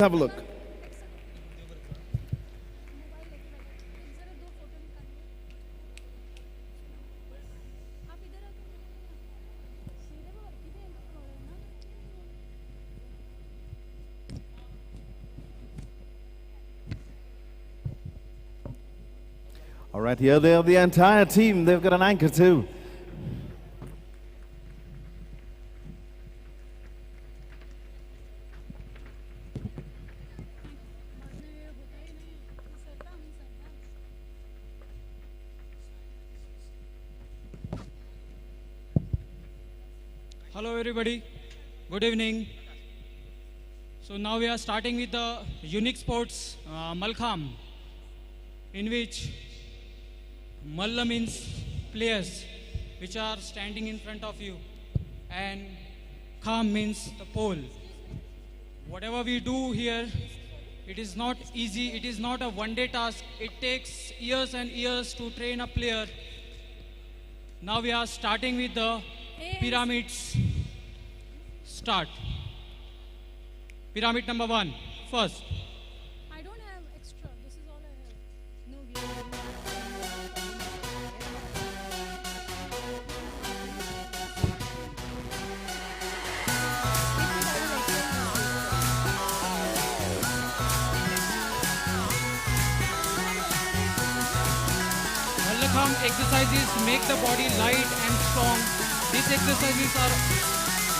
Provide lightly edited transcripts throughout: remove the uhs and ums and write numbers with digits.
Have a look. All right, here they are, the entire team. They've got an anchor too. Hello everybody, good evening. So now we are starting with the unique sports Malkham, in which Malla means players which are standing in front of you, and Kham means the pole. Whatever we do here, it is not easy, it is not a one-day task, it takes years and years to train a player. Now we are starting with the pyramids. Start. Pyramid number 1, first. I don't have extra. This is all I have. No. Mallakham exercises make the body light and strong. These exercises are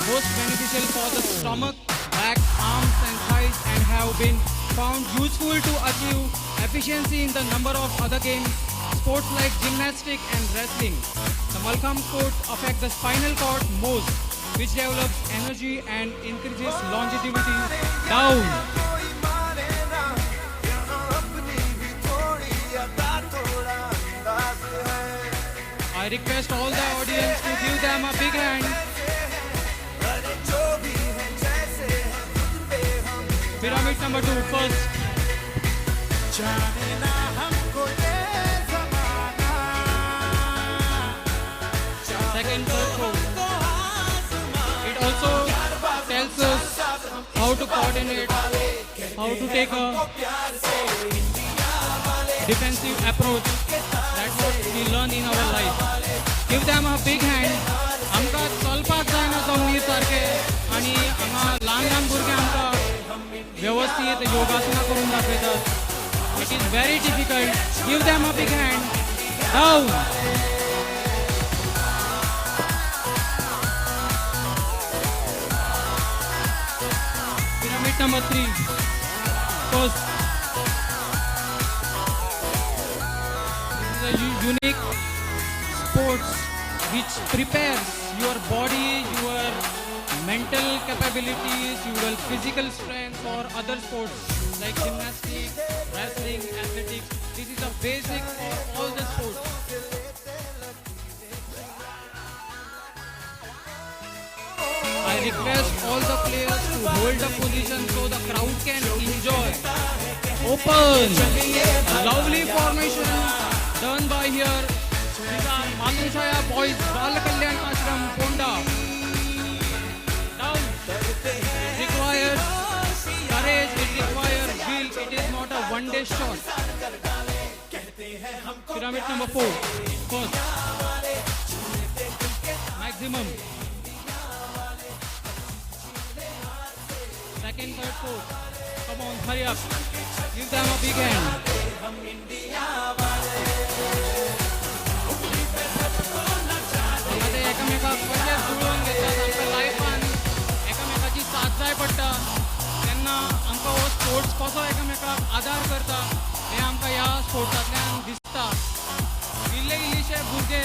most beneficial for the stomach, back, arms and thighs, and have been found useful to achieve efficiency in the number of other games, sports like gymnastics and wrestling. The Malkham sport affects the spinal cord most, which develops energy and increases longevity. Down. I request all the audience to give them a big hand. Pyramid number 2, first. Second, third, fourth. It also tells us how to coordinate, how to take a defensive approach. That's what we learn in our life. Give them a big hand. आमकां चलपाक जायना जमनीर सारके आनी हांगा ल्हान ल्हान भुरगे आमकां व्यवस्थित योगासना करून दाखयतात. It is very difficult. Give them a big hand. Down. Pyramid number 3. First. This is a unique sports which prepares your body, your mental capabilities, your physical strength for other sports like gymnastics, wrestling, athletics. This is a basic for all the sports. I request all the players to hold the position so the crowd can enjoy. Open. A lovely formation done by here. These are Matrishaya Boys Bal Kalyan Ashram Ponda. Down. It requires courage, it requires will, it is not a one-day shot. Pyramid number 4. First. Maximum. Second, third, fourth. Come on, hurry up. Give them a big hand. एकामेकाक कशें जुळोवन घेतात आमच्या लायफान एकामेकाची साथ जाय पडटा तेन्ना आमकां हो स्पोर्ट्स कसो एकामेकाक आदार करता हें आमकां ह्या स्पोर्ट्सांतल्यान दिसता. इल्ले इल्लीशे भुरगे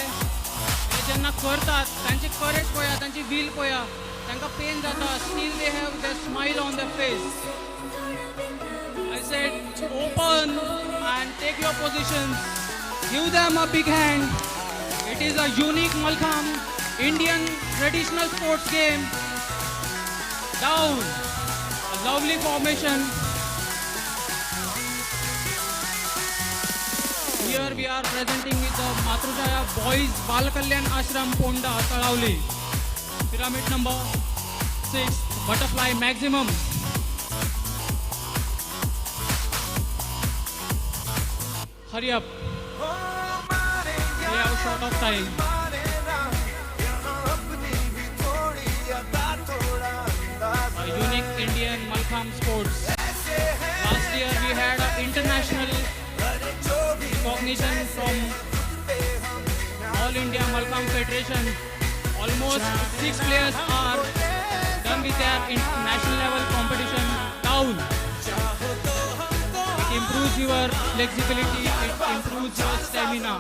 हे जेन्ना करतात तांची करेज पळया, तांची वील पळया, तांकां पेन जाता, steel they have the smile on the face. I said open and take your positions. Give them a big hand. It is a unique Malkham Indian traditional sports game. Down. A lovely formation. Here we are presenting with the Matrishaya Boys Bal Kalyan Ashram Ponda Talavli. Pyramid number 6, butterfly maximum. hurry up. We have short of time. A unique Indian Malkham sports. Last year we had an international recognition from All India Malkham Federation. Almost 6 players are done with their national level competition down. It improves your flexibility, it improves your stamina.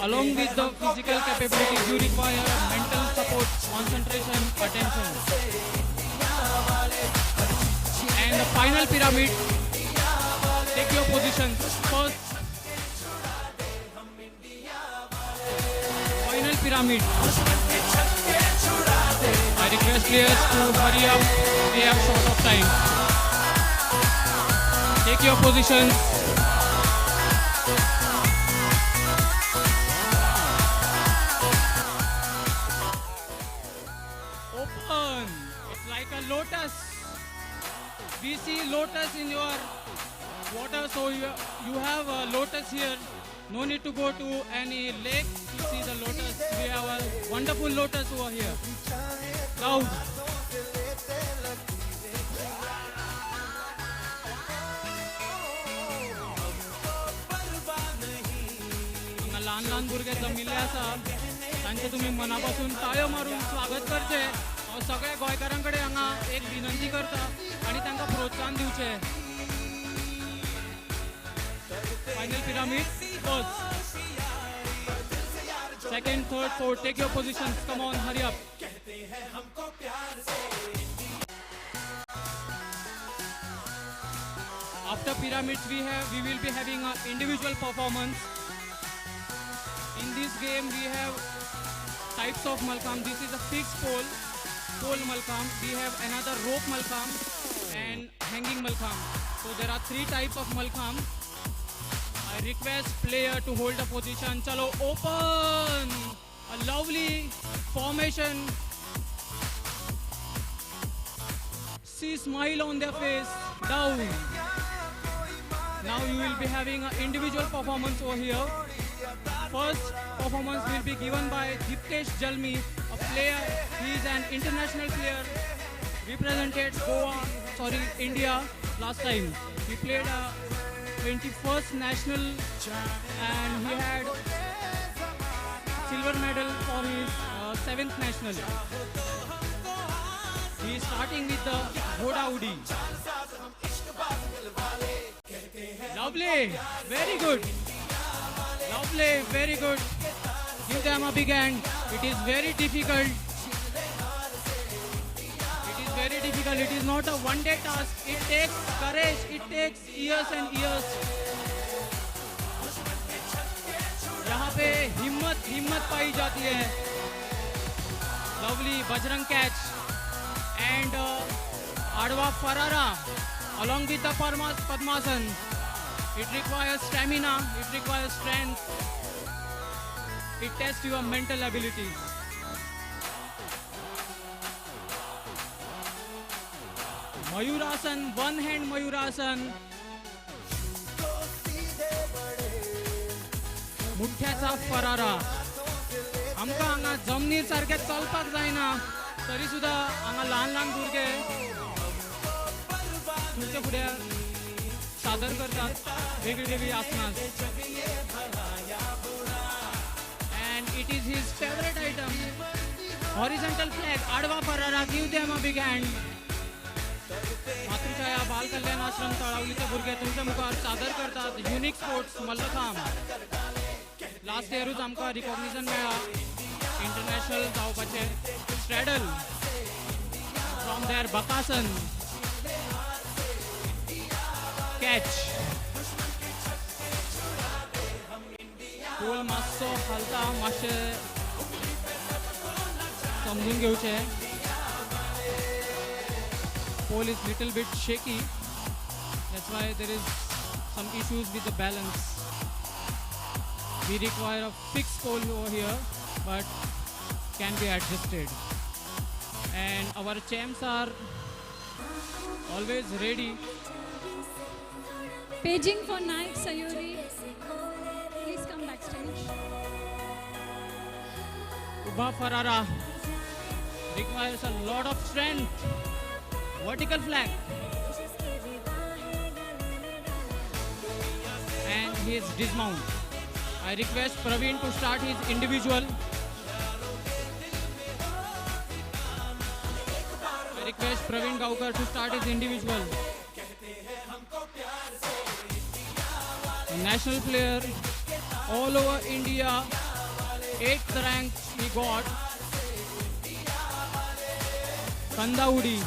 Along with the physical capabilities, you require mental support, concentration, attention. And the final pyramid, take your positions. First, final pyramid. I request players to hurry up, we have short of time. Take your positions. Open. It's like a lotus. We see lotus in your water, so you have a lotus here. No need to go to any lake to see the lotus. We have a wonderful lotus over here. Now, लहान लहान भुरगे जमिल्ले आसा तांचे तुम्ही मनापासून ताळयो मारून स्वागत करचे. हांव सगळ्या गोंयकारांकडे हांगा एक विनंती करता आणि तांकां प्रोत्साहन दिवचे. Final pyramid first, second, third, fourth, take your positions. Come on, hurry up. After pyramids we will be having an individual performance. In this game we have types of Malkham. This is a fixed pole Malkham. We have another rope Malkham and hanging Malkham. So there are 3 types of Malkham. I request player to hold the position. Chalo, open! A lovely formation. See smile on their face. Down. Now you will be having an individual performance over here. First performance will be given by Dignitary, a player. He is an international player, represented India last time. He played a 21st national and he had silver medal for his 7th national. He is starting with the Ghoda Udi. Lovely, very good. Lovely, very good. Give them a big hand. It is very difficult. It is very difficult. It is not a one-day task. It takes courage. It takes years and years. यहाँ पे हिम्मत पाई जाती है. Lovely Bajrang catch and Adwa Farara along with the Padmasan. It requires stamina, it requires strength, it tests your mental abilities. Mayurasan, one hand Mayurasan. मुठ्याचा फरारा. आमकां हांगा जमनीर सारखे चलपाक जायना तरी सुद्दां हांगा ल्हान ल्हान भुरगे तुमचे फुडें सादर करतात वेगळी वेगळी आसनां. And it is his favorite item. Horizontal flag, आडवा फरारा. Give them a big hand. Matrichhaya बाल कल्याण आश्रम तळावलीचे भुरगे तुमच्या मुखार सादर करतात युनिक स्पोर्ट्स मल्लखांब. लास्ट इयरूच आमकां रिकॉग्निशन मेळ्ळा इंटरनॅशनल जावपाचे. Stradale from there bakasana. Catch. पोल मातसो हालता, मातशें समजून घेवचें. Pole is little bit shaky. That's why there is some issues with the balance. We require a fixed pole over here, but can be adjusted. And our champs are always ready Paging for Naik Sayuri. Please come backstage. Uba Ferrara requires a lot of strength. Vertical flag. And his dismount. I request Praveen to start his individual. I request Praveen Gaukar to start his individual. National player all over India, 8th rank he got. Kandaudi,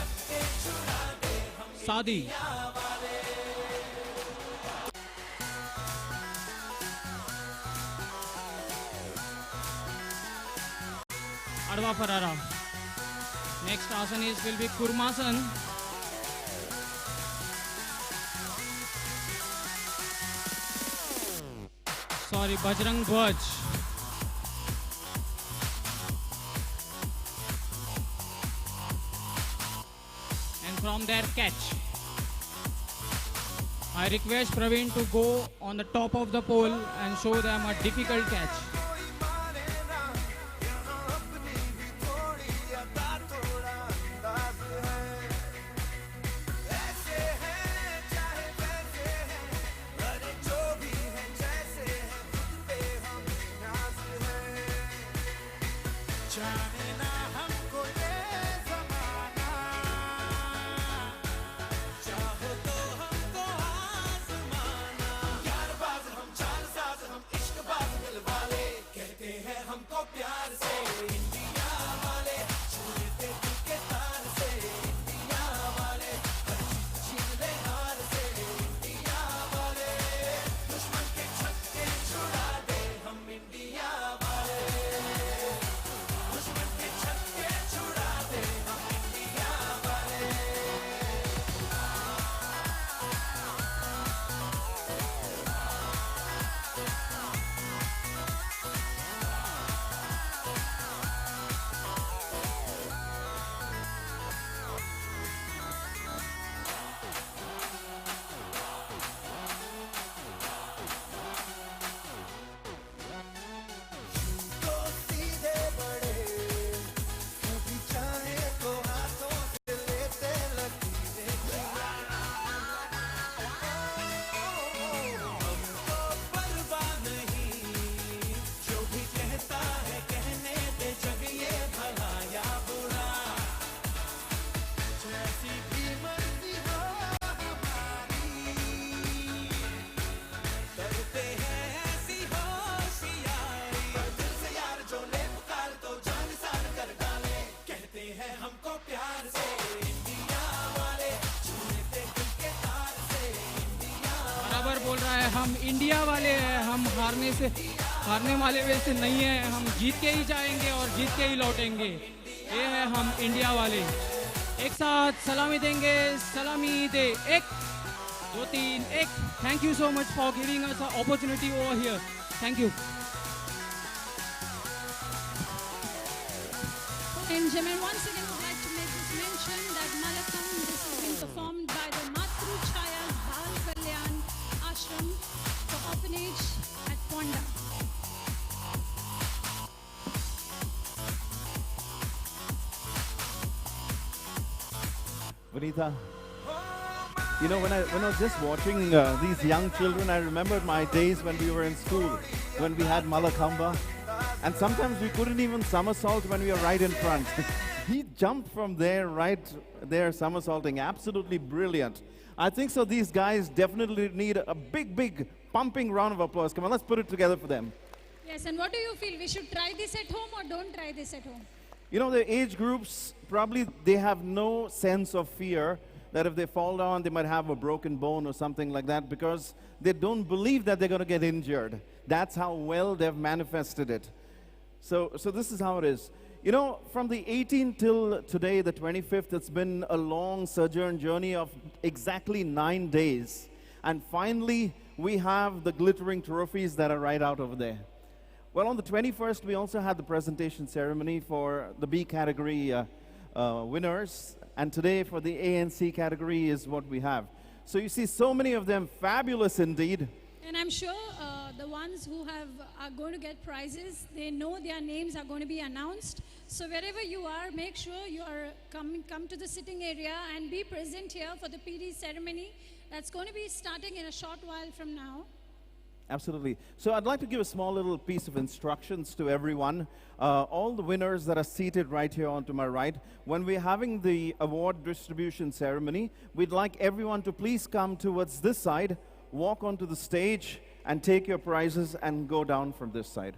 Sadi. Adva Ferrara. Next asan will be Kurmasan. Sorry, Bajrang Dwaj. And from there, catch. I request Praveen to go on the top of the pole and show them a difficult catch. हम India वाले हैं, हम हारने वाले वैसे नहीं हैं, हम जीत के ही जाएंगे और जीत के ही लौटेंगे, ये है हम इंडिया वाले। एक साथ सलामी देंगे, सलामी दे, 1 2 3 1। Thank you so much for giving us an opportunity over here. Thank you. And gentlemen, once again, I would like to make this mention that Malatham, this has been performed by the Matru Chaya Bal Kalyan Ashram for orphanage at Ponda. Vanitha, you know, when I was just watching these young children, I remembered my days when we were in school, when we had Malakamba, and sometimes we couldn't even somersault when we were right in front. He jumped from there, right there, somersaulting, absolutely brilliant. I think so these guys definitely need a big pumping round of applause. Come on, let's put it together for them. Yes, and what do you feel? We should try this at home or don't try this at home? You know, the age groups, probably they have no sense of fear that if they fall down, they might have a broken bone or something like that, because they don't believe that they're going to get injured. That's how well they've manifested it. So this is how it is. You know, from the 18th till today, the 25th, it's been a long sojourn journey of exactly 9 days. And finally, we have the glittering trophies that are right out over there. Well, on the 21st, we also had the presentation ceremony for the B category winners. And today, for the A and C category is what we have. So you see so many of them, fabulous indeed. And I'm sure the ones who are going to get prizes, they know their names are going to be announced. So wherever you are, make sure you are come to the sitting area and be present here for the PD ceremony. That's going to be starting in a short while from now. Absolutely. So I'd like to give a small little piece of instructions to everyone. All the winners that are seated right here on to my right, when we're having the award distribution ceremony, we'd like everyone to please come towards this side, walk onto the stage, and take your prizes and go down from this side.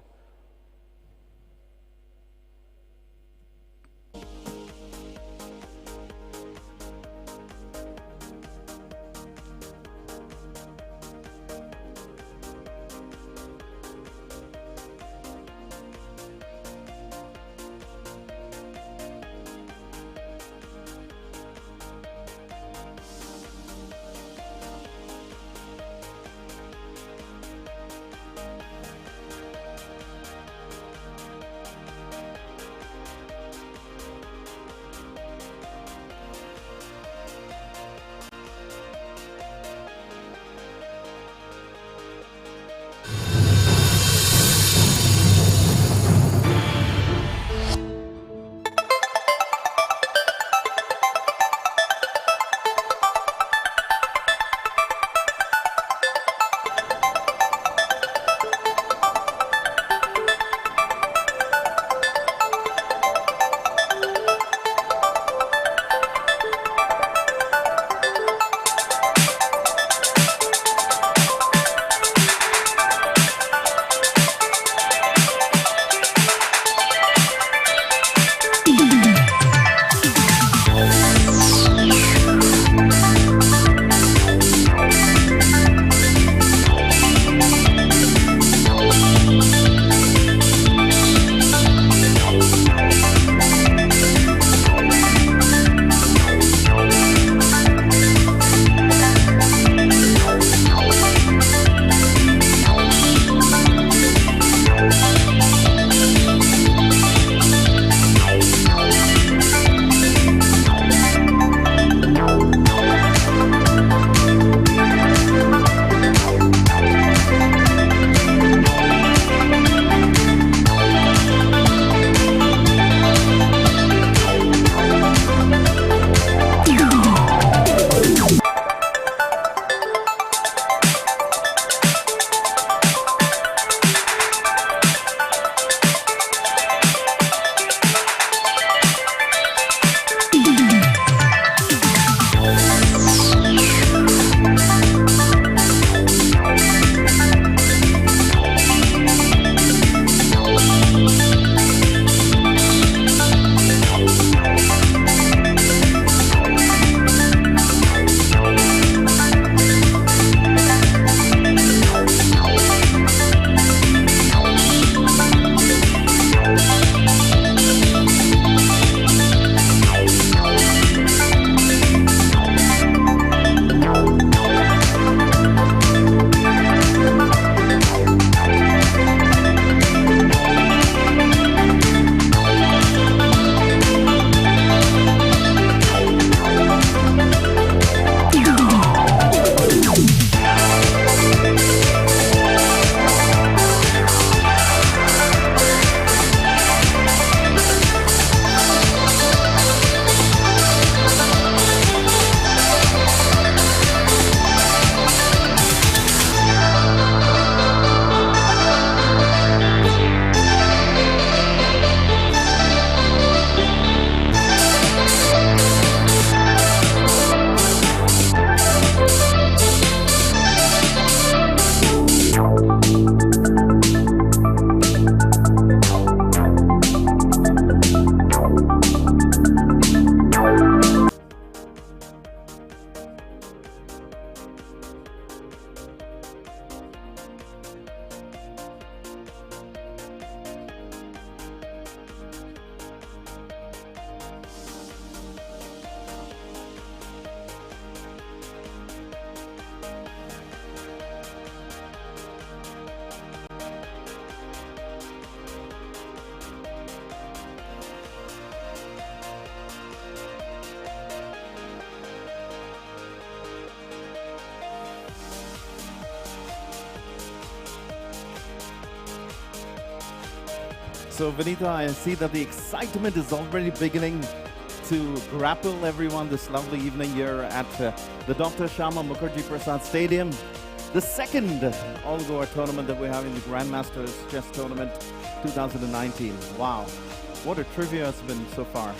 So, Vinita, I see that the excitement is already beginning to grapple everyone this lovely evening here at the Dr. Shama Mukherjee Prasad Stadium. The second all-Goa tournament that we're having, the Grandmasters Chess Tournament 2019. Wow, what a trivia it's been so far.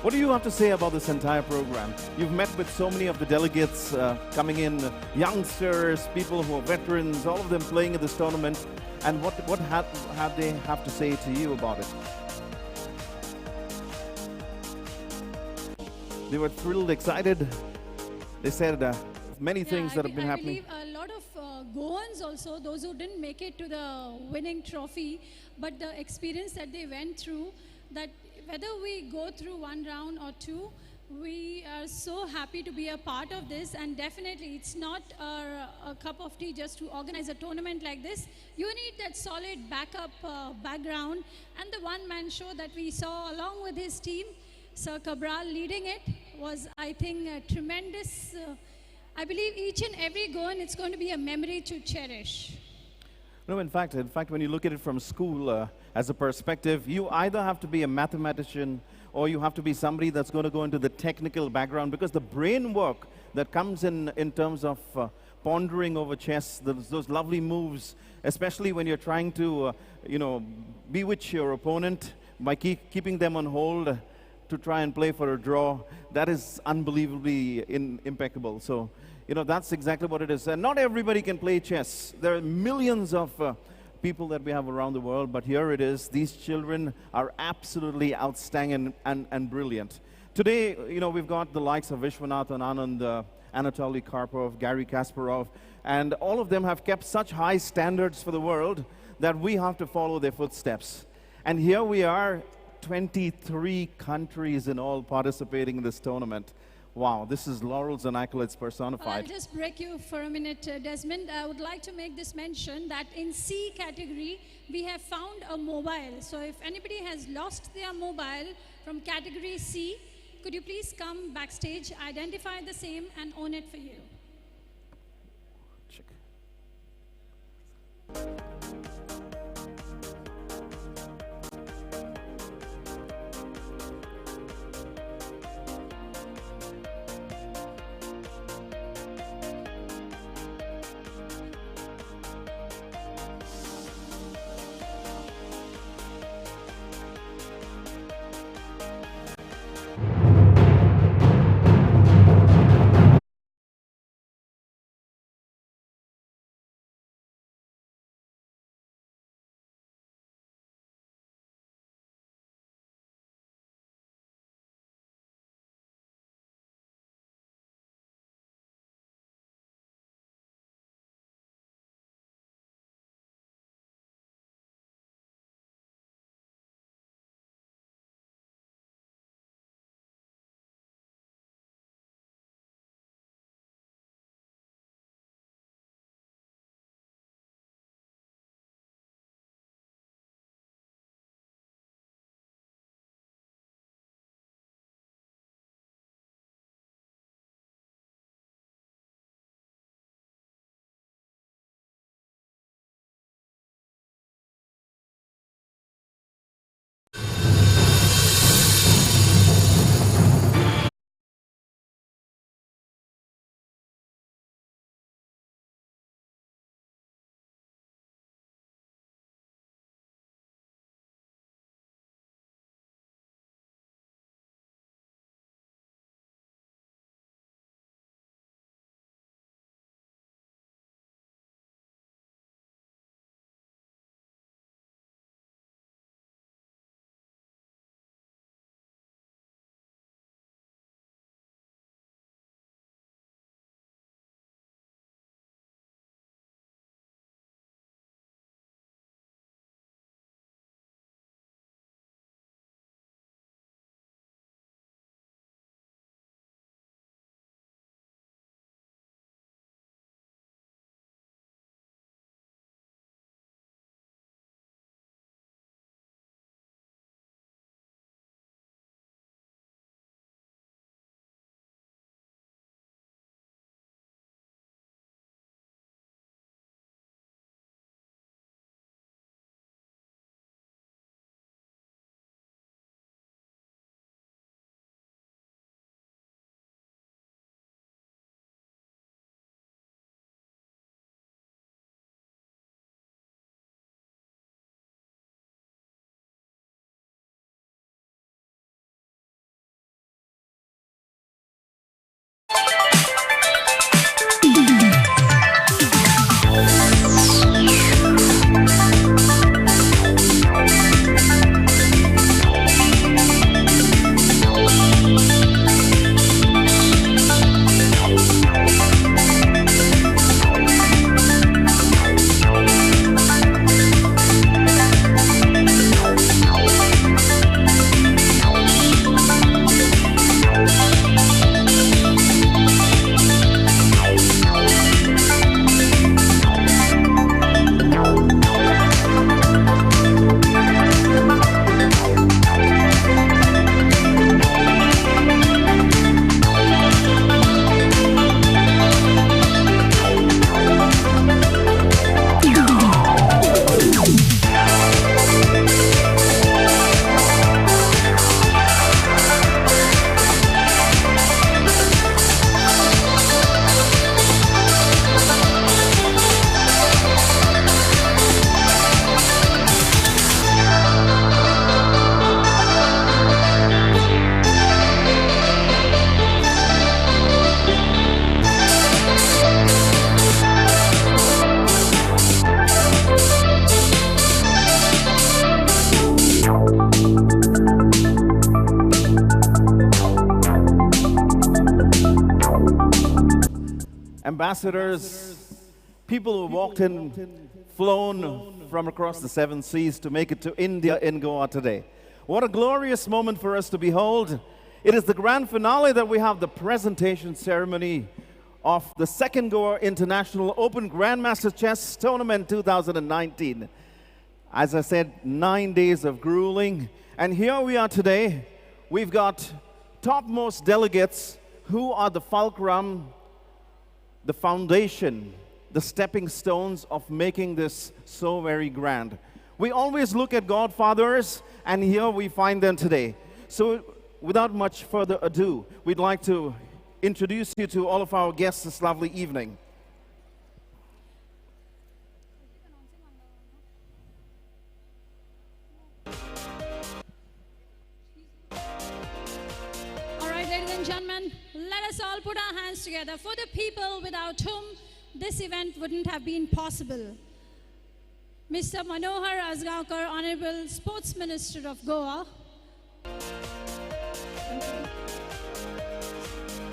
What do you have to say about this entire program? You've met with so many of the delegates coming in, youngsters, people who are veterans, all of them playing in this tournament. And what have they have to say to you about it? They were thrilled, excited. They said many things that have been happening. I believe a lot of Goans also, those who didn't make it to the winning trophy, but the experience that they went through, that whether we go through one round or two, we are so happy to be a part of this, and definitely it's not a cup of tea just to organize a tournament like this. You need that solid backup background, and the one-man show that we saw along with his team, Sir Cabral leading it, was, I think, a tremendous. I believe each and every Goan, it's going to be a memory to cherish. No, in fact, when you look at it from school as a perspective, you either have to be a mathematician or you have to be somebody that's going to go into the technical background, because the brain work that comes in terms of pondering over chess, those lovely moves, especially when you're trying to, bewitch your opponent by keeping them on hold to try and play for a draw, that is unbelievably impeccable. So, that's exactly what it is. And not everybody can play chess. There are millions of people that we have around the world, but here it is. These children are absolutely outstanding and brilliant. Today, we've got the likes of Vishwanathan Anand, Anatoly Karpov, Garry Kasparov, and all of them have kept such high standards for the world that we have to follow their footsteps. And here we are, 23 countries in all participating in this tournament. Wow, this is laurels and accolades personified. I'll just break you for a minute, Desmond. I would like to make this mention that in C category, we have found a mobile. So if anybody has lost their mobile from category C, could you please come backstage, identify the same, and own it for you? Check. ambassadors, people who walked in, flown from across the seven seas to make it to India in Goa today. What a glorious moment for us to behold. It is the grand finale that we have the presentation ceremony of the second Goa International Open Grandmaster Chess Tournament 2019. As I said, 9 days of grueling. And here we are today. We've got topmost delegates who are the fulcrum, the foundation, the stepping stones of making this so very grand. We always look at godfathers, and here we find them today. So without much further ado, we'd like to introduce you to all of our guests this lovely evening. All right, ladies and gentlemen, let us all put our hands together for the people without whom this event wouldn't have been possible. Mr. Manohar Azgaonkar, Honorable Sports Minister of Goa.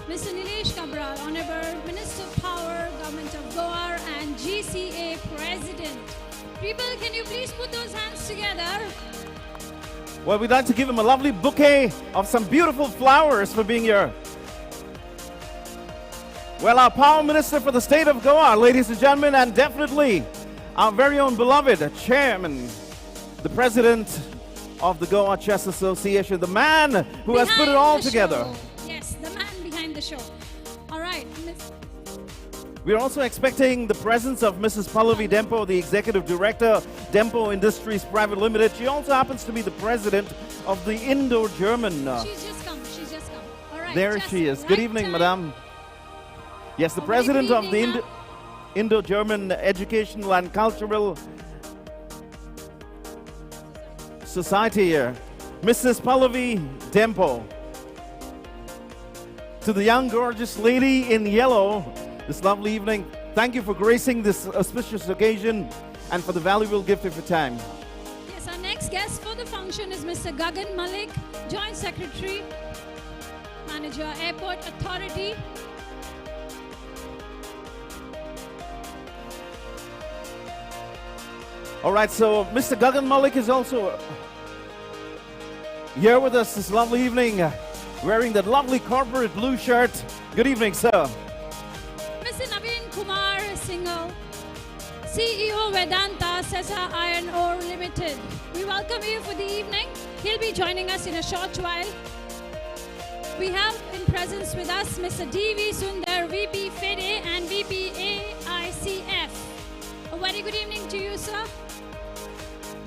Mr. Nilesh Kabral, Honorable Minister of Power, Government of Goa and GCA President. People, can you please put those hands together? Well, we'd like to give him a lovely bouquet of some beautiful flowers for being here. Well, our Power Minister for the state of Goa, ladies and gentlemen, and definitely our very own beloved Chairman, the President of the Goa Chess Association, the man who has put it all together. Yes, the man behind the show. All right. We're also expecting the presence of Mrs. Pallavi Dempo, the Executive Director, Dempo Industries Private Limited. She also happens to be the President of the Indo-German. She's just come. All right. There she is. Good evening, Madam. Yes, the President of the Indo-German Educational and Cultural Society here, Mrs. Pallavi Dempo. To the young, gorgeous lady in yellow, this lovely evening, thank you for gracing this auspicious occasion and for the valuable gift of your time. Yes, our next guest for the function is Mr. Gagan Malik, Joint Secretary, Manager, Airport Authority. All right, so Mr. Gagan Malik is also here with us this lovely evening, wearing that lovely corporate blue shirt. Good evening, sir. Mr. Naveen Kumar Singhal, CEO Vedanta Sesa Iron Ore Limited. We welcome you for the evening. He'll be joining us in a short while. We have in presence with us Mr. D.V. Sundar, VP FEDE and VP AICF. A very good evening to you, sir.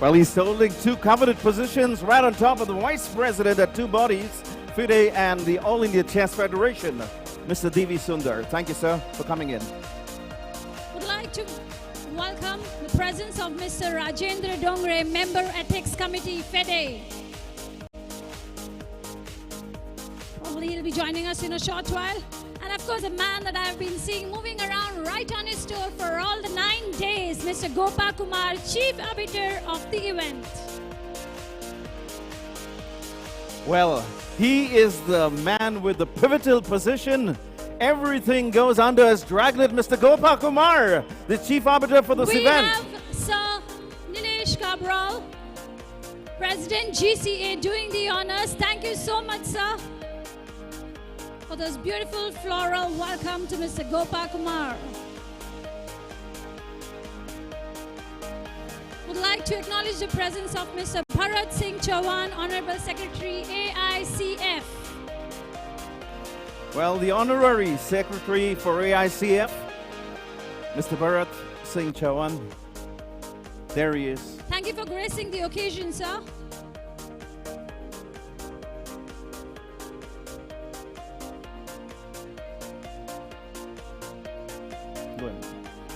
Well, he's holding two coveted positions right on top of the Vice President at two bodies, FIDE and the All India Chess Federation, Mr. D.V. Sundar. Thank you, sir, for coming in. Would like to welcome the presence of Mr. Rajendra Dongre, Member Ethics Committee, FEDE. Probably he'll be joining us in a short while. And of course, a man that I've been seeing moving around right on his tour for all the 9 days, Mr. Gopa Kumar, Chief Arbiter of the event. Well, he is the man with the pivotal position. Everything goes under his dragnet, Mr. Gopa Kumar, the Chief Arbiter for this event. We have Sir Nilesh Kabral, President GCA, doing the honors. Thank you so much, sir, for this beautiful floral welcome to Mr. Gopa Kumar. Would like to acknowledge the presence of Mr. Bharat Singh Chauhan, Honorable Secretary AICF. Well, the Honorary Secretary for AICF, Mr. Bharat Singh Chauhan. There he is. Thank you for gracing the occasion, sir.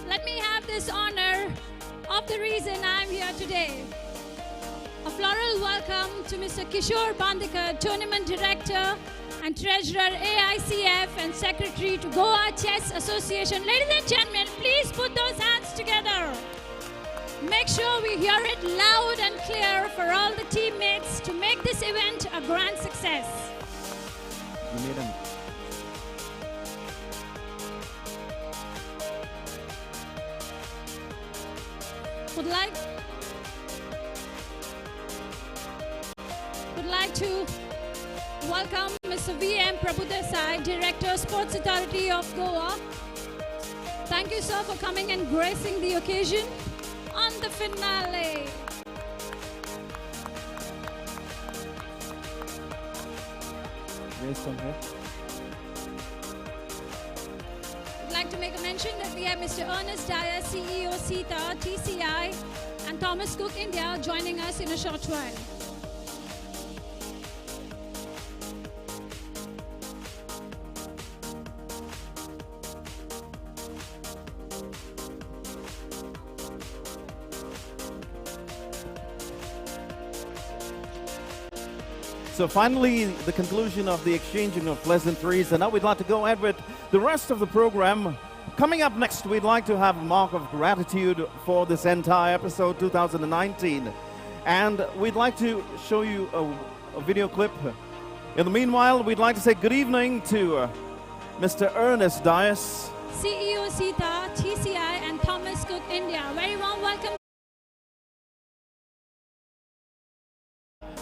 Let me have this honor of the reason I'm here today. A floral welcome to Mr. Kishore Bandekar, Tournament Director and Treasurer AICF and Secretary to Goa Chess Association. Ladies and gentlemen, please put those hands together. Make sure we hear it loud and clear for all the teammates to make this event a grand success. You made him. would like to welcome Mr. V.M. Prabhudesai, Director, Sports Authority of Goa. Thank you, sir, for coming and gracing the occasion on the finale. Yes, come here. I'd like to make a mention that we have Mr. Ernest Dyer, CEO, SITA, TCI, and Thomas Cook India joining us in a short while. So finally, the conclusion of the exchanging of pleasantries, and now we'd like to go ahead with the rest of the program. Coming up next, we'd like to have a mark of gratitude for this entire episode 2019, and we'd like to show you a video clip. In the meanwhile, we'd like to say good evening to Mr. Ernest Dias, CEO, SITA, TCI, and Thomas Cook India. Very warm welcome.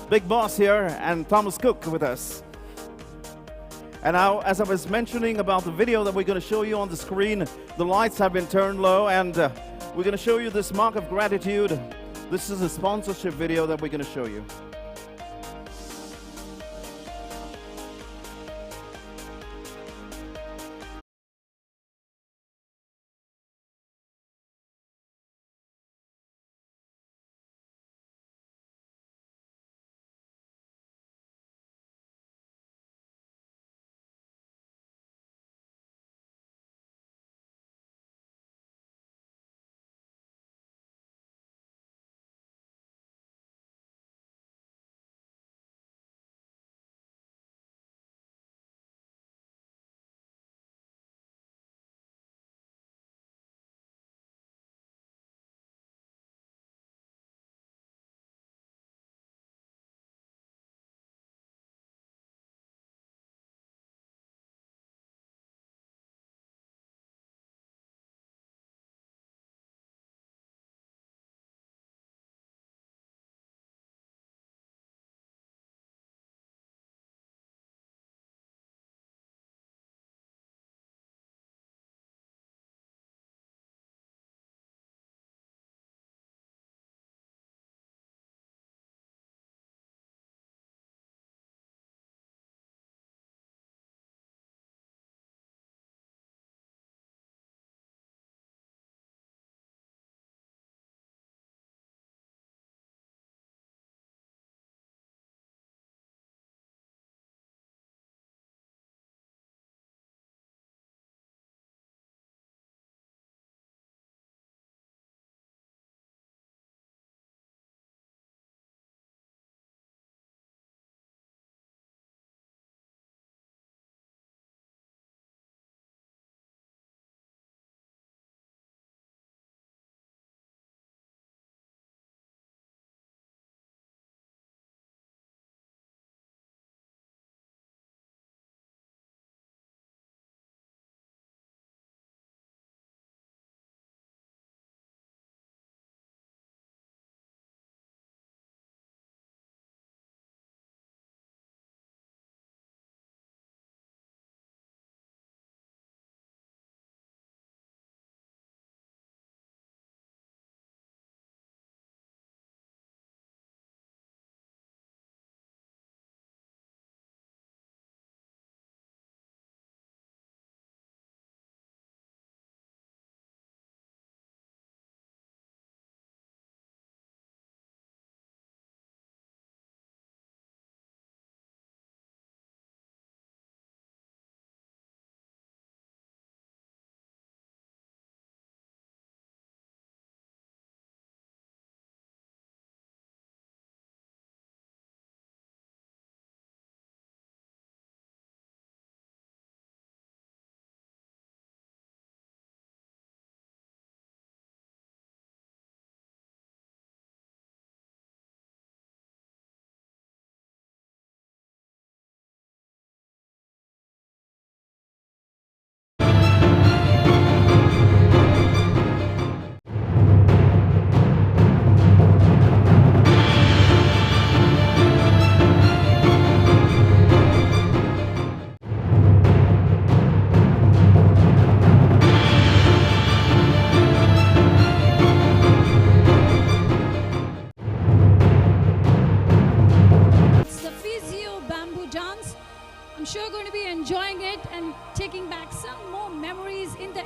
Big Boss here, and Thomas Cook with us. And now, as I was mentioning about the video that we're going to show you on the screen, the lights have been turned low, and we're going to show you this mark of gratitude. This is a sponsorship video that we're going to show you.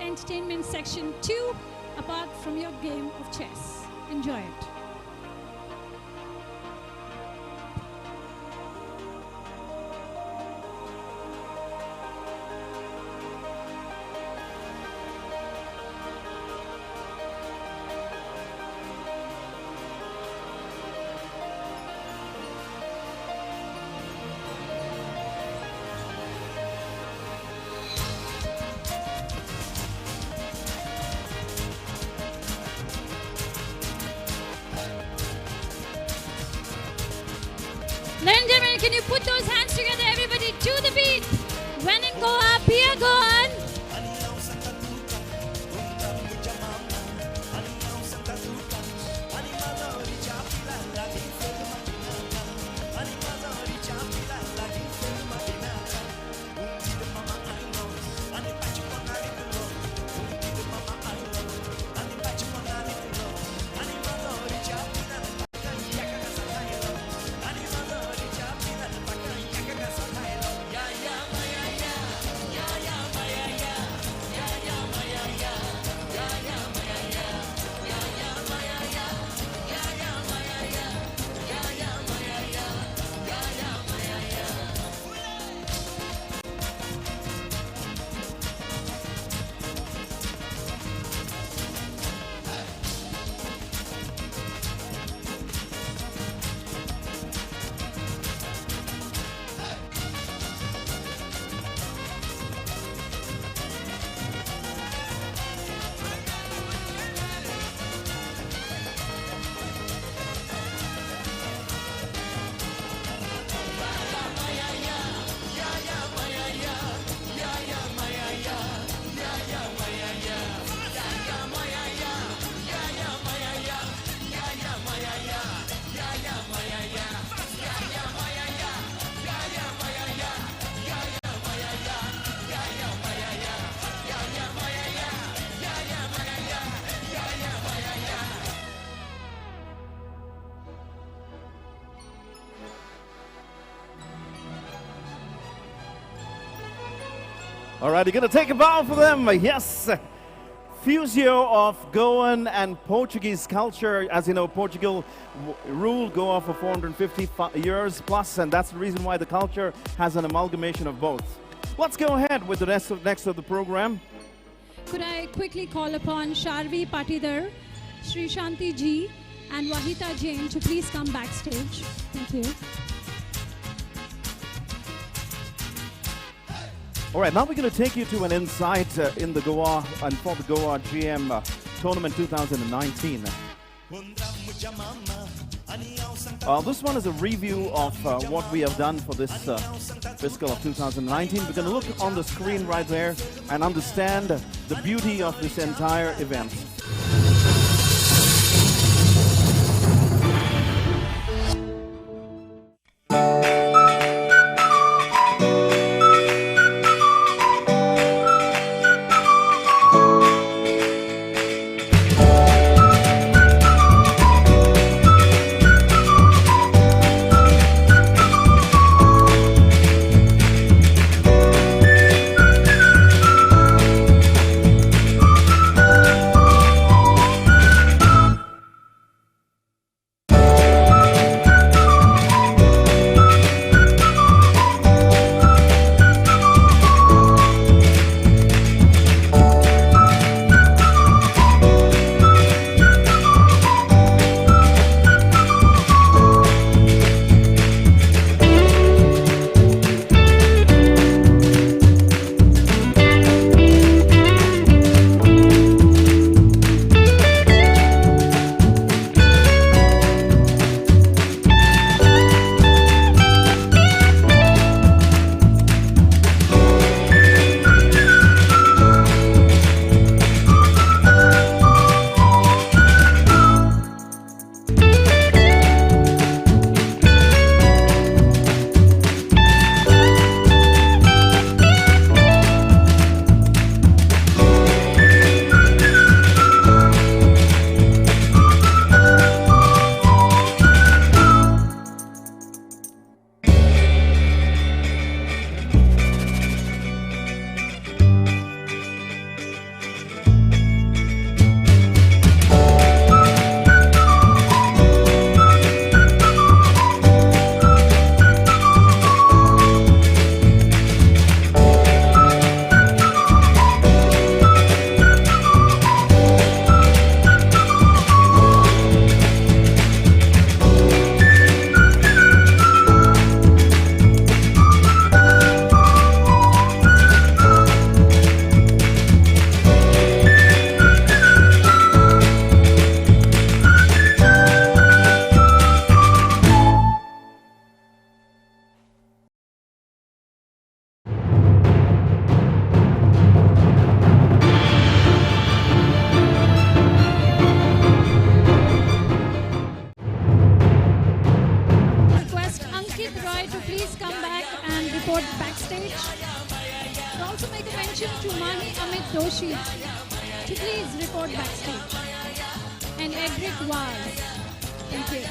entertainment section too, apart from your game of chess. Enjoy it. Ladies and gentlemen, can you put those hands together, everybody, to the beat? When in Goa, be a Goan. All right, you're going to take a bow for them. Yes. Fusio of Goan and Portuguese culture. As you know, Portugal ruled Goa for 450 years plus, and that's the reason why the culture has an amalgamation of both. Let's go ahead with the next of the program. Could I quickly call upon Sharvi Patidar, Sri Shanti Ji, and Wahita Jain to please come backstage. Thank you. All right, now we're going to take you to an insight in the Goa and for the Goa GM Tournament 2019. This one is a review of what we have done for this fiscal of 2019. We're going to look on the screen right there and understand the beauty of this entire event. to please report backstage. And Edric Vaz. Thank you.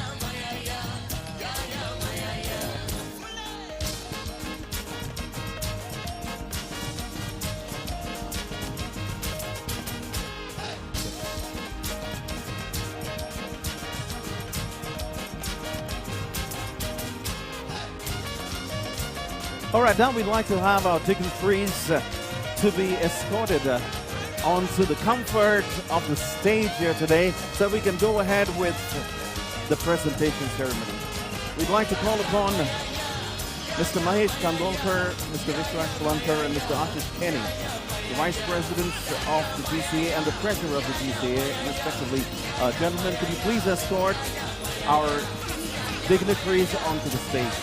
All right, now we'd like to have our dignitaries to be escorted onto the comfort of the stage here today so we can go ahead with the presentation ceremony. We'd like to call upon Mr. Mahesh Kandolkar, Mr. Vishwash Kalankar, and Mr. Ashish Kenny, the Vice Presidents of the GCA and the Treasurer of the GCA, respectively. Gentlemen, could you please escort our dignitaries onto the stage?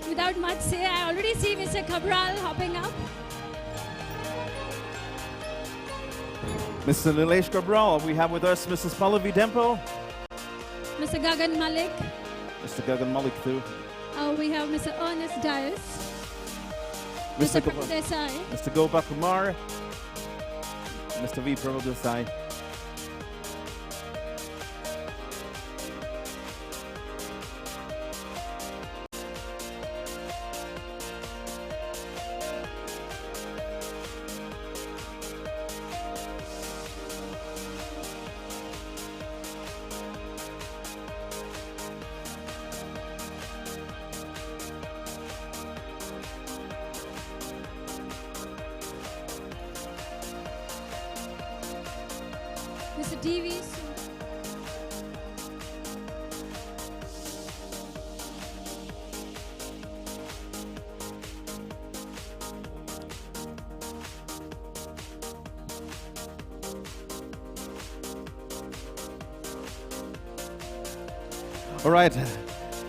Without much say, I already see Mr. Cabral hopping up. Mr. Nilesh Cabral, we have with us Mrs. Pallavi Dempo. Mr. Gagan Malik. Mr. Gagan Malik too. We have Mr. Ernest Dias. Mr. Mr. Desai. Mr. Gopa Kumar. Mr. V. Prabhu. Mr. TV. All right.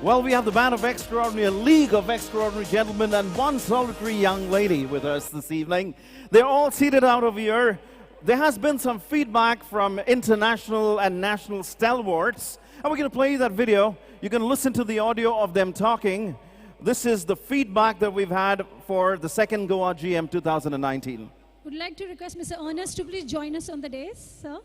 Well, we have the band of extraordinary, a league of extraordinary gentlemen, and one solitary young lady with us this evening. They're all seated out of here. There has been some feedback from international and national stalwarts, and we're going to play that video. You can listen to the audio of them talking. This is the feedback that we've had for the second Goa GM 2019. Would like to request Mr. Ernest to please join us on the dais, sir.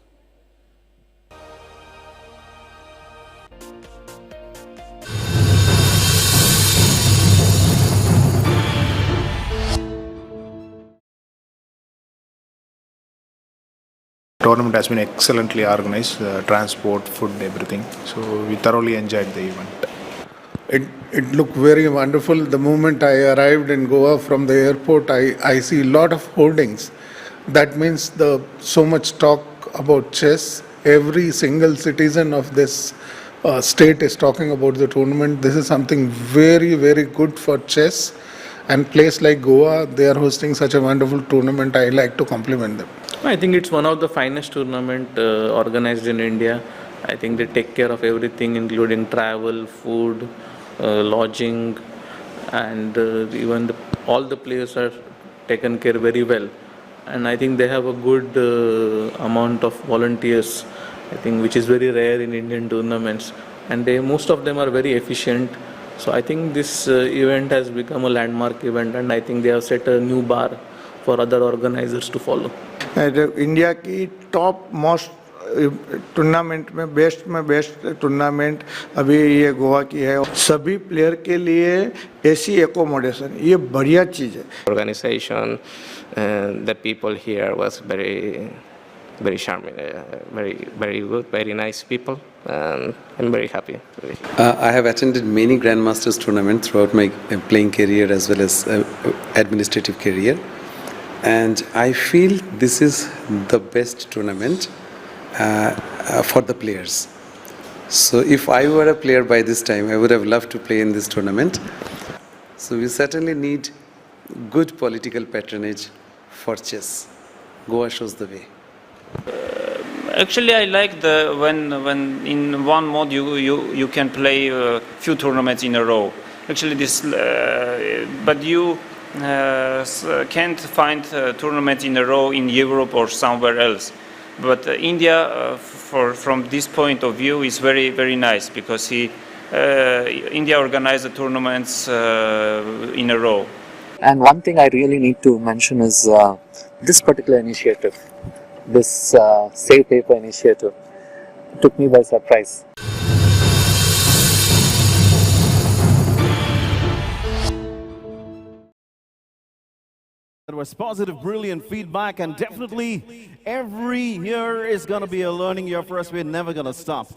Tournament has been excellently organized, transport, food, everything. So we thoroughly enjoyed the event. It looked very wonderful. The moment I arrived in Goa from the airport, I see a lot of hoardings. That means so much talk about chess. Every single citizen of this state is talking about the tournament. This is something very, very good for chess. And place like Goa, they are hosting such a wonderful tournament. I like to compliment them. I think it's one of the finest tournament organized in India. I think they take care of everything, including travel, food, lodging, and even all the players are taken care very well. And I think they have a good amount of volunteers, I think, which is very rare in Indian tournaments. And most of them are very efficient. So I think this event has become a landmark event, and I think they have set a new bar for other organizers to follow. India की top most tournament में best tournament अभी ये गोवा की है. सभी player के लिए AC accommodation ये बढ़िया चीज़ है. Organization, the people here was very charming, very good, very nice people, and I'm very happy. I have attended many Grandmasters tournaments throughout my playing career as well as administrative career, and I feel this is the best tournament for the players. So if I were a player by this time, I would have loved to play in this tournament. So we certainly need good political patronage for chess. Goa shows the way. Actually, I like when in one mode you can play a few tournaments in a row. Actually, but you can't find tournaments in a row in Europe or somewhere else. But India, from this point of view, is very, very nice because India organized the tournaments in a row. And one thing I really need to mention is this particular initiative, this Save Paper initiative, took me by surprise. There was positive, brilliant feedback, and definitely every year is going to be a learning year for us. We're never going to stop.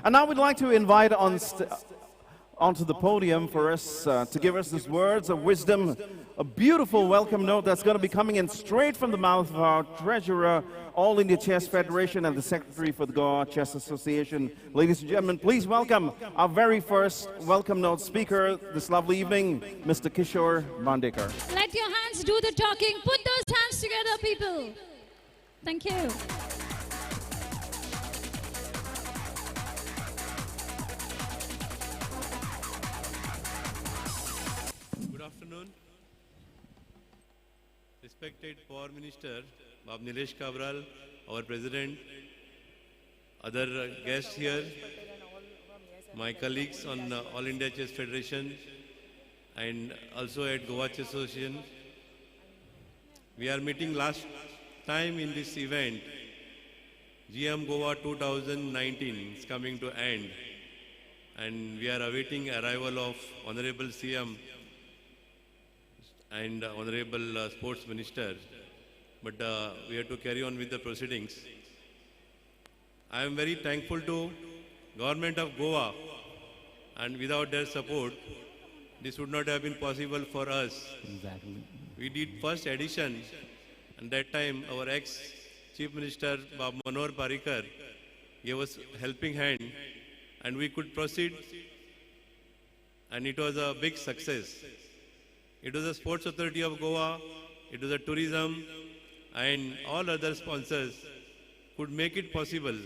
And now we'd like to invite onto the podium for us to give us these words of wisdom, a beautiful welcome note that's going to be coming in straight from the mouth of our treasurer, All India Chess Federation, and the secretary for the Goa Chess Association. Ladies and gentlemen, please welcome our very first welcome note speaker this lovely evening, Mr. Kishore Bandekar. Let your hands do the talking. Put those hands together, people. Thank you. Good afternoon. Respected Power Minister, Bob Nilesh Cabral, our President, other guests here, my colleagues on All India Chess Federation and also at Goa Chess Association. We are meeting last time in this event. GM Goa 2019 is coming to end and we are awaiting arrival of Honorable CM and Honorable Sports Minister, but we have to carry on with the proceedings. I am very thankful to Government of Goa, and without their support, this would not have been possible for us. Exactly. We did first edition, and that time our ex-Chief Minister Bob Manohar Parrikar gave us helping hand, and we could proceed, and it was a big success. It was the Sports Authority of Goa, it was the tourism, and all other sponsors could make it possible.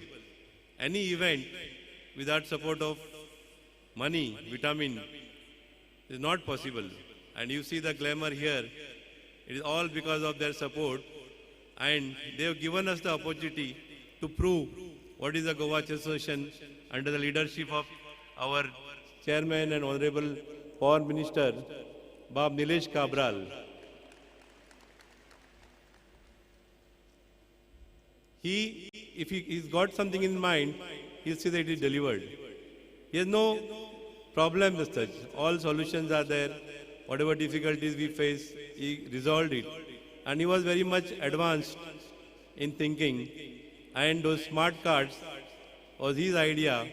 Any event without support of money, vitamin, is not possible. And you see the glamour here. It is all because of their support. And they have given us the opportunity to prove what is the Goa Chess Association under the leadership of our Chairman and Honorable Power Minister, Bob Nilesh Cabral. If he's got something in mind, he'll see that it is delivered. He has no problem as such. All solutions are there. Whatever difficulties we face, he resolved it. And he was very much advanced in thinking. And those smart cards was his idea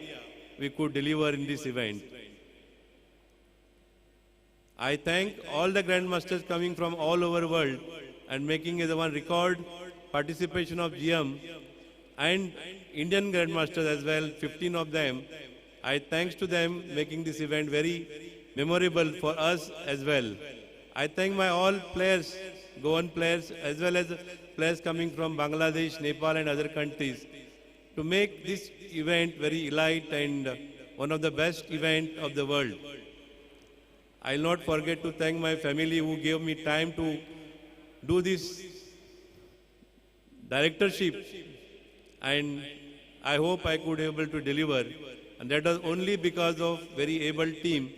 we could deliver in this event. I thank all the Grandmasters coming from all over the world and making as one record participation of GM and Indian Grandmasters as well, 15 of them. I thanks to them making this event very memorable for us as well. I thank my all players, Goan players, as well as players coming from Bangladesh, Nepal and other countries to make this event very elite and one of the best events of the world. I'll not forget to thank my family who gave me time to do this directorship, and I hope I could be able to deliver. And that was only because of very able team.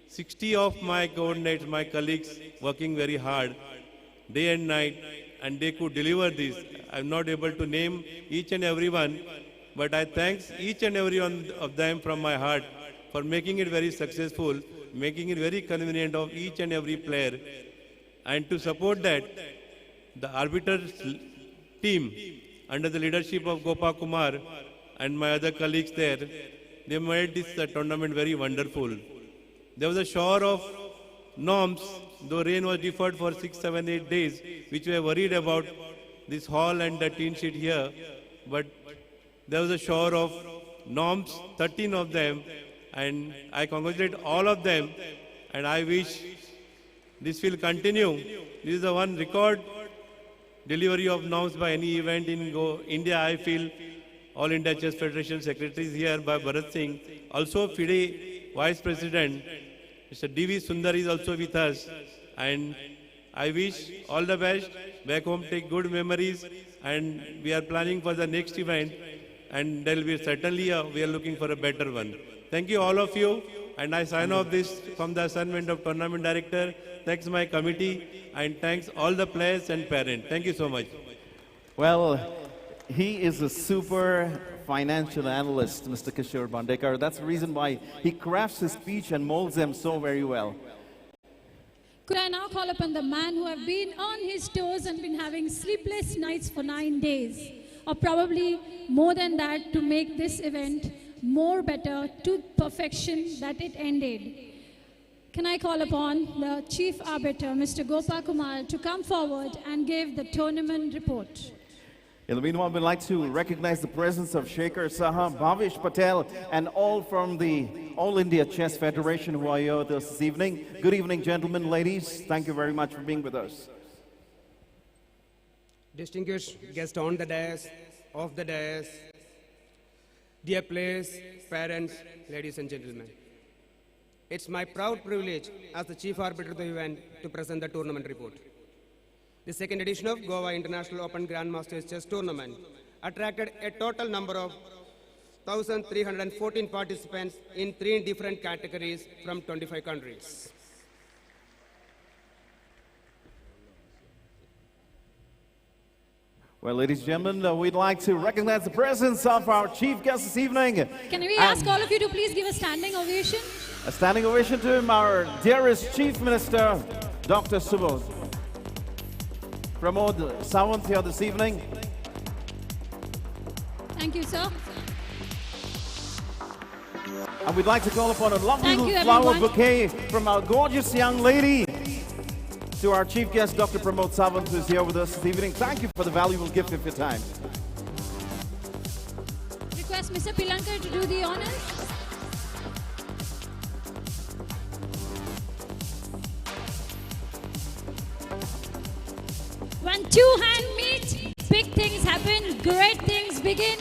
60 of my coordinates, my colleagues working very hard, day and night, and they could deliver this. I'm not able to name each and every one, but I thank each and every one of them from my heart for making it very successful, making it very convenient of each and every player. And to support that, the arbiters team under the leadership of Gopa Kumar and my other colleagues there, they made this tournament very wonderful. There was a shower of norms, though rain was deferred for 6, 7, 8 days, which we were worried about this hall and the tin sheet here. But there was a shower of norms, 13 of them, and I congratulate all of them, and I wish this will continue. This is the one record delivery of norms by any event in India. I feel All India Chess Federation Secretary is here by Bharat Singh. Also FIDE Vice President, Mr. D.V. Sundar is also with us. And I wish all the best. Back home, take good memories and we are planning for the next event, and there will be certainly we are looking for a better one. Thank you all of you, and I sign off this from the assignment of Tournament Director. Thanks my committee, and thanks all the players and parents. Thank you so much. Well, he is a super financial analyst, Mr. Kishore Bandekar. That's the reason why he crafts his speech and molds them so very well. Could I now call upon the man who have been on his toes and been having sleepless nights for 9 days, or probably more than that, to make this event more better to perfection that it ended. Can I call upon the Chief Arbiter, Mr. Gopa Kumar, to come forward and give the tournament report. In the meanwhile, we'd like to recognize the presence of Shekhar Saha, Bhavish Patel, and all from the All India Chess Federation who are here with us this evening. Good evening, gentlemen, ladies. Thank you very much for being with us. Distinguished guests on the dais, off the dais, dear players, parents, ladies and gentlemen. It's my proud privilege as the Chief Arbiter of the event to present the tournament report. The second edition of Goa International Open Grandmasters Chess Tournament attracted a total number of 1,314 participants in 3 different categories from 25 countries. Well, ladies and gentlemen, we'd like to recognize the presence of our chief guest this evening. Can we ask all of you to please give a standing ovation? A standing ovation to him, our dearest Chief Minister, Dr. Subodh Pramod Sawant here this evening. Thank you, sir. And we'd like to call upon a lovely Thank you, little flower everyone. bouquet from our gorgeous young lady to our chief guest, Dr. Pramod Sawant, who's here with us this evening. Thank you for the valuable gift of your time. Request Mr. Pilankar to do the honors. When 2 hands meet, big things happen, great things begin.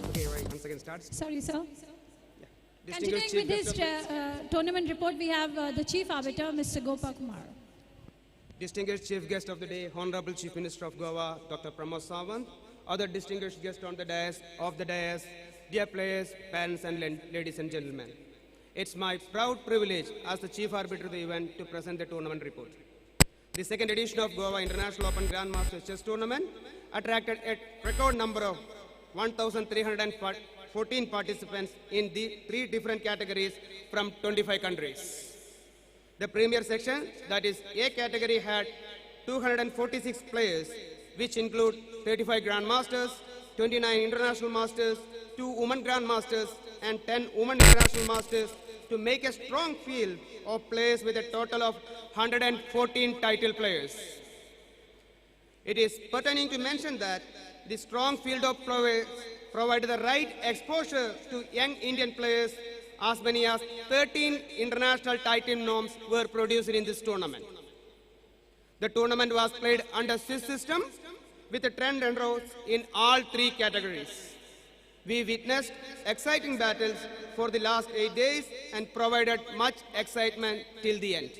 Okay, right, once again starts. Sorry, sir. Continuing Distinguished with Chief this Guest tournament report, we have the Chief Arbiter, Mr. Gopa Kumar. Distinguished Chief Guest of the Day, Honorable Chief Minister of Goa, Dr. Pramod Sawant, other distinguished guests on the dais, off the dais, dear players, parents and ladies and gentlemen. It's my proud privilege as the Chief Arbiter of the event to present the tournament report. The second edition of Goa International Open Grandmaster Chess Tournament attracted a record number of 1,314 participants in the 3 different categories from 25 countries. The premier section, that is A category, had 246 players, which include 35 Grandmasters, 29 International Masters, 2 Women Grandmasters, and 10 Women International Masters, to make a strong field of players with a total of 114 title players. It is pertinent to mention that the strong field of players provided the right exposure to young Indian players. As many as 13 international title norms were produced in this tournament. The tournament was played under Swiss system with a trend and rows in all 3 categories. We witnessed exciting battles for the last 8 days and provided much excitement till the end.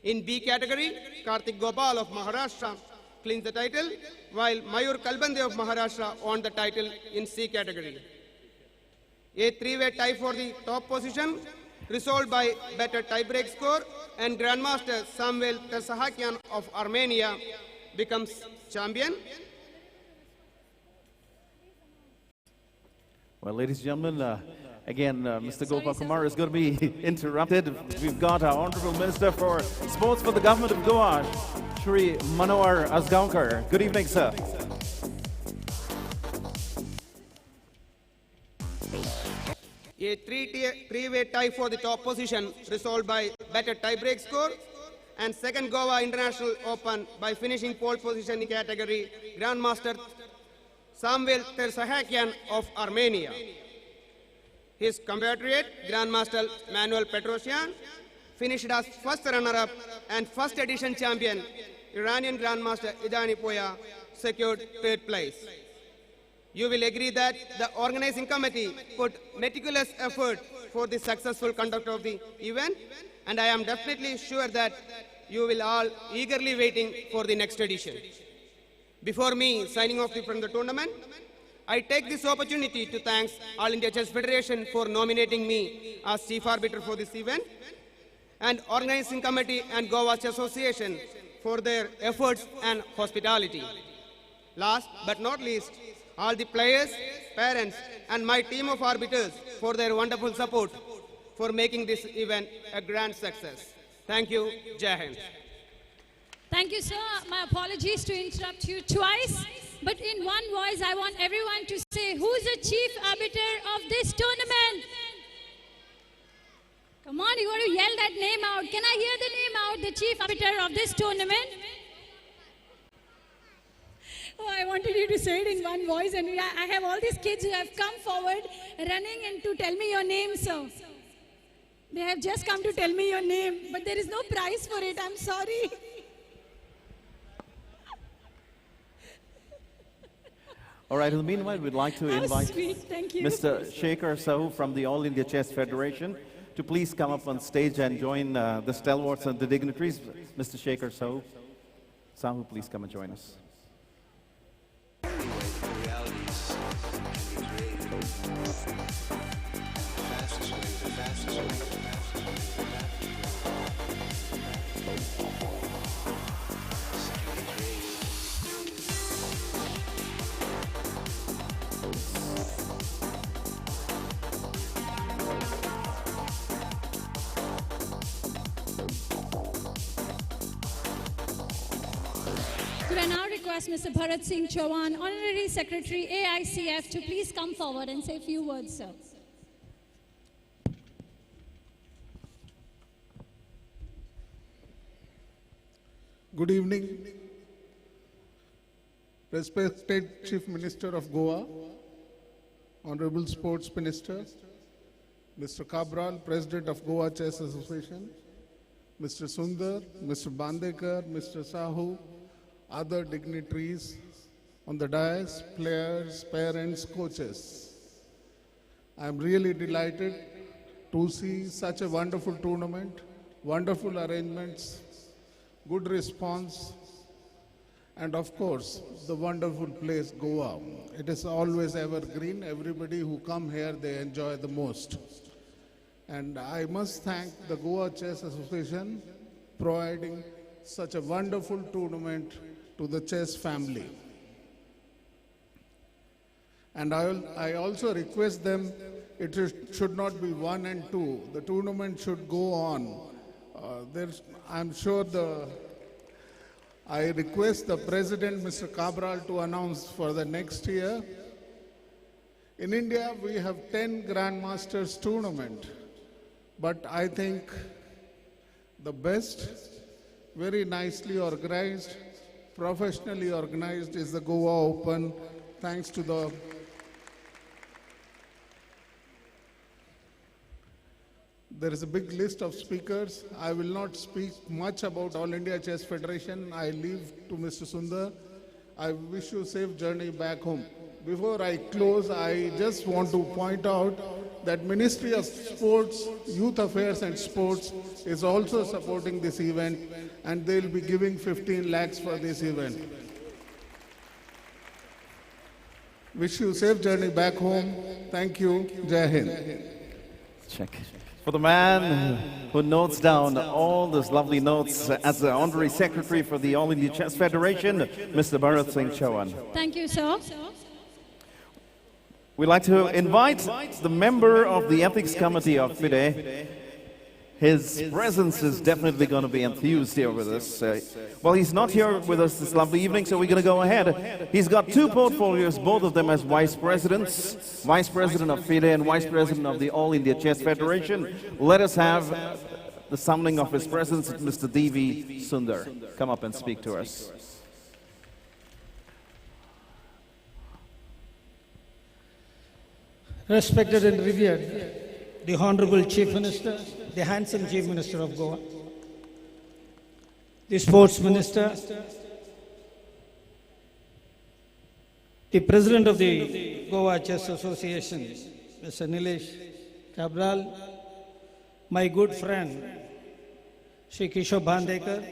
In B category, Karthik Gopal of Maharashtra clinched the title, while Mayur Kalbande of Maharashtra won the title in C category. A 3-way tie for the top position, resolved by better tie-break score, and Grandmaster Samuel Tersahakian of Armenia becomes champion. Well, ladies and gentlemen, again, Mr. Gopa Kumar is going to be interrupted. We've got our Honorable Minister for Sports for the Government of Goa, Shri Manohar Asgaonkar. Good evening, sir. A 3-way tie for the top position, resolved by better tie-break score, and second Goa International Open by finishing pole position in category, Grandmaster Samuel Tersahakian of Armenia. His compatriot, Grandmaster Manuel Petrosyan, finished as first runner-up, and first edition champion, Iranian Grandmaster Idani Poya, secured 3rd place. You will agree that the organizing committee put meticulous effort for the successful conduct of the event, and I am definitely sure that you will all eagerly waiting for the next edition. Before me signing off from the tournament, I take this opportunity to thank All India Chess Federation for nominating me as Chief Arbiter for this event, and Organizing Committee and Goa Chess Association for their efforts and hospitality. Last but not least, all the players, parents, and my team of arbiters for their wonderful support for making this event a grand success. Thank you. Jai Hind. Thank you, sir. My apologies to interrupt you twice. But in one voice, I want everyone to say, who's the chief arbiter of this tournament? Come on, you got to yell that name out. Can I hear the name out, the chief arbiter of this tournament? Oh, I wanted you to say it in one voice, and I have all these kids who have come forward running in to tell me your name, sir. They have just come to tell me your name, but there is no prize for it. I'm sorry. All right, in the meanwhile, we'd like to invite Thank you. Mr. Shekhar Sahu from the All India Chess Federation to please come up on stage and join the stalwarts and the dignitaries. Mr. Shekhar Sahu, please come and join us. Could I now request Mr. Bharat Singh Chauhan, Honorary Secretary AICF, to please come forward and say a few words, sir. Good evening, respected Chief Minister of Goa, Honorable Sports Minister, Mr. Cabral, President of Goa Chess Association, Mr. Sundar, Mr. Bandekar, Mr. Sahu, other dignitaries on the dais, players, parents, coaches. I am really delighted to see such a wonderful tournament, wonderful arrangements, good response, and of course, the wonderful place Goa. It is always evergreen. Everybody who come here, they enjoy the most. And I must thank the Goa Chess Association providing such a wonderful tournament to the chess family. And I also request them, should not be 1 and 2. The tournament should go on. I'm sure I request the President, Mr. Cabral, to announce for the next year. In India, we have 10 Grandmasters tournament, but I think the best, very nicely organized, professionally organized is the Goa Open, thanks to the There is a big list of speakers. I will not speak much about All India Chess Federation. I leave to Mr. Sundar. I wish you a safe journey back home. Before I close, I just want to point out that Ministry of Sports, Youth Affairs and Sports is also supporting this event, and they will be giving 15 lakhs for this event. Wish you a safe journey back home. Thank you. Jai Hind. Check. For the man who notes down all those lovely notes as the Honorary Secretary for the All India Chess Federation, Mr. Bharat Singh Chauhan. Thank you, sir. We'd like to invite the member of the Ethics Committee of FIDE. His presence is definitely going to be enthused here with us. Well, he's not here with us this lovely evening, so we're going to go ahead. He's got two portfolios, both of them as Vice Presidents, Vice President of FIDE and Vice President of the All India Chess Federation. Let us have the summoning of his presence, Mr. D.V. Sundar. Come up and speak to us. Respected and revered, the Honorable Chief Minister, the handsome Chief Minister of Goa, the Sports Minister, the President of the Goa Chess Association, Mr. Nilesh Cabral, my good friend, Shri Kishore Bhandekar,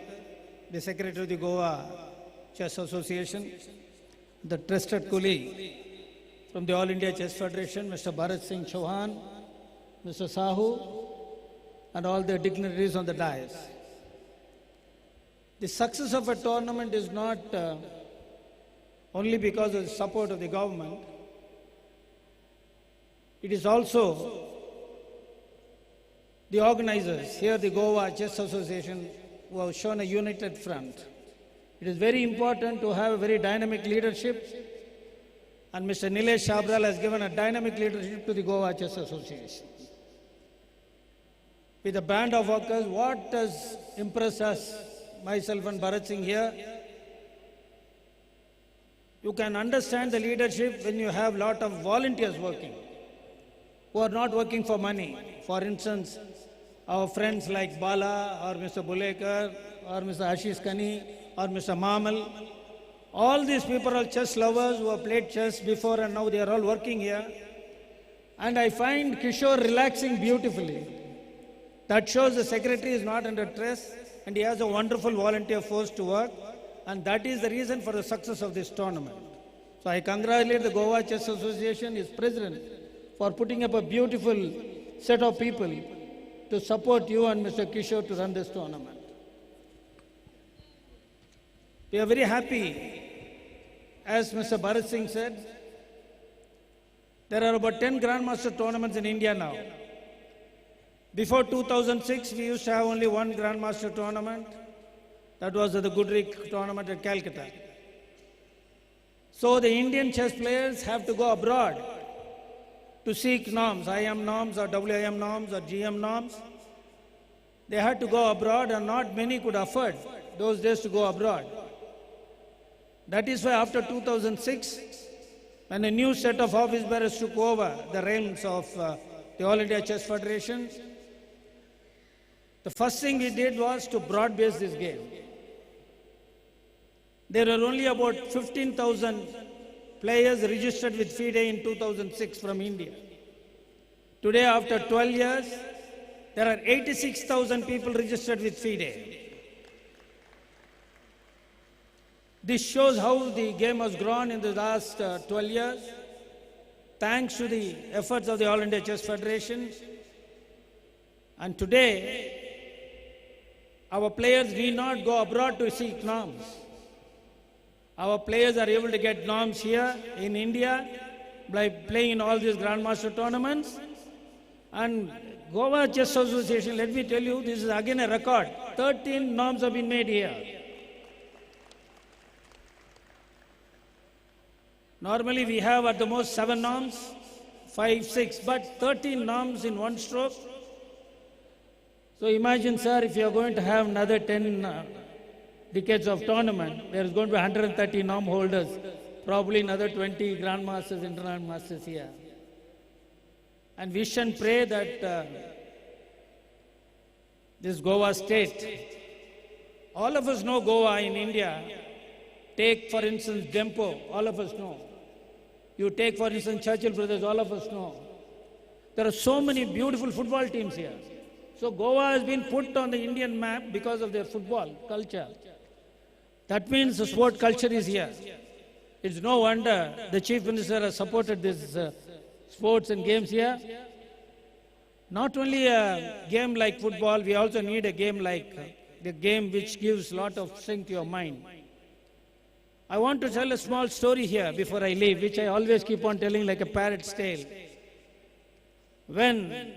the Secretary of the Goa Chess Association, the trusted colleague from the All India Chess Federation, Mr. Bharat Singh Chauhan, Mr. Sahu, and all the dignitaries on the dais. The success of a tournament is not only because of the support of the government. It is also the organizers, here the Goa Chess Association, who have shown a united front. It is very important to have a very dynamic leadership, and Mr. Nilesh Cabral has given a dynamic leadership to the Goa Chess Association. With a band of workers, what does impress us, myself and Bharat Singh here? You can understand the leadership when you have a lot of volunteers working, who are not working for money. For instance, our friends like Bala or Mr. Bulekar or Mr. Ashish Kani or Mr. Mamal, all these people are chess lovers who have played chess before and now they are all working here. And I find Kishore relaxing beautifully. That shows the secretary is not under stress and he has a wonderful volunteer force to work, and that is the reason for the success of this tournament. So I congratulate the Goa Chess Association, its president, for putting up a beautiful set of people to support you and Mr. Kishore to run this tournament. We are very happy. As Mr. Bharat Singh said, there are about 10 Grandmaster tournaments in India now. Before 2006, we used to have only one Grandmaster tournament. That was the Goodrick tournament at Calcutta. So the Indian chess players have to go abroad to seek norms, IM norms or WIM norms or GM norms. They had to go abroad, and not many could afford those days to go abroad. That is why after 2006, when a new set of office bearers took over the realms of the All India Chess Federation, the first thing we did was to broad-base this game. There were only about 15,000 players registered with FIDE in 2006 from India. Today, after 12 years, there are 86,000 people registered with FIDE. This shows how the game has grown in the last 12 years, thanks to the efforts of the All India Chess Federation. And today, our players need not go abroad to seek norms. Our players are able to get norms here in India by playing in all these Grandmaster tournaments. And Goa Chess Association, let me tell you, this is again a record. 13 norms have been made here. Normally we have at the most 7 norms, 5, 6, but 13 norms in one stroke. So imagine, sir, if you are going to have another 10 decades of tournament, there is going to be 130 norm holders, probably another 20 Grandmasters, International Masters here. And wish and pray that this Goa state, all of us know Goa in India. Take, for instance, Dempo, all of us know. You take, for instance, Churchill Brothers, all of us know. There are so many beautiful football teams here. So Goa has been put on the Indian map because of their football culture. That means the sport culture is here. It's no wonder the Chief Minister has supported this sports and games here. Not only a game like football, we also need a game like the game which gives a lot of strength to your mind. I want to tell a small story here before I leave, which I always keep on telling like a parrot's tale. When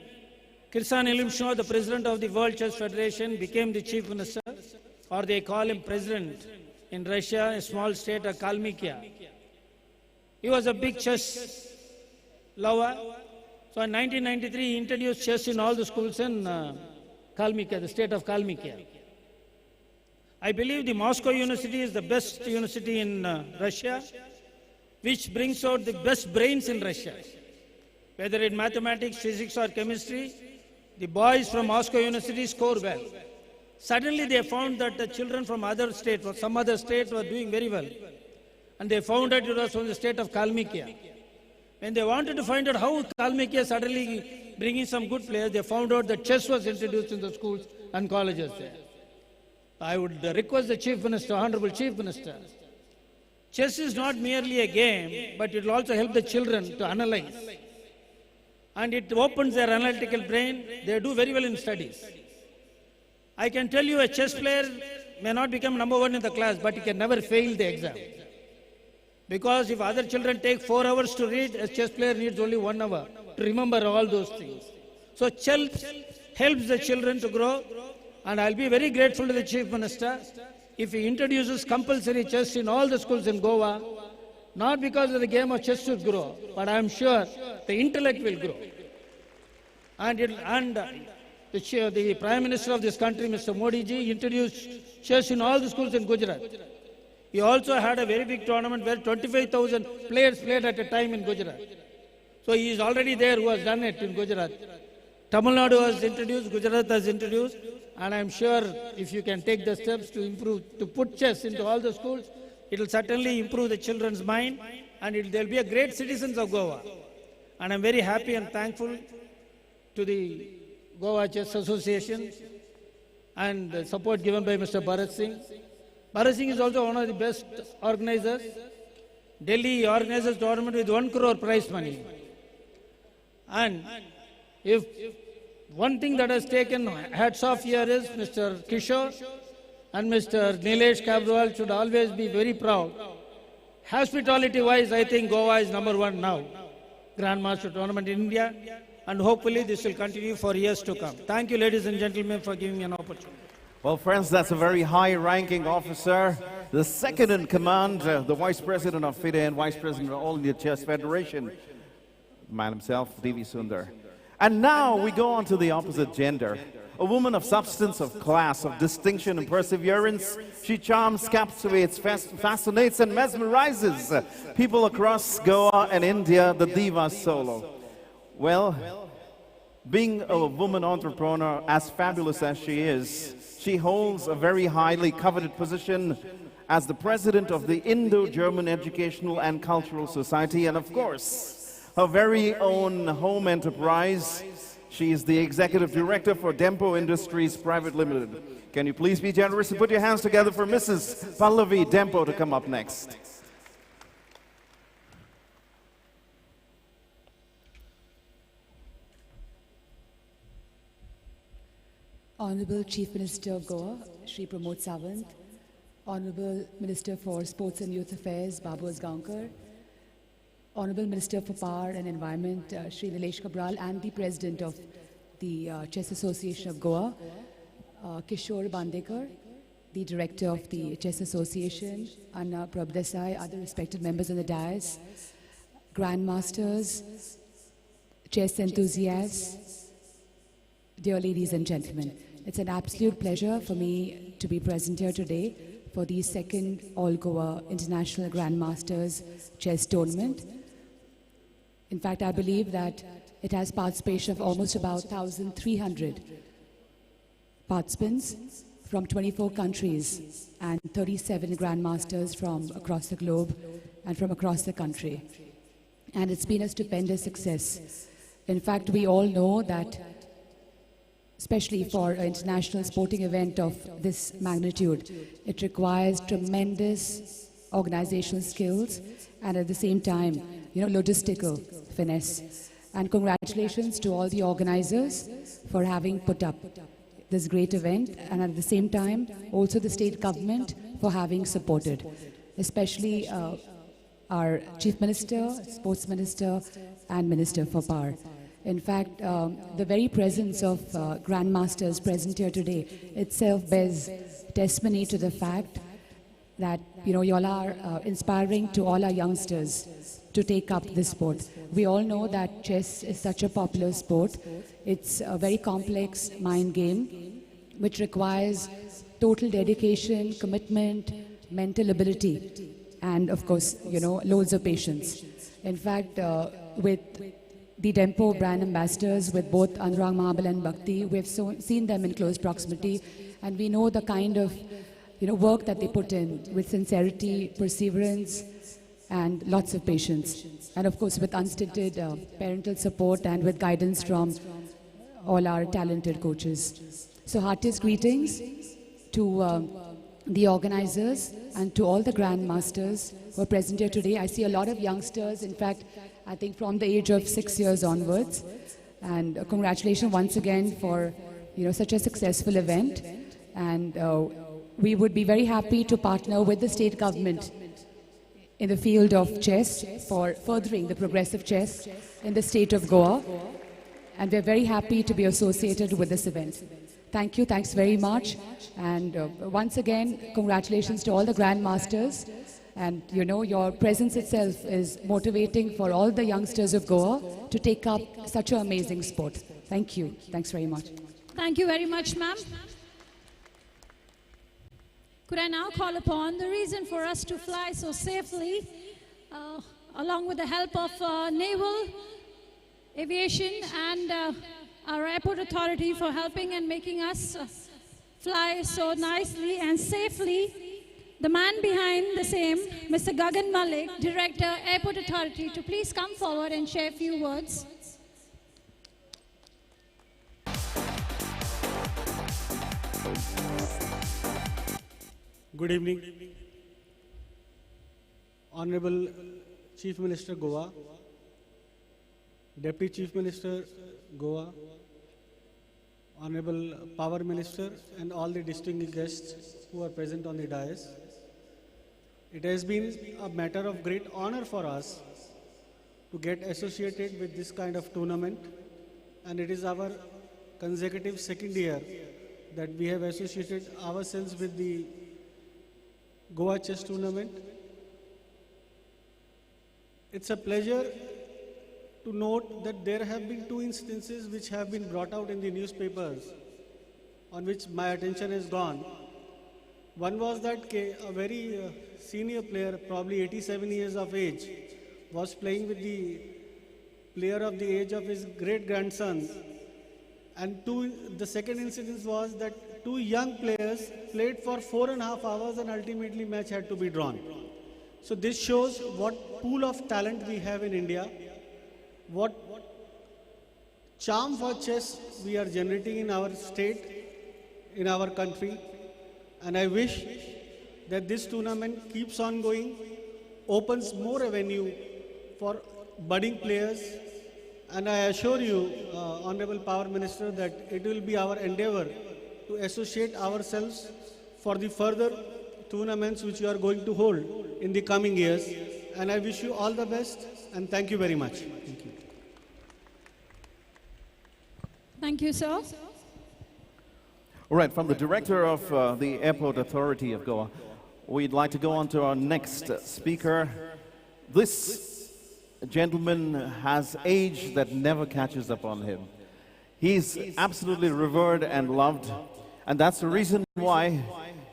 Kirsan Ilimshno, the president of the World Chess Federation, became the chief minister, or they call him president in Russia, a small state of Kalmykia. He was a big chess lover. So in 1993, he introduced chess in all the schools in Kalmykia, the state of Kalmykia. I believe the Moscow University is the best university in Russia, which brings out the best brains in Russia. Whether in mathematics, physics or chemistry, the boys from Moscow University score well. Suddenly they found that the children from other states or some other states were doing very well. and they found out it was from the state of Kalmykia. When they wanted to find out how Kalmykia suddenly bringing some good players, they found out that chess was introduced in the schools and colleges there. I would request the Chief Minister, Honorable Chief Minister, chess is not merely a game, but it will also help the children to analyze. And it opens their analytical brain. They do very well in studies. I can tell you a chess player may not become number one in the class, but he can never fail the exam. Because if other children take 4 hours to read, a chess player needs only 1 hour to remember all those things. So chess helps the children to grow, and I'll be very grateful to the Chief Minister if he introduces compulsory chess in all the schools in Goa, not because of the game of chess should grow, but I'm sure the intellect will grow. And the Prime Minister of this country, Mr. Modi ji, introduced chess in all the schools in Gujarat. He also had a very big tournament where 25,000 players played at a time in Gujarat. So he is already there who has done it in Gujarat. Tamil Nadu has introduced, Gujarat has introduced, and I'm sure if you can take the steps to improve, to put chess into all the schools, it will certainly improve the children's mind, and they'll be a great citizens of Goa. And I'm very happy and thankful to the Goa Chess Association and the support given by Mr. Bharat Singh. Bharat Singh is also one of the best organizers. Delhi organizes tournament with 1 crore prize money. And if one thing that has taken hats off here is Mr. Kishore and Mr. Nilesh Cabral should always be very proud. Hospitality-wise, I think Goa is number 1 now. Grandmaster tournament in India. And hopefully this will continue for years to come. Thank you, ladies and gentlemen, for giving me an opportunity. Well, friends, that's a very high-ranking officer, the second in command, the Vice President of FIDE and Vice President of All India Chess Federation, man himself, D.V. Sundar. And now we go on to the opposite gender. A woman of substance, of class, of distinction and perseverance. She charms, captivates, fascinates and mesmerizes people across Goa and India, the Diva Solo. Well, being a woman entrepreneur, as fabulous as she is, she holds a very highly coveted position as the president of the Indo-German Educational and Cultural Society, and of course, her very own home enterprise. She is the executive director for Dempo Industries Private Limited. Can you please be generous and put your hands together for Mrs. Pallavi Dempo to come up next. Honorable Chief Minister of Goa, Shri Pramod Sawant, Honorable Minister for Sports and Youth Affairs, Babu Asgaonkar, Honorable Minister for Power and Environment, Shri Nilesh Cabral, and the President of the Chess Association of Goa, Kishore Bandekar, the Director of the Chess Association, Anna Prabhadesai, other respected members of the dais, Grandmasters, chess enthusiasts, dear ladies and gentlemen. It's an absolute pleasure for me to be present here today for the second All Goa International Grandmasters Chess Tournament. In fact, I believe that it has participation of almost about 1,300 participants from 24 countries and 37 grandmasters from across the globe and from across the country. And it's been a stupendous success. In fact, we all know that especially for an international sporting event of this magnitude, it requires tremendous organizational skills and at the same time, logistical finesse. And congratulations to all the organizers for having put up this great event, and at the same time, also the state government for having supported, especially our Chief Minister, Sports Minister, and Minister for Power. In fact, the very presence of grandmasters present here today itself bears testimony to the fact that you all are inspiring to all our youngsters to take up this sport. We all know that chess is such a popular sport. It's a very complex mind game which requires total dedication, commitment, mental ability, and of course, loads of patience. In fact, with the Dempo brand ambassadors, with both Anurag Mahabal and Bhakti, we've seen them in close proximity, and we know the kind of work that they put in with sincerity, perseverance, and lots of patience. And of course, with unstinted parental support and with guidance from all our talented coaches. So heartiest greetings to the organizers and to all the Grandmasters who are present here today. I see a lot of youngsters, in fact, I think from the age of 6 years onwards. And congratulations once again for such a successful event. And we would be very happy to partner with the state government in the field of chess for furthering the progressive chess in the state of Goa. And we're very happy to be associated with this event. Thank you, thanks very much. And once again, congratulations to all the Grandmasters. And your presence itself is motivating for all the youngsters of Goa to take up such an amazing sport. Thank you. Thanks very much. Thank you very much, ma'am. Could I now call upon the reason for us to fly so safely, along with the help of Naval Aviation and our airport authority for helping and making us fly so nicely and safely. The man behind the same, Mr. Gagan Malik, Director, Airport Authority, to please come forward and share a few words. Good evening. Honorable Chief Minister Goa, Deputy Chief Minister Goa, Honorable Power Minister and all the distinguished guests who are present on the dais. It has been a matter of great honor for us to get associated with this kind of tournament, and it is our consecutive second year that we have associated ourselves with the Goa Chess Tournament. It's a pleasure to note that there have been two instances which have been brought out in the newspapers on which my attention has gone. One was that a very senior player, probably 87 years of age, was playing with the player of the age of his great-grandson. And the second incident was that two young players played for 4.5 hours and ultimately match had to be drawn. So this shows what pool of talent we have in India, what charm for chess we are generating in our state, in our country. And I wish that this tournament keeps on going, opens more avenue for budding players. And I assure you, Honorable Power Minister, that it will be our endeavor to associate ourselves for the further tournaments which you are going to hold in the coming years. And I wish you all the best and thank you very much. Thank you. Thank you, sir. All right, from the Director of the Airport Authority of Goa, we'd like to go on to our next speaker. This gentleman has age that never catches up on him. He's absolutely revered and loved, and that's the reason why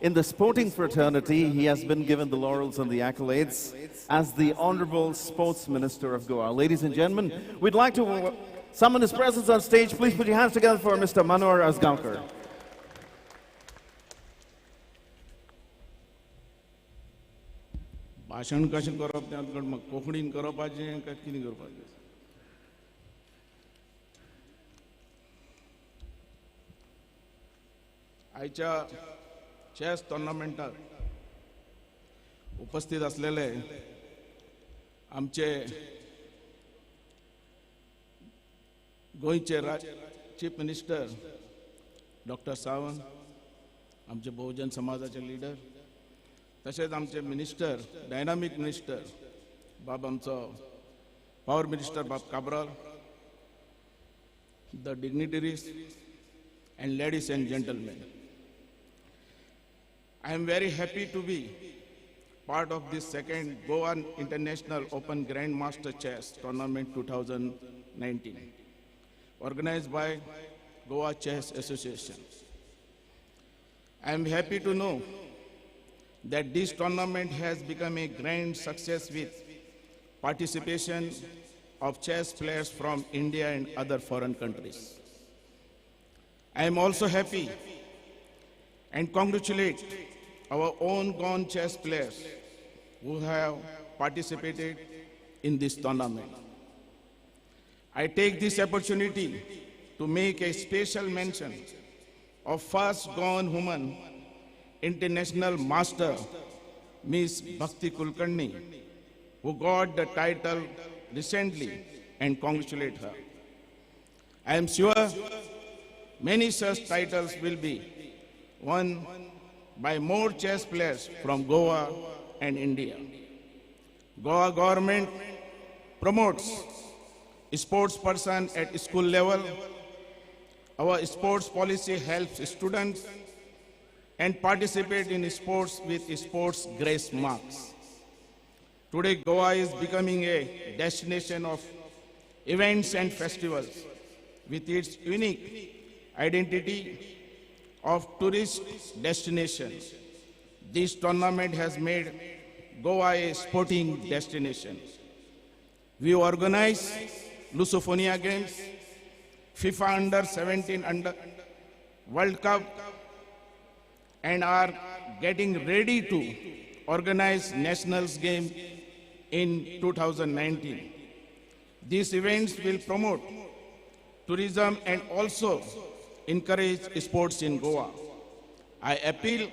in the sporting fraternity he has been given the laurels and the accolades as the Honorable Sports Minister of Goa. Ladies and gentlemen, we'd like to summon his presence on stage. Please put your hands together for Mr. Manohar Asgaonkar. भाषण कशें करप तें म्हाका कोंकणीन करपाचें काय कितें करपाचें आयच्या चॅस टोर्नामेंटाक उपस्थित असलेले आमचे गोंयचे चीफ मिनिस्टर डॉक्टर सावंत, आमचे बहुजन समाजाचे लीडर, तशेंच आमचे मिनिस्टर, डायनामीक मिनिस्टर बाब आमचो पावर मिनिस्टर बाब Cabral, the dignitaries and ladies and gentlemen, I am very happy to be part of this second Goa International Open Grandmaster Chess Tournament 2019, organized by Goa Chess Association. I am happy to know that this tournament has become a grand success with participation of chess players from India and other foreign countries. I am also happy and congratulate our own gone chess players who have participated in this tournament. I take this opportunity to make a special mention of first gone woman international master, Miss Bhakti Kulkarni, who got the title recently, and congratulate her. I am sure many such titles will be won by more chess players from Goa and India. Goa government promotes sports person at school level. Our sports policy helps students and participate in sports with sports grace marks. Today, Goa is becoming a destination of events and festivals with its unique identity of tourist destination. This tournament has made Goa a sporting destination. We organize Lusophonia Games, FIFA Under-17 World Cup, and are getting ready to organize Nationals game in 2019. These events will promote tourism and also encourage sports in Goa. I appeal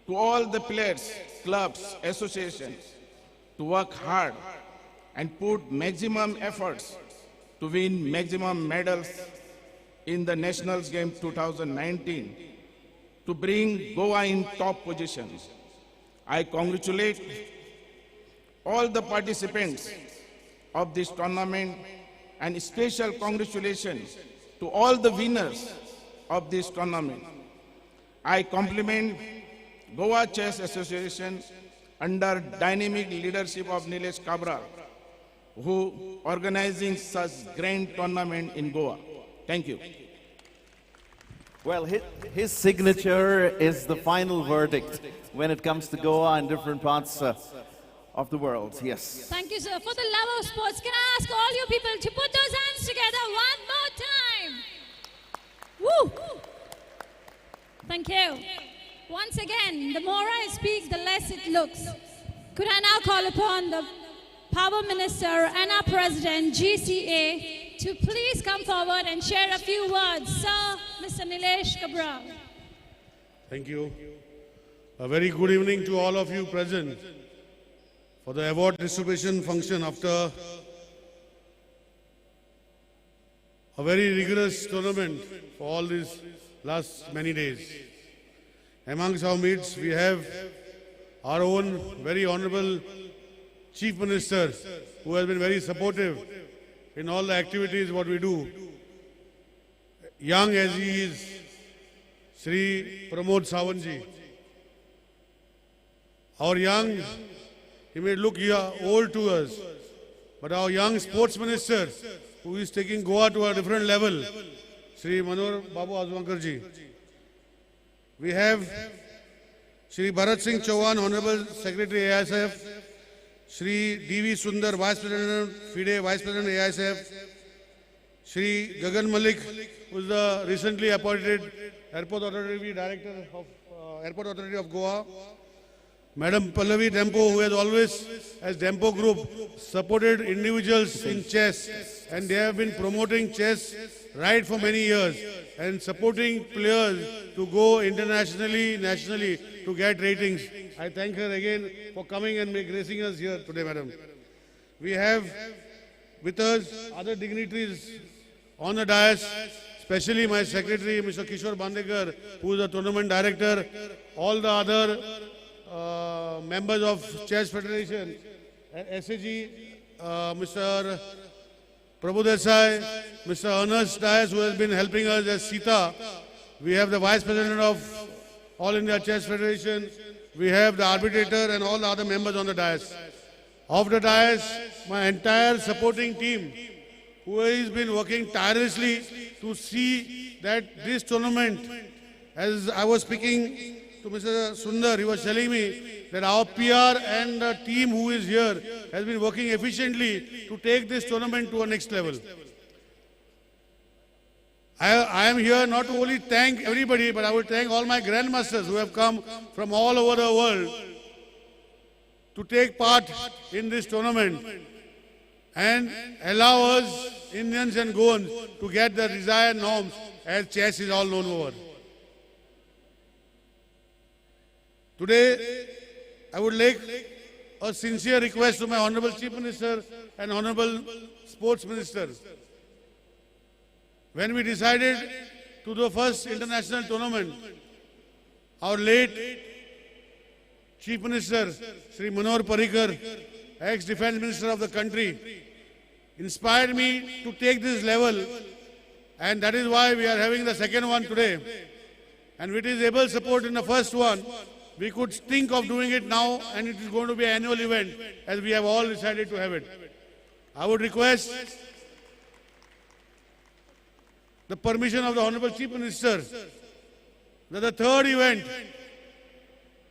to all the players, clubs, associations to work hard and put maximum efforts to win maximum medals in the Nationals game 2019 to bring Goa in top positions. I congratulate all the participants of this tournament and special congratulations to all the winners of this tournament. I compliment Goa Chess Association under dynamic leadership of Nilesh Kabra, who organizing such grand tournament in Goa. Thank you. Well, his signature is the final verdict when it comes to Goa and different parts of the world. Yes. Thank you, sir. For the love of sports, can I ask all you people to put those hands together one more time? Woo! Thank you. Once again, the more I speak, the less it looks. Could I now call upon the Power Minister and our President, GCA, to please come forward and share a few words. Sir, Mr. Nilesh Kabra. Thank you. A very good evening to all of you present for the award distribution function after a very rigorous tournament for all these last many days. Amongst our mates, we have our own very honorable Chief Minister, who has been very supportive in all the activities what we do. Young as he is, Sri Pramod Sawantji. Our young, he may look old to us, but our young sports minister, who is taking Goa to a different level, Sri Manohar Babu Azwankarji. We have Sri Bharat Singh Chauhan, Honorable Secretary AISF, Shri D.V. Sundar, Vice President, FIDE, Vice President AISF, Shri Gagan Malik, who is the recently appointed Airport Authority Director of Airport Authority of Goa, Madam Pallavi Dempo, who has always, as Dempo Group, supported individuals in chess, and they have been promoting chess right for many years and supporting players to go internationally, nationally to get ratings. I thank her again for coming and gracing us here today, madam. We have with us other dignitaries on the dais, especially my secretary, Mr. Kishore Bandekar, who is the tournament director, all the other members of Chess Federation, SAG, Mr. Prabhu Desai, Mr. Ernest Dias, who has been helping us as Sita. We have the Vice President of All India Chess Federation. We have the arbitrator and all the other members on the dais. Of the dais, my entire supporting team, who has been working tirelessly to see that this tournament, as I was speaking to Mr. Sundar, he was telling me that our PR and the team who is here has been working efficiently to take this tournament to a next level. I am here not to only thank everybody, but I will thank all my grandmasters who have come from all over the world to take part in this tournament and allow us, Indians and Goans, to get the desired norms as chess is all known over. Today, I would make a sincere request to my Honorable Chief Minister and Honorable Sports Minister. When we decided to do the first international tournament, our late Chief Minister, Sri Manohar Parrikar, ex-Defence Minister of the country, inspired me to take this level, and that is why we are having the second one today. And with his able support in the first one, we could think of doing it now, and it is going to be an annual event, as we have all decided to have it. I would request the permission of the Honorable Chief Minister that the third event,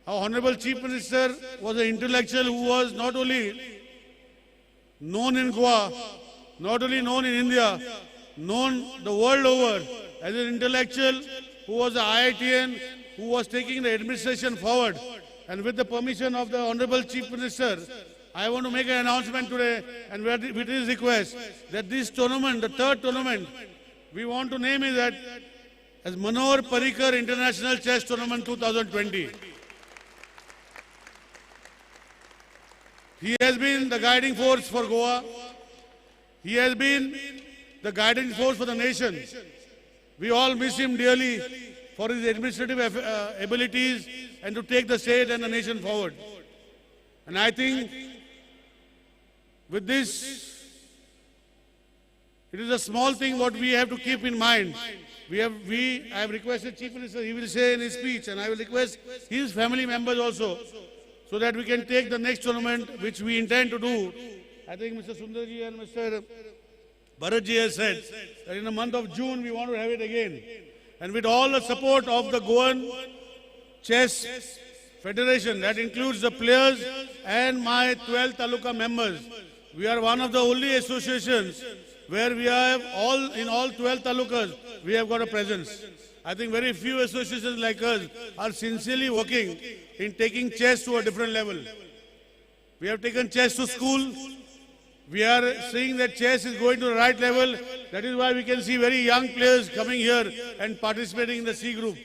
our Honorable Chief Minister was an intellectual who was not only known in Goa, not only known in India, known the world over as an intellectual who was an IITian, who was taking the administration forward. And with the permission of the Honorable Chief Minister, I want to make an announcement today, and with his request, that this tournament, the third tournament, we want to name it as Manohar Parrikar International Chess Tournament 2020. He has been the guiding force for Goa. He has been the guiding force for the nation. We all miss him dearly for his administrative abilities and to take the state and the nation forward. And I think with this, it is a small thing what we have to keep in mind. I have requested Chief Minister, he will say in his speech, and I will request his family members also, so that we can take the next tournament, which we intend to do. I think Mr. Sundarji and Mr. Bharatji has said that in the month of June, we want to have it again. And with all the support of the Goan Chess Federation, that includes the players and my 12 taluka members, we are one of the only associations where we have in all 12 talukas, we have got a presence. I think very few associations like us are sincerely working in taking chess to a different level. We have taken chess to school. We are seeing that chess is going to the right level. That is why we can see very young players coming here and participating in the C group.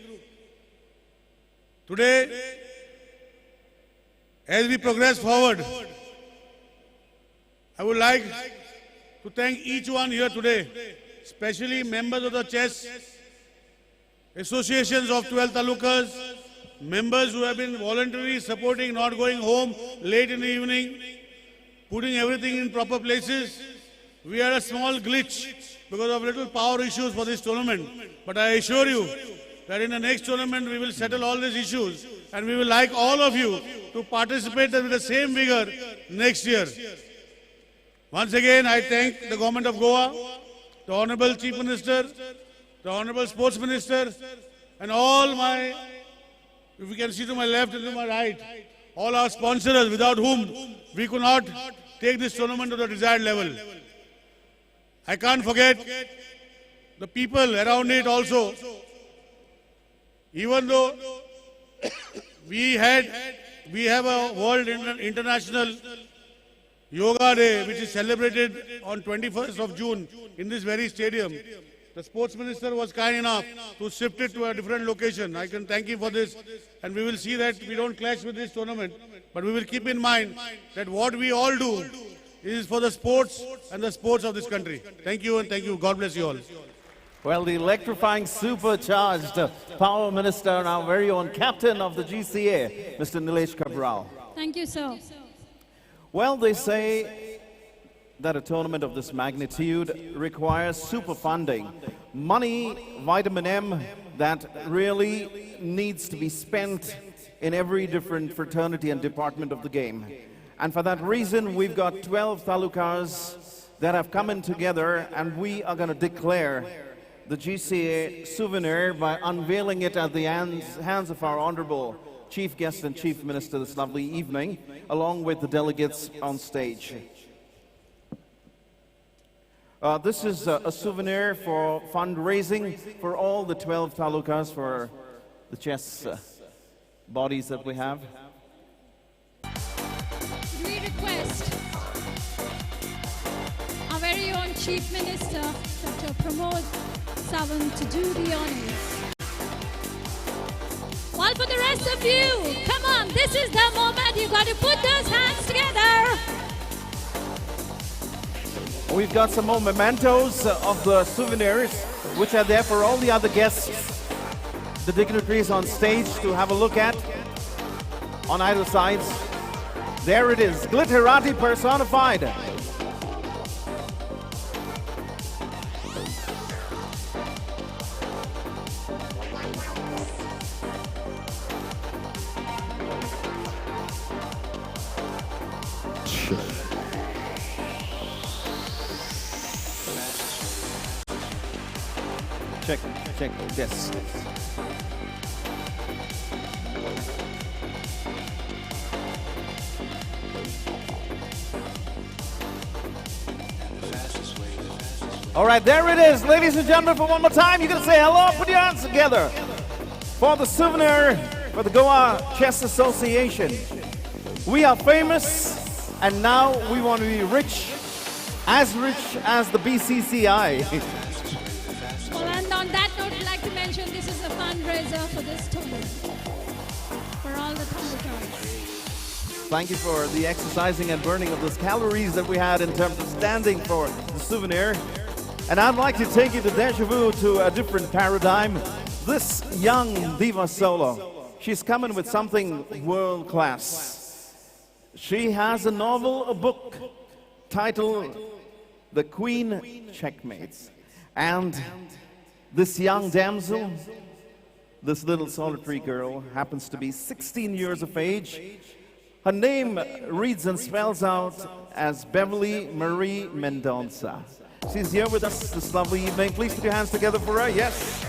Today, as we progress forward, I would like to thank each one here today, especially members of the chess associations of 12 talukas, members who have been voluntarily supporting, not going home late in the evening, putting everything in proper places. We had a small glitch because of little power issues for this tournament. But I assure you that in the next tournament we will settle all these issues, and we will like all of you to participate with the same vigor next year. Once again, I thank the Government of Goa, the Honorable Chief Minister, the Honorable Sports Minister, and all my, if you can see to my left and to my right, all our sponsors without whom we could not take this tournament to the desired level. I can't forget the people around it also. Even though we have a World International Yoga Day, which is celebrated on 21st of June in this very stadium, the Sports Minister was kind enough to shift it to a different location. I can thank him for this, and we will see that we don't clash with this tournament, but we will keep in mind that what we all do is for the sports and the sports of this country. Thank you, and thank you. God bless you all. Well, the electrifying, supercharged Power Minister and our very own captain of the GCA, Mr. Nilesh Cabral. Thank you, sir. Well, they say that a tournament of this magnitude requires super funding. Money, vitamin M, that really needs to be spent in every different fraternity and department of the game. And for that reason, we've got 12 talukas that have come in together, and we are going to declare the GCA souvenir by unveiling it at the hands of our Honorable Chief Guest and Chief Minister this lovely evening, along with the delegates on stage. This is a souvenir for fundraising for all the 12 talukas for the chess bodies that we have. We request our very own Chief Minister, Dr. Pramod Sawant, to do the honors. While for the rest of you, come on, this is the moment. You got to put those hands together. We've got some more mementos of the souvenirs, which are there for all the other guests, the dignitaries on stage to have a look at on either sides. There it is, Glitterati personified. Check this. All right, there it is, ladies and gentlemen, for one more time. You're gonna say hello, put your hands together for the souvenir for the Goa Chess Association. We are famous, and now we want to be rich as the BCCI. Well, and on that note, I'd like to mention this is a fundraiser for this tournament, for all the talukas. Thank you for the exercising and burning of those calories that we had in terms of standing for the souvenir. And I'd like to take you to deja vu, to a different paradigm. This young diva solo, she's coming with something world class. She has a novel, a book titled The Queen Checkmates. And this young damsel, this little solitary girl, happens to be 16 years of age. Her name reads and spells out as Beverly Marie Mendonça. She's here with us this lovely evening. Please put your hands together for her. Yes.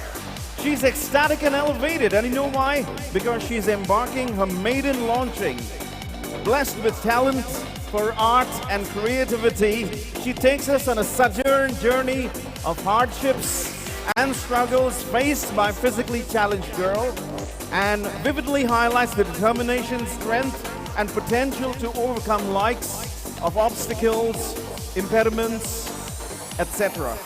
She's ecstatic and elevated. And you know why? Because she's embarking her maiden launching. Blessed with talent for art and creativity, she takes us on a sojourn journey of hardships and struggles faced by a physically challenged girl, and vividly highlights the determination, strength, and potential to overcome likes of obstacles, impediments, etc.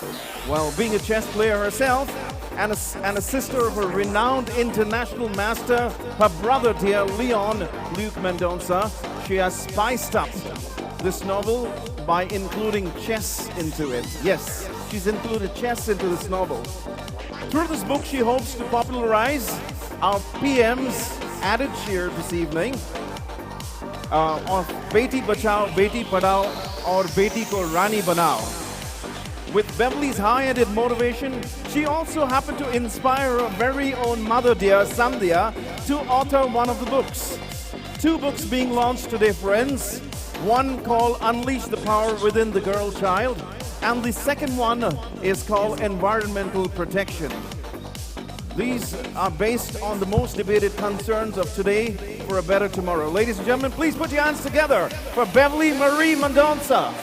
Well, being a chess player herself and a sister of a renowned international master, her brother dear Leon Luke Mendonça, she has spiced up this novel by including chess into it. Yes, she's included chess into this novel. Through this book, she hopes to popularize our PM's adage here this evening of Beti Bachao, Beti Padhao, or Beti Ko Rani Banao. With Beverly's high-ended motivation, she also happened to inspire her very own mother dear, Sandhya, to author one of the books. Two books being launched today, friends. One called Unleash the Power Within the Girl Child, and the second one is called Environmental Protection. These are based on the most debated concerns of today for a better tomorrow. Ladies and gentlemen, please put your hands together for Beverly Marie Mendonça.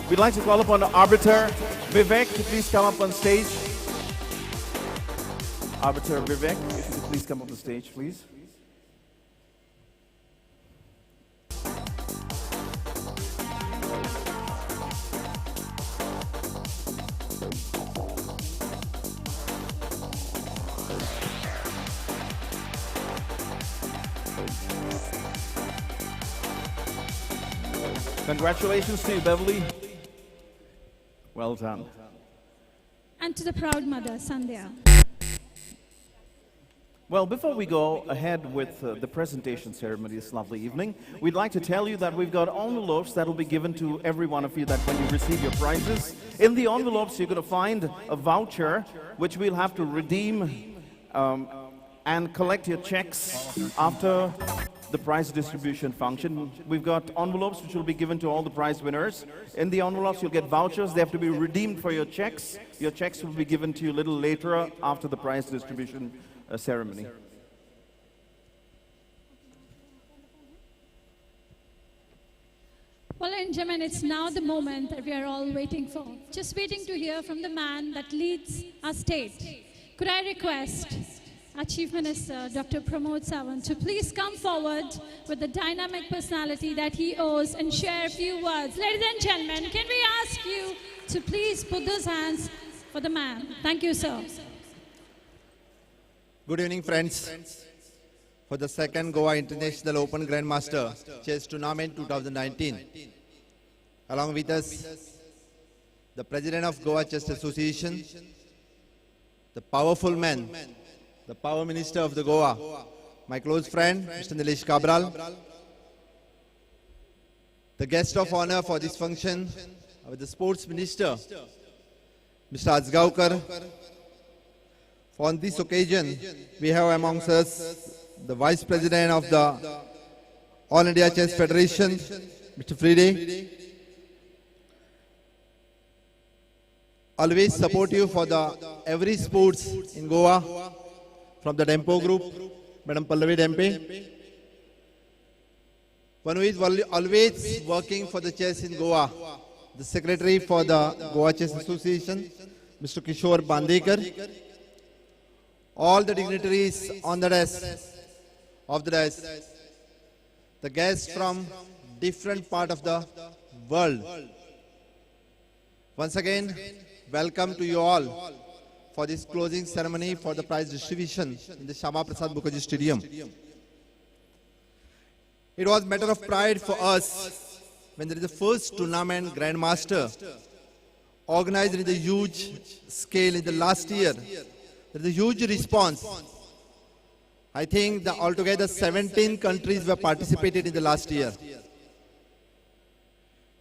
We'd like to call upon the arbiter, Vivek, to please come up on stage. Arbiter Vivek, if you could please come up on stage, please. Congratulations to you, Beverly. Well done. And to the proud mother, Sandhya. Well, before we go ahead with the presentation ceremony this lovely evening, we'd like to tell you that we've got envelopes that will be given to every one of you that when you receive your prizes. In the envelopes, you're going to find a voucher, which we'll have to redeem and collect your checks after the prize distribution function. We've got envelopes which will be given to all the prize winners. In the envelopes, you'll get vouchers. They have to be redeemed for your checks. Your checks will be given to you a little later after the prize distribution ceremony. Well, ladies and gentlemen, it's now the moment that we are all waiting for. Just waiting to hear from the man that leads our state. Could I request our Chief Minister, Dr. Pramod Sawant, to please come forward with the dynamic personality that he owes and share a few words. Ladies and gentlemen, can we ask you to please put those hands for the man. Thank you, sir. Good evening, friends. For the second Goa International Open Grandmaster Chess Tournament 2019. Along with us, the President of Goa Chess Association, the powerful man, the Power Minister of the Goa, my close friend, Mr. Nilesh Cabral, the guest of honor for this function, the Sports Minister, Mr. Azgaukar. On this occasion, we have amongst us the Vice President of the All India Chess Federation, Mr. Friede. Always supportive for every sports in Goa, from the Dempo Group, Madam Pallavi Dempe. One who is always working for the chess in Goa, the Secretary for the Goa Chess Association, Mr. Kishore Bandekar. All the dignitaries on the desk, the guests from different part of the world. Once again, welcome to you all for this closing ceremony for the prize distribution in the Shama Prasad Mukherjee Stadium. It was a matter of pride for us when there is the first tournament Grandmaster organized in the huge scale in the last year. There is a huge response. I think that altogether 17 countries were participated in the last year.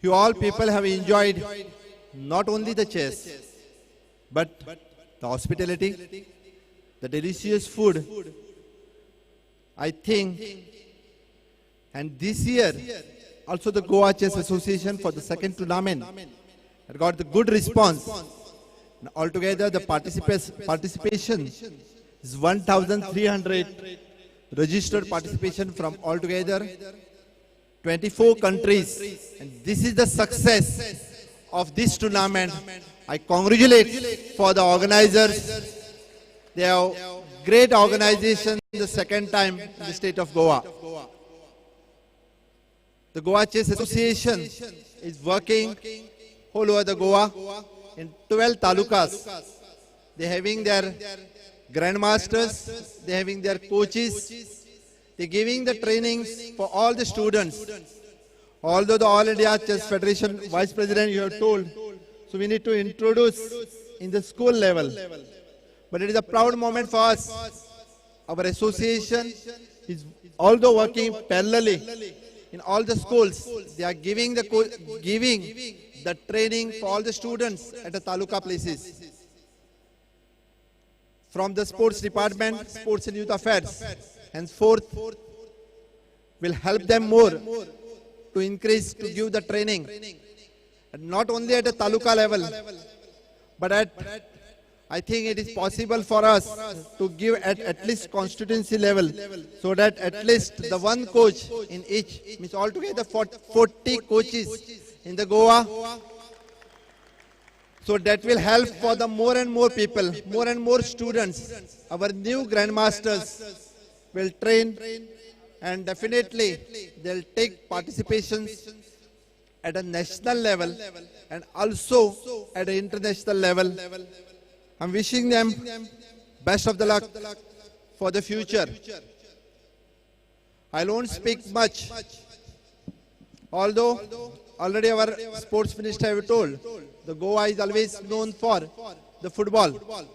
You all people have enjoyed not only the chess, but the hospitality, the delicious food. I think, and this year, also the Goa Chess Association for the second tournament had got the good response. And altogether, the participation is 1,300 registered participation from altogether 24 countries. And this is the success of this tournament. I congratulate for the organizers. They have great organization the second time in the state of Goa. The Goa Chess Association is working all over the Goa in 12 talukas. They are having their grandmasters, they are having their coaches, they are giving the trainings for all the students. Although the All India Chess Federation Vice President you have told, so we need to introduce in the school level. But it is a proud moment for us. Our association is although working parallelly in all the schools. They are giving the training for all the students at the taluka places. From the sports department, sports and youth affairs, henceforth will help them more to increase, to give the training. And not only at the taluka level, but I think it is possible for us to give at least constituency level, so that at least the one coach in each, means altogether 40 coaches in the Goa. So that will help for the more and more people, more and more students. Our new grandmasters will train, and definitely they'll take participations at a national level and also at an international level. I'm wishing them best of the luck for the future. I won't speak much, although already our sports minister have told, the Goa is always known for the football.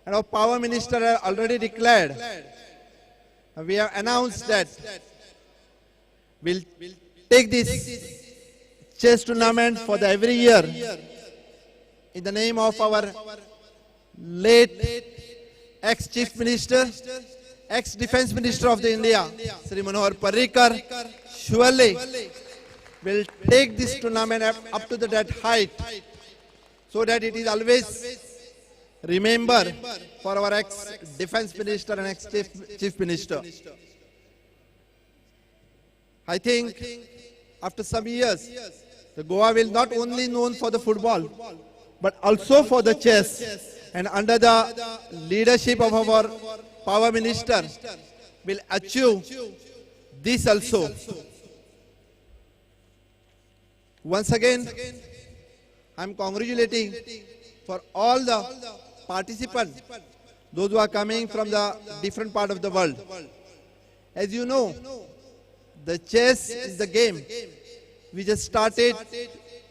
And our power minister has already declared, we have announced that we'll take this chess tournament for the every year in the name of our late ex-chief minister, ex-defense minister of the India, Sri Manohar Parrikar. Surely will take this tournament up to that height, so that it is always remembered for our ex-defense minister and ex-chief minister. I think after some years, the Goa will not only known for the football, but also for the chess. And under the leadership of our Power Minister, will achieve this also. Once again, I'm congratulating for all the participants, those who are coming from the different part of the world. As you know, the chess is the game which has started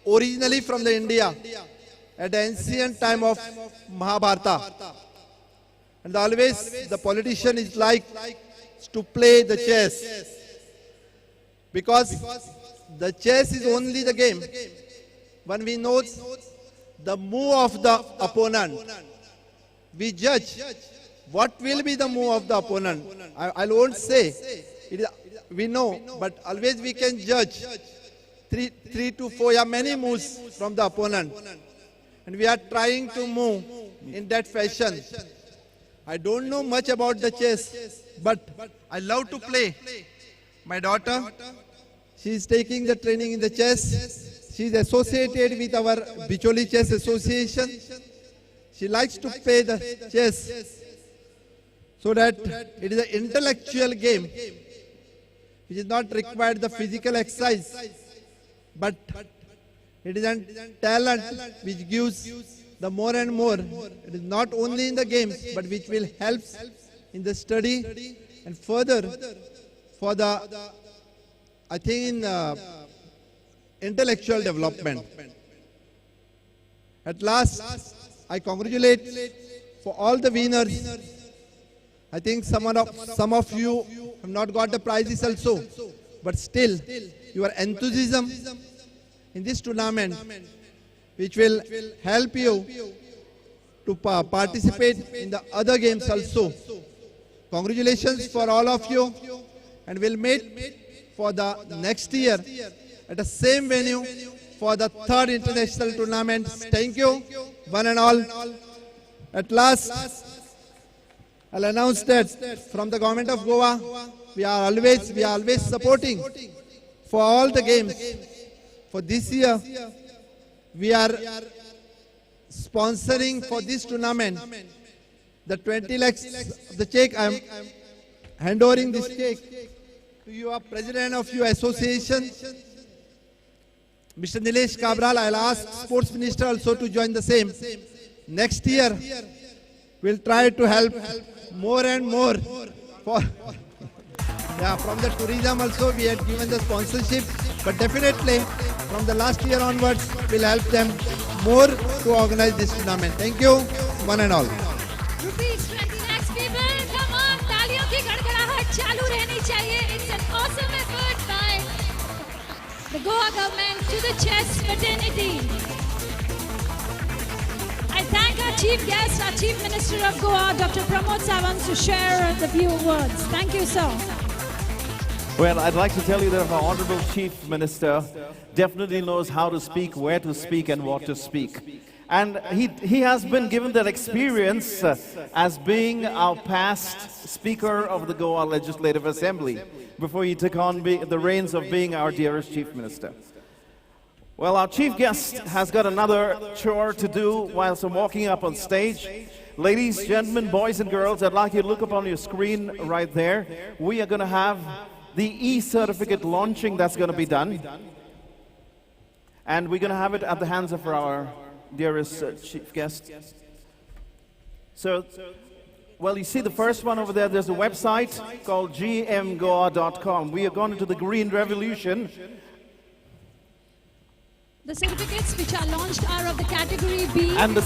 originally from the India at the ancient time of Mahabharata. And always the politician is like to play the chess, because the chess is only the game when we know the move of the opponent. We judge what will be the move of the opponent. I won't say it is, we know, but always we can judge three to four, many moves from the opponent, and we are trying to move in that fashion. I don't know much about the chess, but I love to play. My daughter, she is taking the training in the chess. She is associated with our Bicholi Chess Association. She likes to play the chess so that it is an intellectual game which is not required the physical exercise, but it is a talent which gives the more and more. It is not only in the games, but which will help in the study and further for the, I think, in intellectual development. At last, I congratulate for all the winners. I think some of you have not got the prizes also, but still your enthusiasm in this tournament, which will help you to participate in the other games also. Congratulations for all of you, and we'll meet for the next year at the same venue for the 3rd international tournament. Thank you, one and all. At last, I'll announce that from the government of Goa, we are always supporting for all the games. For this year, we are sponsoring for this tournament the 20 lakhs, the check. I'm handovering this check to your president of your association, Mr. Nilesh Kabral. I'll ask sports minister also to join the same. Next year, we'll try to help more and more for from the tourism also we had given the sponsorship, but definitely from the last year onwards we'll help them more to organize this tournament. Thank you, one and all. Rupees 20 lakhs people, come on, तालियों की गड़गड़ाहट चालू रहनी चाहिए. It's an awesome effort by the Goa government to the chess fraternity. I thank our chief guest, our chief minister of Goa, Dr. Pramod Sawant, to share the few words. Thank you, sir. Well, I'd like to tell you that our honorable chief minister definitely knows how to speak, where to speak, and what to speak. And he has been given that experience as being our past speaker of the Goa Legislative Assembly before he took on the reins of being our dearest chief minister. Well, our chief guest has got another chore to do whilst I'm walking up on stage. Ladies, gentlemen, boys and girls, I'd like you to look up on your screen right there. We are going to have the e-certificate launching that's going to be done. And we're going to have it at the hands of our dearest chief guest. So, well, you see the first one over there, there's a website called gmgoa.com. We are going into the green revolution. The certificates which are launched are of the category B. And the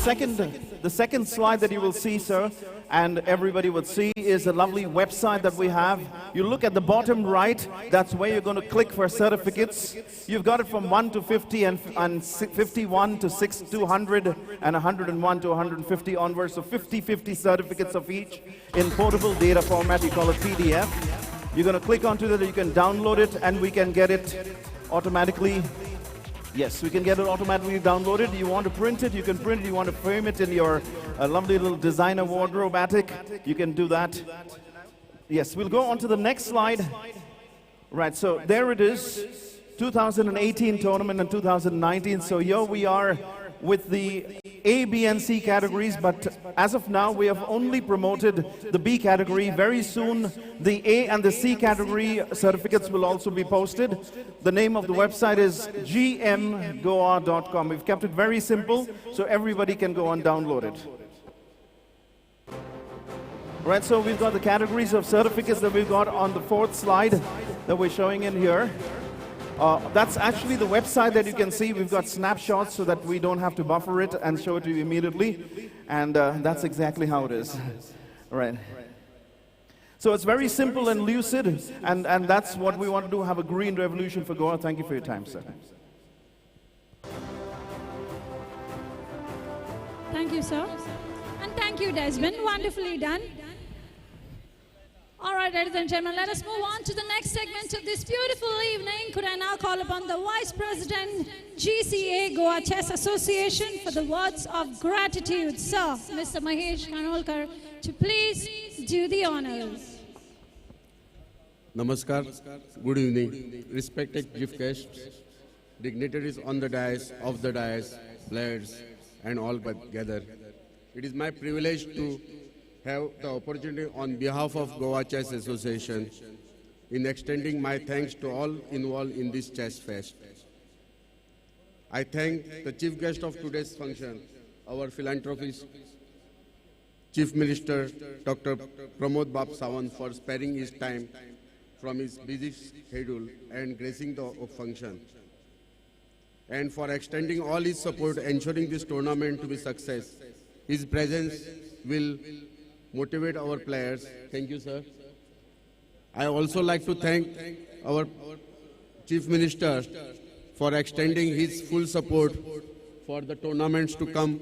second slide that you will see, sir, and everybody would see, is a lovely website that we have. You look at the bottom right, that's where you're going to click for certificates. You've got it from 1 to 50 and 51 to 200 and 101 to 150 onwards. So 50 certificates of each in portable data format. You call it PDF. You're going to click onto that, you can download it, and we can get it automatically. Yes, we can get it automatically downloaded. You want to print it, you can print it. You want to frame it in your lovely little designer wardrobe attic, you can do that. Yes, we'll go on to the next slide. Right, so there it is. 2018 tournament and 2019. So here we are with the A, B, and C categories, but as of now, we have only promoted the B category. Very soon, the A and the C category certificates will also be posted. The name of the website is gmgoa.com. We've kept it very simple, so everybody can go and download it. Right, so we've got the categories of certificates that we've got on the fourth slide that we're showing in here. That's actually the website that you can see. We've got snapshots so that we don't have to buffer it and show it to you immediately. And that's exactly how it is. Right. So it's very simple and lucid, and that's what we want to do, have a green revolution for Goa. Thank you for your time, sir. Thank you, sir. And thank you, Desmond. Wonderfully done. All right, ladies and gentlemen, let us move on to the next segment of this beautiful evening. Could I now call upon the Vice President, GCA Goa Chess Association, for the words of gratitude, sir, Mr. Mahesh Khanolkar, to please do the honors. Namaskar, good evening, respected chief guests, dignitaries on the dais, off the dais, players, and all gathered. It is my privilege to have the opportunity on behalf of Goa Chess Association in extending my thanks to all involved in this chess fest. I thank the chief guest of today's function, our philanthropist, Chief Minister Dr. Pramod Bab Sawant, for sparing his time from his busy schedule and gracing the function, and for extending all his support, ensuring this tournament to be a success. His presence will motivate our players. Thank you, sir. I also like to thank our Chief Minister for extending his full support for the tournaments to come,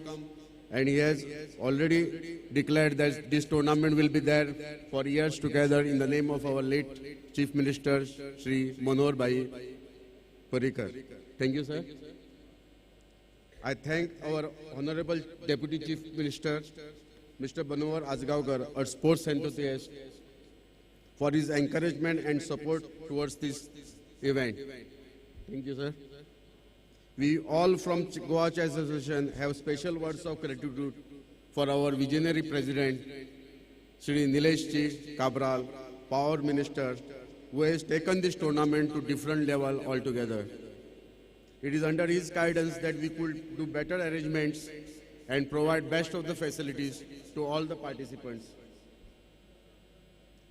and he has already declared that this tournament will be there for years together in the name of our late Chief Minister, Shri Manohar Bhai Parrikar. Thank you, sir. I thank our Honorable Deputy Chief Minister, Mr. Manohar Azgaonkar, a sports enthusiast, for his encouragement and support towards this event. Thank you, sir. We all from Goa Chess Association have special words of gratitude for our visionary president, Shri Nilesh Ji Cabral, Power Minister, who has taken this tournament to different level altogether. It is under his guidance that we could do better arrangements and provide best of the facilities to all the participants.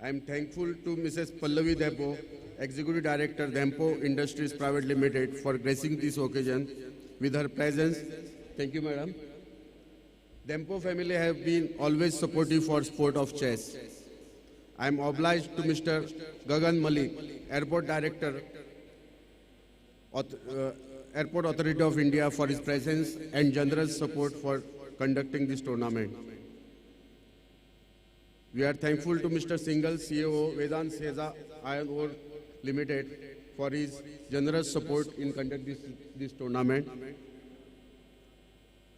I am thankful to Mrs. Pallavi Dempo, Executive Director, Dempo Industries Private Limited, for gracing this occasion with her presence. Thank you, madam. Dempo family have been always supportive for sport of chess. I am obliged to Mr. Gagan Malik, Airport Director, Airport Authority of India, for his presence and generous support for conducting this tournament. We are thankful to Mr. Singhal, CEO, Vedant Seza Iron Ore Limited, for his generous support in conducting this tournament.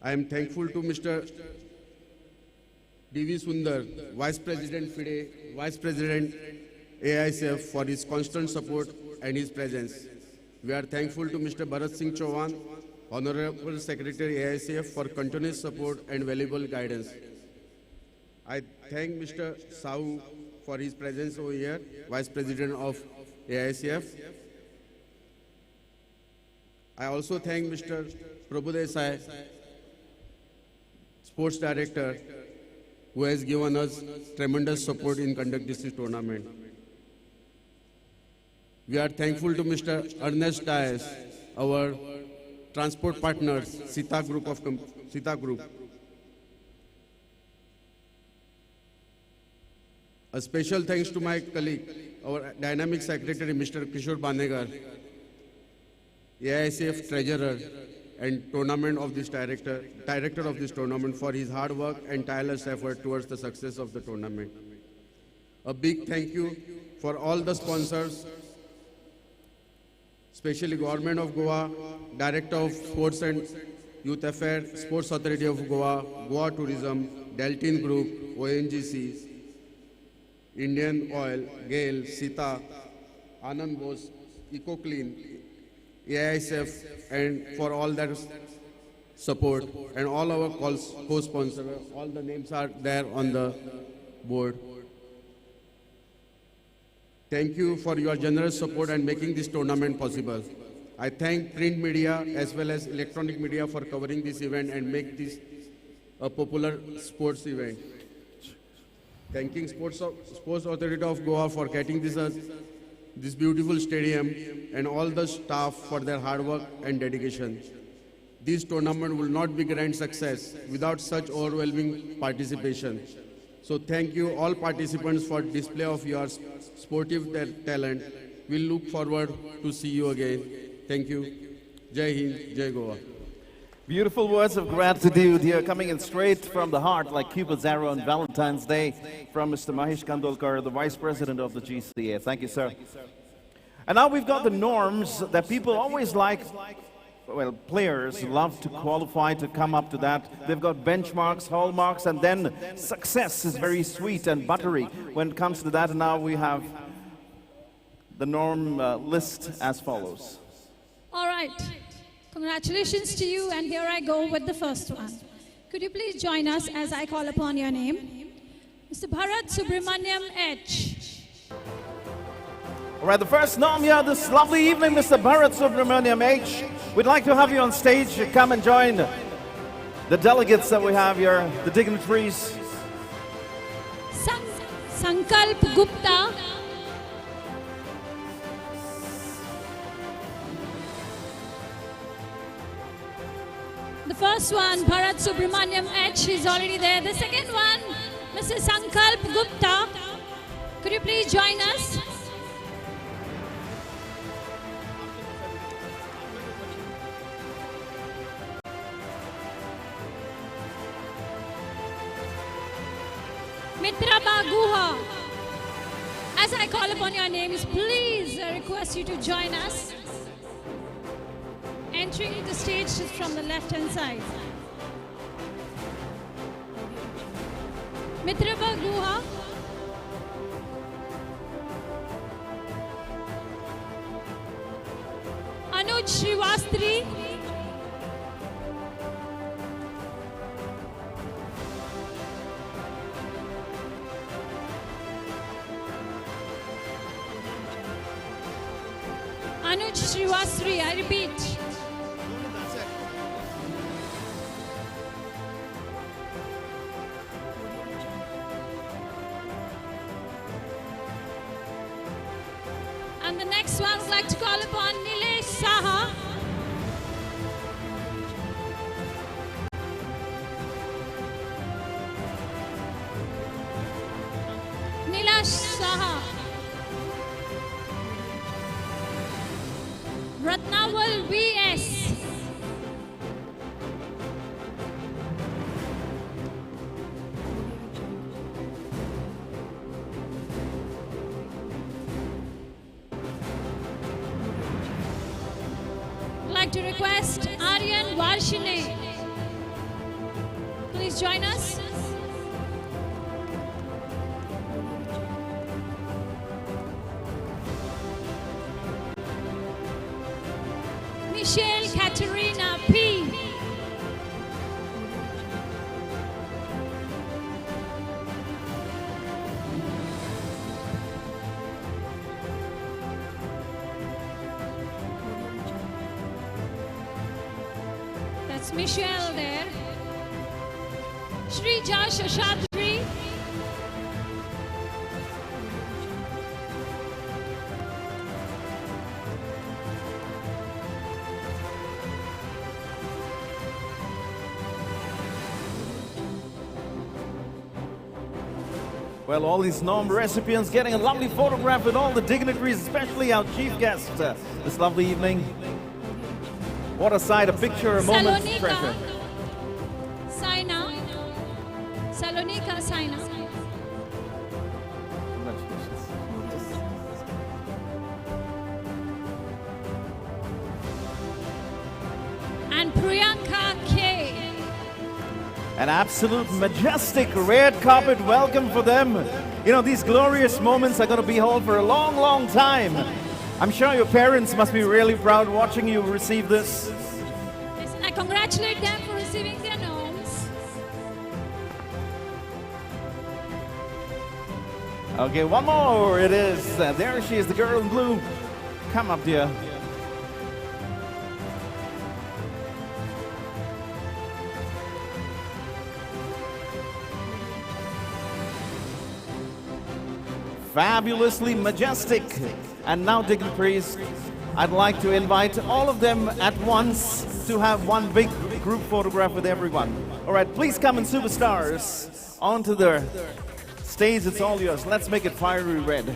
I am thankful to Mr. D.V. Sundar, Vice President FIDE, Vice President AICF, for his constant support and his presence. We are thankful to Mr. Bharat Singh Chauhan, Honorable Secretary AICF, for continuous support and valuable guidance. I thank Mr. Sahu for his presence over here, Vice President of AICF. I also thank Mr. Prabhu Desai, Sports Director, who has given us tremendous support in conducting this tournament. We are thankful to Mr. Ernest Dias, our transport partners, Sita Group. A special thanks to my colleague, our Dynamic Secretary, Mr. Kishore Banegar, AICF Treasurer and Tournament of this Director of this tournament, for his hard work and tireless effort towards the success of the tournament. A big thank you for all the sponsors, especially Government of Goa, Director of Sports and Youth Affairs, Sports Authority of Goa, Goa Tourism, Deltin Group, ONGC, Indian Oil, GAIL, Sita, Anand Bose, EcoClean, AISF, and for all that support, and all our co-sponsors. All the names are there on the board. Thank you for your generous support and making this tournament possible. I thank print media as well as electronic media for covering this event and make this a popular sports event. Thanking Sports Authority of Goa for getting this beautiful stadium and all the staff for their hard work and dedication. This tournament will not be grand success without such overwhelming participation. So thank you all participants for display of your sportive talent. We look forward to see you again. Thank you. Jai Hind, Jai Goa. Beautiful words of gratitude here, coming in straight from the heart, like Cupid's arrow on Valentine's Day, from Mr. Mahesh Kandolkar, the Vice President of the GCA. Thank you, sir. And now we've got the norms that people always like. Well, players love to qualify to come up to that. They've got benchmarks, hallmarks, and then success is very sweet and buttery when it comes to that. And now we have the norm list as follows. All right. Congratulations to you, and here I go with the first one. Could you please join us as I call upon your name? Mr. Bharat Subramaniam H. All right, the first norm here this lovely evening, Mr. Bharat Subramaniam H. We'd like to have you on stage. Come and join the delegates that we have here, the dignitaries. Sankalp Gupta. The first one, Bharat Subramaniam H, is already there. The second one, Mr. Sankalp Gupta. Could you please join us? Mitra Baguha. As I call upon your names, please request you to join us. Entering the stage is from the left-hand side. Mitra Baguha. Anuj Srivastri. Anuj Srivastri, I repeat. And the next one, I'd like to call upon Nilesh Saha. Nilesh Saha. Ratnaval V.S. I'd like to request Aryan Varshine. Please join us. Michelle Katerina P. That's Michelle there. Shrija Shashadri. Well, all these norm recipients getting a lovely photograph with all the dignitaries, especially our chief guest this lovely evening. What a sight, a picture, a moment, treasure. Saina. Salonika Saina. And Priyanka K. An absolute majestic red carpet welcome for them. You know, these glorious moments are going to be held for a long, long time. I'm sure your parents must be really proud watching you receive this. Listen, I congratulate them for receiving their norms. Okay, one more. It is. There she is, the girl in blue. Come up, dear. Fabulously majestic. And now, dignitaries, I'd like to invite all of them at once to have one big group photograph with everyone. All right, please come in, superstars, onto the stage. It's all yours. Let's make it fiery red.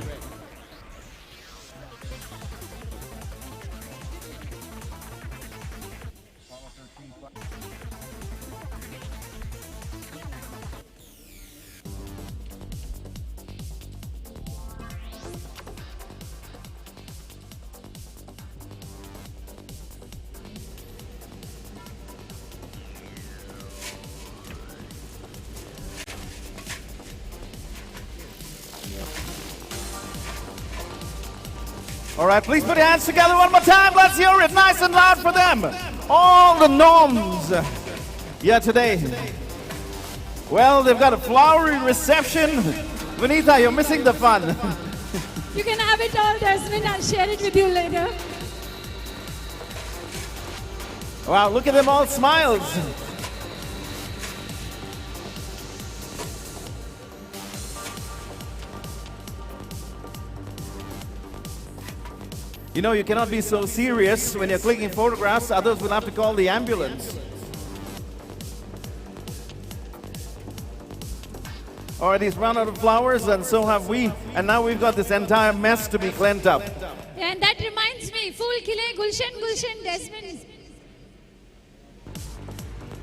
All right, please put your hands together one more time. Let's hear it nice and loud for them. All the norms here today. Well, they've got a flowery reception. Vanitha, you're missing the fun. You can have it all, Desmond. I'll share it with you later. Wow, look at them all smiles. You know, you cannot be so serious when you're clicking photographs, others will have to call the ambulance. All right, he's run out of flowers, and so have we, and now we've got this entire mess to be cleaned up. And that reminds me, Fool Kile, Gulshan, Desmond.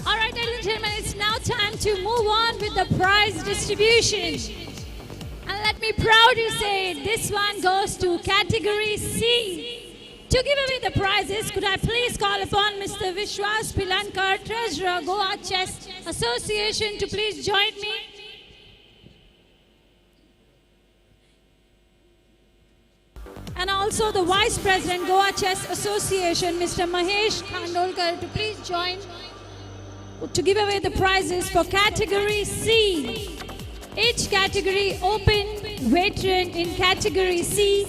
All right, ladies and gentlemen, it's now time to move on with the prize distribution. And let me proudly say, this one goes to category C. To give away the prizes, could I please call upon Mr. Vishwas Pilankar, Treasurer, Goa Chess Association, to please join me. And also the Vice President, Goa Chess Association, Mr. Mahesh Khandolkar, to please join to give away the prizes for category C. Each category open, veteran in category C.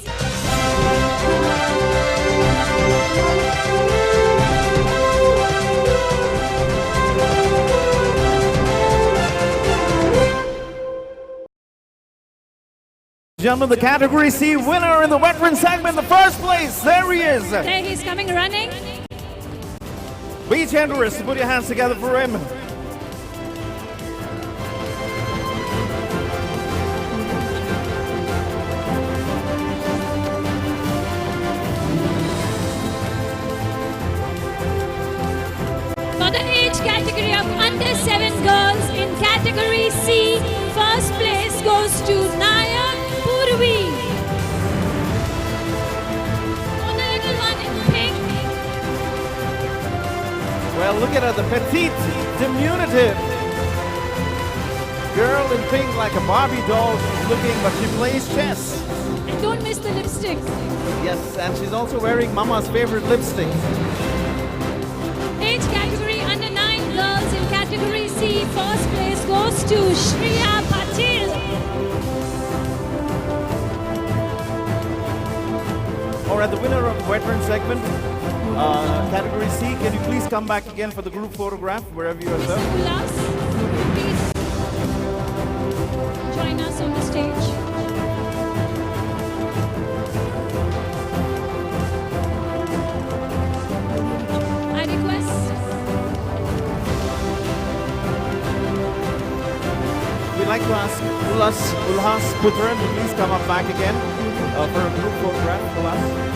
Gentlemen, the category C winner in the veteran segment, the first place. There he is. There he's coming running. Be generous. Put your hands together for him. For the age category of under 7 girls in category C, first place goes to Naya Purvi. For the little one in pink. Well, look at her, the petite, diminutive girl in pink, like a Barbie doll she's looking, but she plays chess. And don't miss the lipstick. Yes, and she's also wearing Mama's favorite lipstick. Age category under 9 girls in category C, first place goes to Shriya Patil. All right, the winner of the veteran segment, category C, can you please come back again for the group photograph, wherever you are, sir? Please join us on the stage. I request. We'd like to ask Ulhas Putran to please come up back again for a group photograph. Ulhas.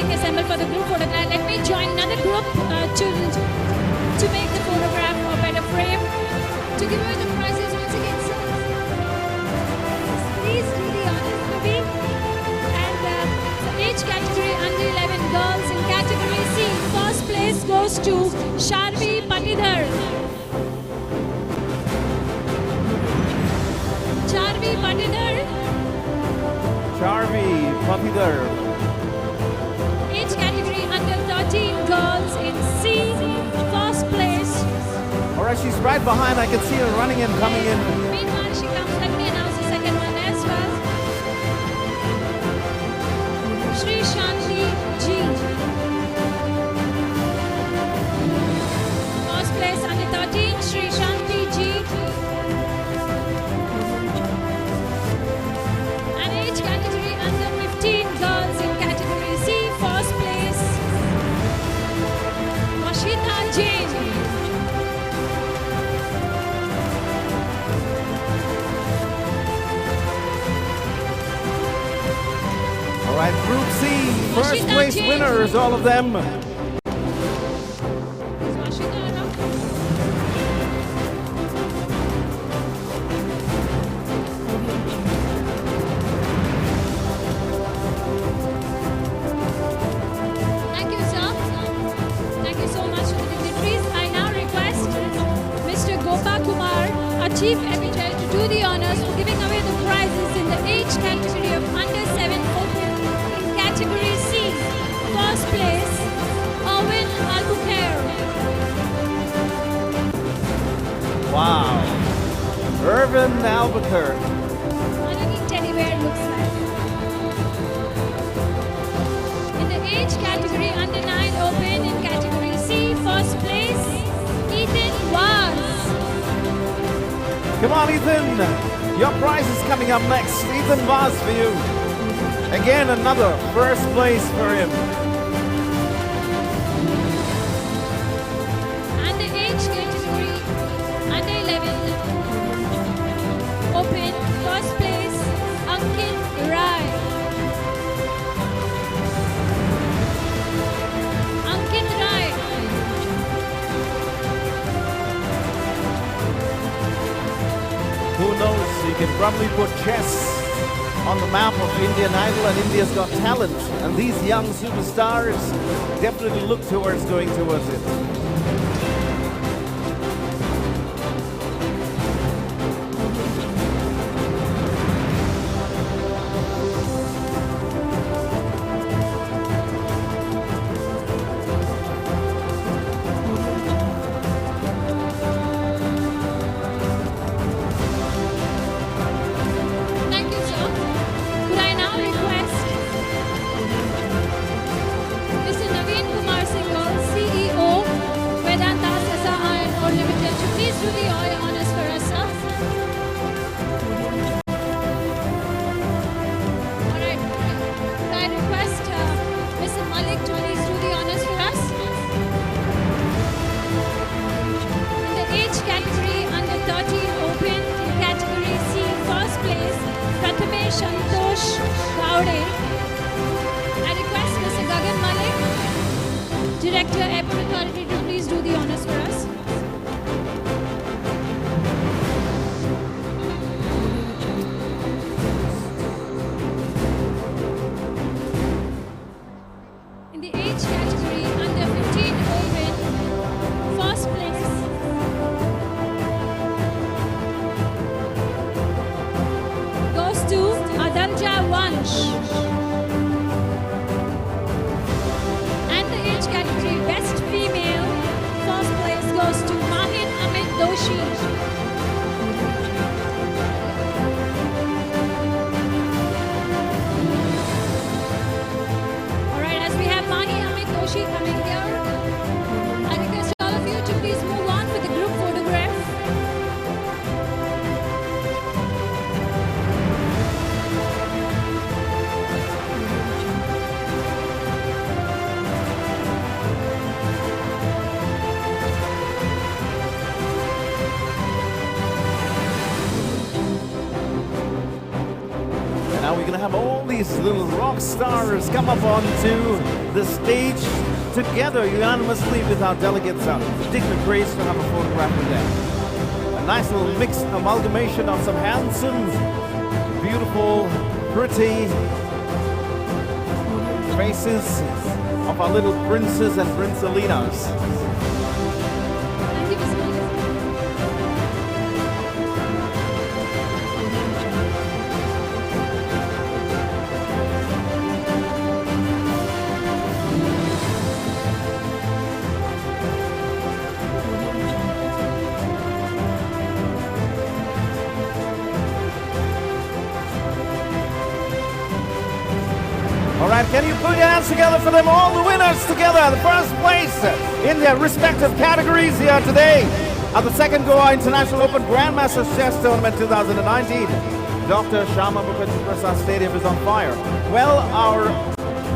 Assemble for the group photograph. Let me join another group to make the photograph a better frame. To give away the prizes once again, sir. Please do the honors for me. And for each category, under 11 girls in category C, first place goes goes to Sharvi Patidhar. Sharvi Patidhar. Charvi Patidhar. Age category under 13 girls in C, first place. All right, she's right behind. I can see her running and coming in. Meanwhile, she comes. Let me announce the second one as well. Shri Shanti G. First place under 13, Shri Shanti G. And age category under 15 girls in category C, first place, Washita Jain. All right, Group C, first Washita place Jain. winners, all of them. Is Washita around? Thank you, sir. Thank you so much to the dignitaries. I now request Mr. Gopa Kumar, our chief arbiter, to do the honors for giving away the prizes in the age category of under 7 open in category C. First place, Owen Albuquerque. Wow. Irvin Albuquerque. What a neat teddy bear looks like. In the age category under 9 open in category C, first place, Ethan Vaz. Come on, Ethan. Your prize is coming up next. Ethan Vaz for you. Again, another first place for him. And the age category under 11 open, first place, Ankit Rai. Ankit Rai. Who knows? You can probably put chess on the map of Indian Idol and India's Got Talent. And these young superstars definitely look towards going towards it. Thank you, sir. Could I now request Mr. Naveen Kumar Singhal, CEO, Vedanta Sasa Iron Ore Limited, to please do the honors for us, sir. All right. Could I request Mr. Malik to please do the honors for us? In the age category under 13 open in category C, first place, Prathamesh Santosh Gowde. I request Mr. Gagan Malik, Director, Airport Authority, to please do the honors for us. In the age category under 15 open, first place, goes to Adarja Vansh. And the age category best female, first place goes to Mahin Amit Doshi. Alright, as we have Mahi Amit Doshi coming here, I request all of you to please move on with the group photograph. And now we're going to have all these little rock stars come up onto the stage together unanimously with our delegates, dignitaries, to have a photograph with them. A nice little mixed amalgamation of some handsome, beautiful, pretty faces of our little princes and princelinas. All right, can you put your hands together for them? All the winners together, the first place in their respective categories here today at the second Goa International Open Grandmaster Chess Tournament 2019. Dr. Shama Mukherjee Prasad Stadium is on fire. Well, our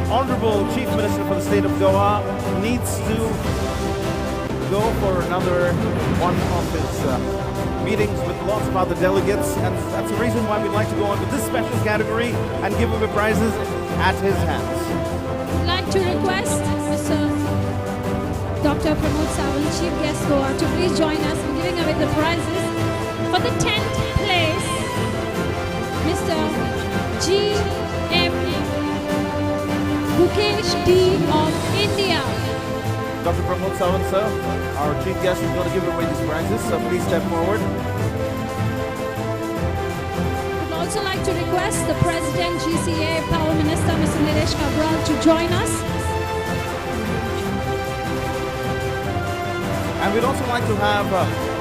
Honorable Chief Minister for the state of Goa needs to go for another one of his meetings with lots of other delegates, and that's the reason why we'd like to go on with this special category and give away prizes at his hands. I'd like to request Mr. Dr. Pramod Sawant, Chief Guest Goa, to please join us in giving away the prizes. For the 10th place, Mr. G.M. Gukesh D. of India. Dr. Pramod Sawant, sir, our chief guest is going to give away these prizes, so please step forward. I'd also like to request the President, GCA, Power Minister, Mr. Nilesh Kabral, to join us. And we'd also like to have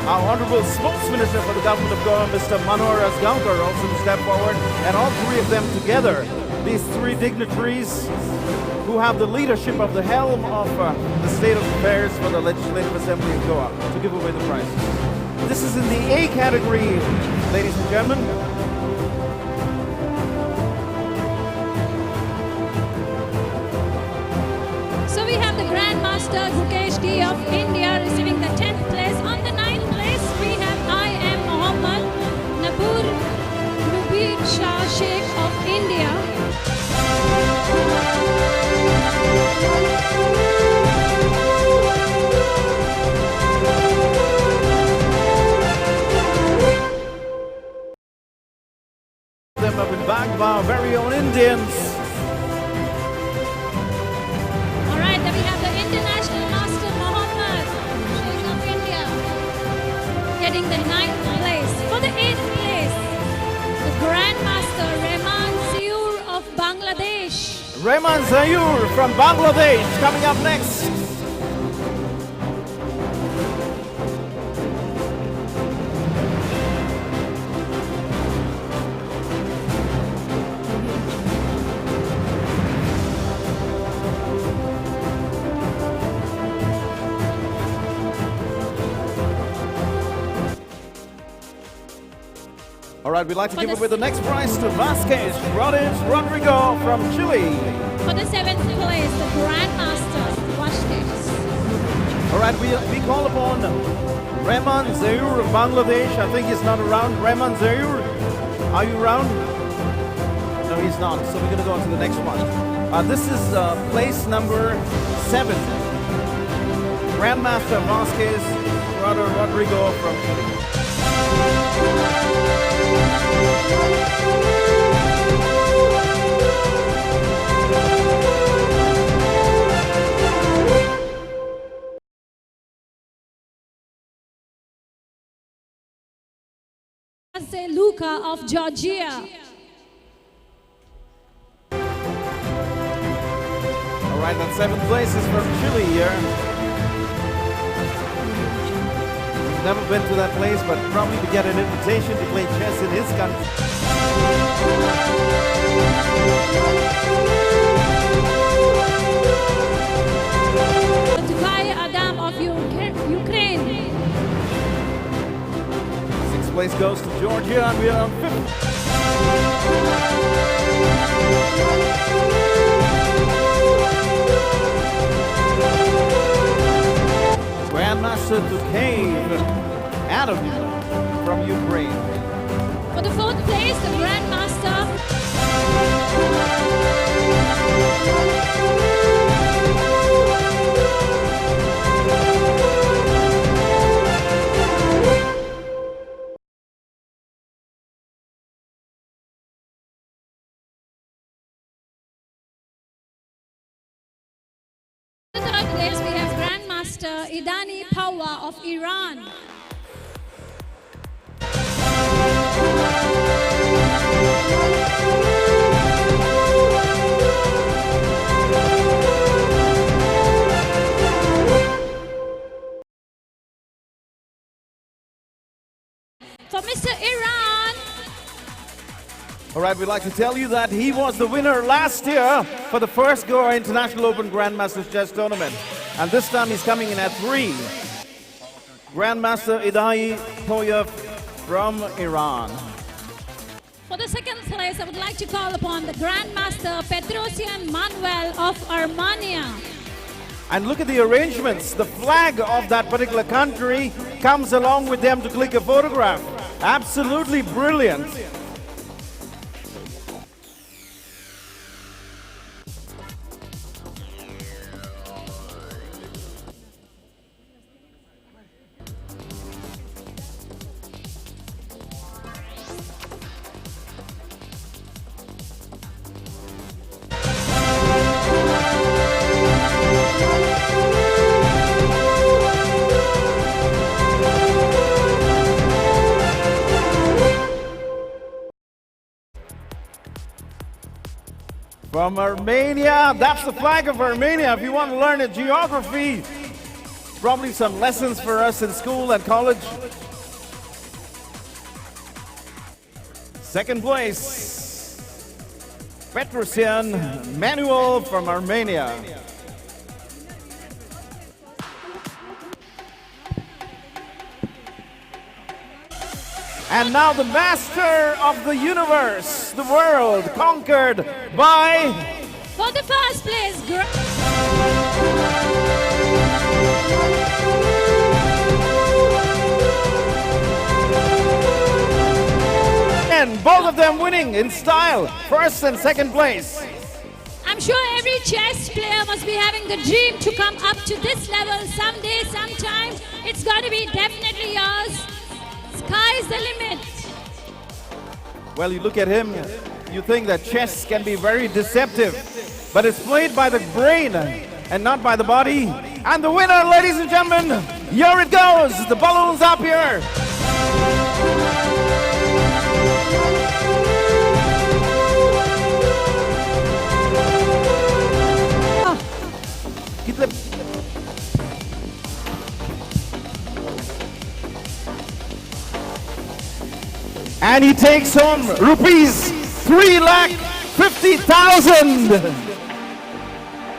our Honorable Sports Minister for the Government of Goa, Mr. Manohar Asgaonkar, also to step forward. And all three of them together, these three dignitaries who have the leadership of the helm of the state of affairs for the Legislative Assembly of Goa, to give away the prizes. This is in the A category, ladies and gentlemen. So we have the Grandmaster Gukesh D of India receiving the 10th place. On the 9th place, we have I.M. Mohammed Nabur Nubir Shah Sheikh of India. Them have been backed by our very own Indians. Alright, then we have the International Master Mohammed Sheikh of India getting the 9th place. For the 8th place, the Grandmaster Rehman Ziur of Bangladesh. Rehman Ziur from Bangladesh coming up next. All right, we'd like to give away the next prize to Vasquez Rodrigo from Chile. For the 7th place, the Grandmaster Vasquez. All right, we call upon Rehman Ziur of Bangladesh. I think he's not around. Rehman Ziur, are you around? No, he's not. So we're going to go on to the next one. This is place number 7. Grandmaster Vasquez Rodrigo from Chile. Luca of Georgia. All right, that 7th place is from Chile here. Never been to that place, but probably to get an invitation to play chess in his country. Tukay Adam of Ukraine. 6th place goes to Georgia, and we are on 5th. Grandmaster Tukay Adam from Ukraine. For the 4th place, the Grandmaster place, we have Grandmaster Idani Pawa of Iran. For Mr. Iran. All right, we'd like to tell you that he was the winner last year for the first Goa International Open Grandmasters Chess Tournament. And this time he's coming in at 3. Grandmaster Idai Toyev from Iran. For the second place, I would like to call upon the Grandmaster Petrosian Manuel of Armenia. And look at the arrangements. The flag of that particular country comes along with them to click a photograph. Absolutely brilliant. From Armenia, that's the flag of Armenia. If you want to learn a geography, probably some lessons for us in school and college. Second place, Petrosian Manuel from Armenia. And now the master of the universe, the world, conquered by... For the first place, and both of them winning in style, first and second place. I'm sure every chess player must be having the dream to come up to this level someday, sometime. It's going to be definitely yours. Sky's the limit. Well, you look at him, you think that chess can be very deceptive, but it's played by the brain and not by the body. And the winner, ladies and gentlemen, here it goes. The balloon's up here. And he takes home rupees 3,50,000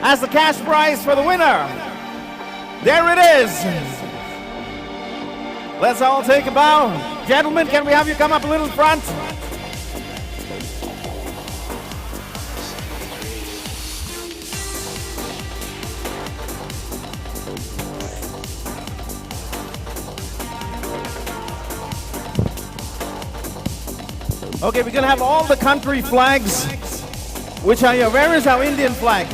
as the cash prize for the winner. There it is. Let's all take a bow. Gentlemen, can we have you come up a little front? Okay, we're gonna have all the country flags, which are here. Where is our Indian flag?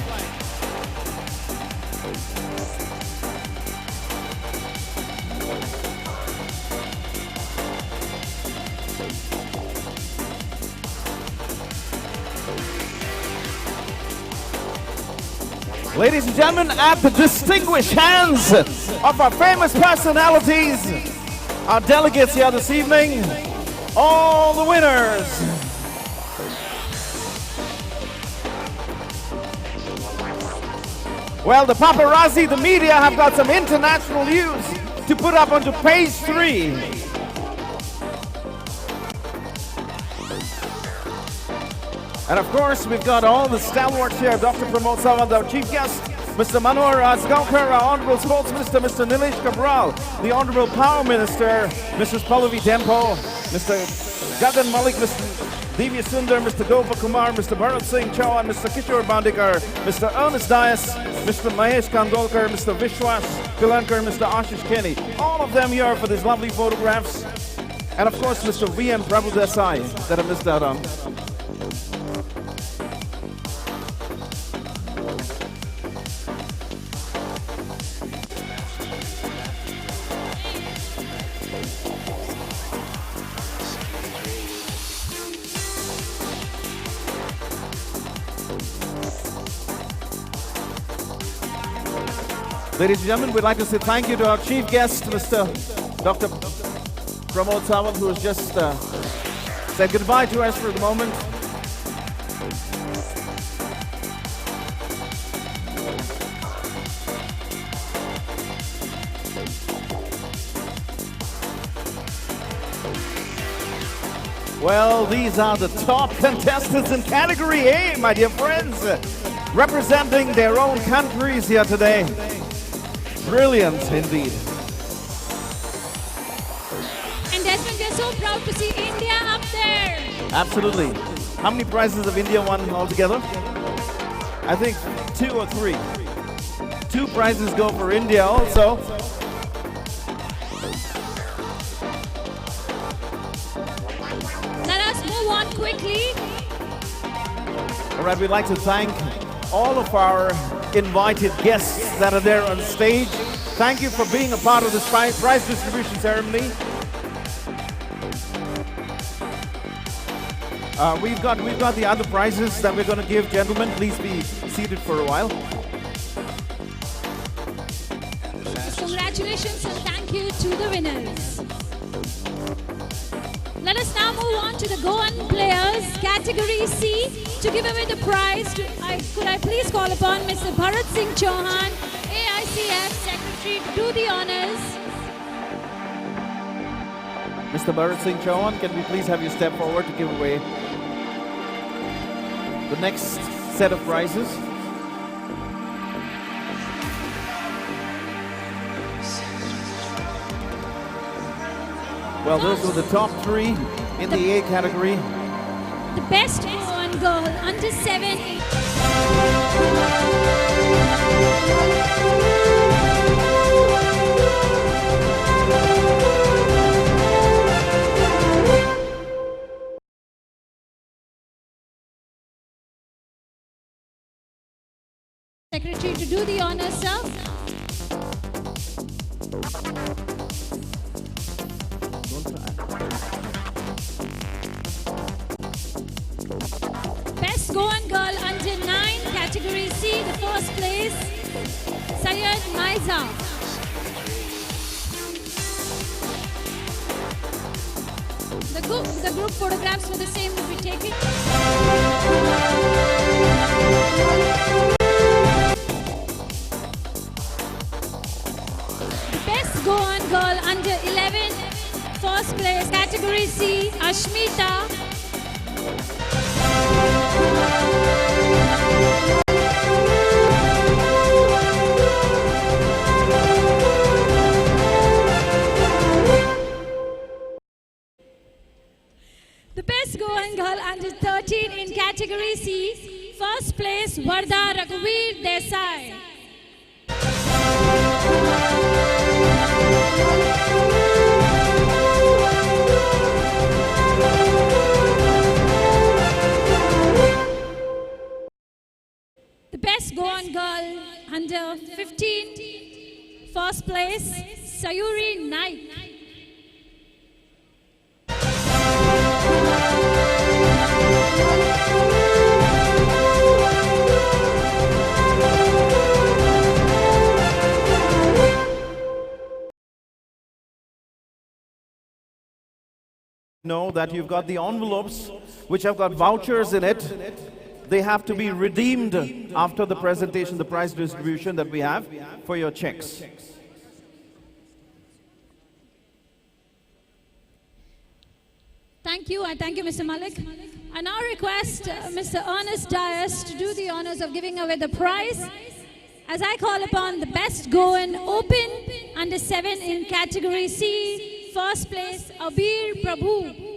Ladies and gentlemen, at the distinguished hands of our famous personalities, our delegates here this evening, all the winners. Well, the paparazzi, the media have got some international news to put up onto page 3. And of course, we've got all the stalwarts here. Dr. Pramod Sawant, our chief guest, Mr. Manohar Azgaonkar, our Honorable Sports Minister, Mr. Nilesh Cabral, the Honorable Power Minister, Mrs. Pallavi Dempo, Mr. Gagan Malik, Mr. Divya Sundar, Mr. Gopa Kumar, Mr. Bharat Singh Chauhan, Mr. Kishore Bandekar, Mr. Ernest Dias, Mr. Mahesh Kandolkar, Mr. Vishwas Pilankar, Mr. Ashish Kenny. All of them here for these lovely photographs. And of course, Mr. V.M. Prabhu Desai that I missed out on. Ladies and gentlemen, we'd like to say thank you to our chief guest, Mr. Dr. Pramod Sawant, who has just said goodbye to us for the moment. Well, these are the top contestants in Category A, my dear friends, representing their own countries here today. Brilliant indeed. And Desmond, we are so proud to see India up there. Absolutely. How many prizes have India won altogether? I think 2 or 3. 2 prizes go for India also. Let us move on quickly. All right, we'd like to thank all of our invited guests that are there on stage. Thank you for being a part of this prize distribution ceremony. We've got the other prizes that we're going to give. Gentlemen, please be seated for a while. Congratulations and thank you to the winners. Let us now move on to the Goan players, Category C. To give away the prize, could I please call upon Mr. Bharat Singh Chauhan, AICF Secretary, to do the honors. Mr. Bharat Singh Chauhan, can we please have you step forward to give away the next set of prizes? Well, those were the top 3 in the A category. The best Goan girl under 7. Secretary to do the honors, sir. Best Goan girl under 9, Category C, the first place, Syed Maiza. The group photographs for the same will be taken. Best Goan girl under 11, first place, Category C, Ashmita. The best Goan girl under 13 in Category C, first place, Vardha Raghuveer Desai. The best Goan girl under 15, first place, Sayuri Naik. Know that you've got the envelopes which have got vouchers in it. They have to be redeemed after the presentation, the prize distribution that we have for your checks. Thank you. I thank you, Mr. Malik. I now request Mr. Ernest Dias to do the honors of giving away the prize as I call upon the best Goan Open under 7 in Category C, first place, Abir Prabhu.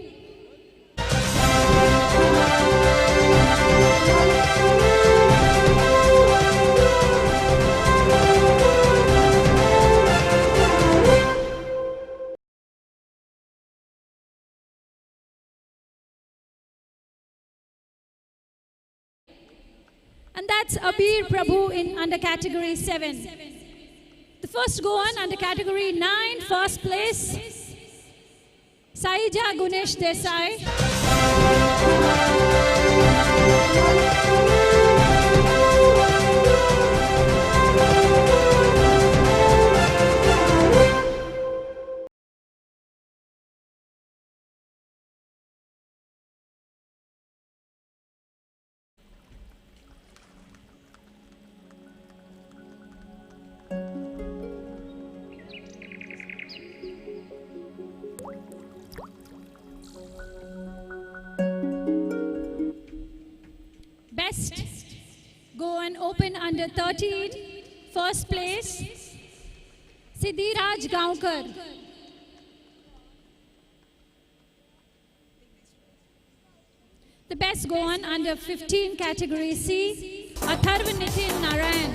And that's Abir Prabhu in under Category 7. The first Goan under Category 9, first place, Saija Gunesh Desai. Open under 13, first place, Siddhiraj Gaonkar. The best Goan under 15 category C, Atharv Nitin Narayan.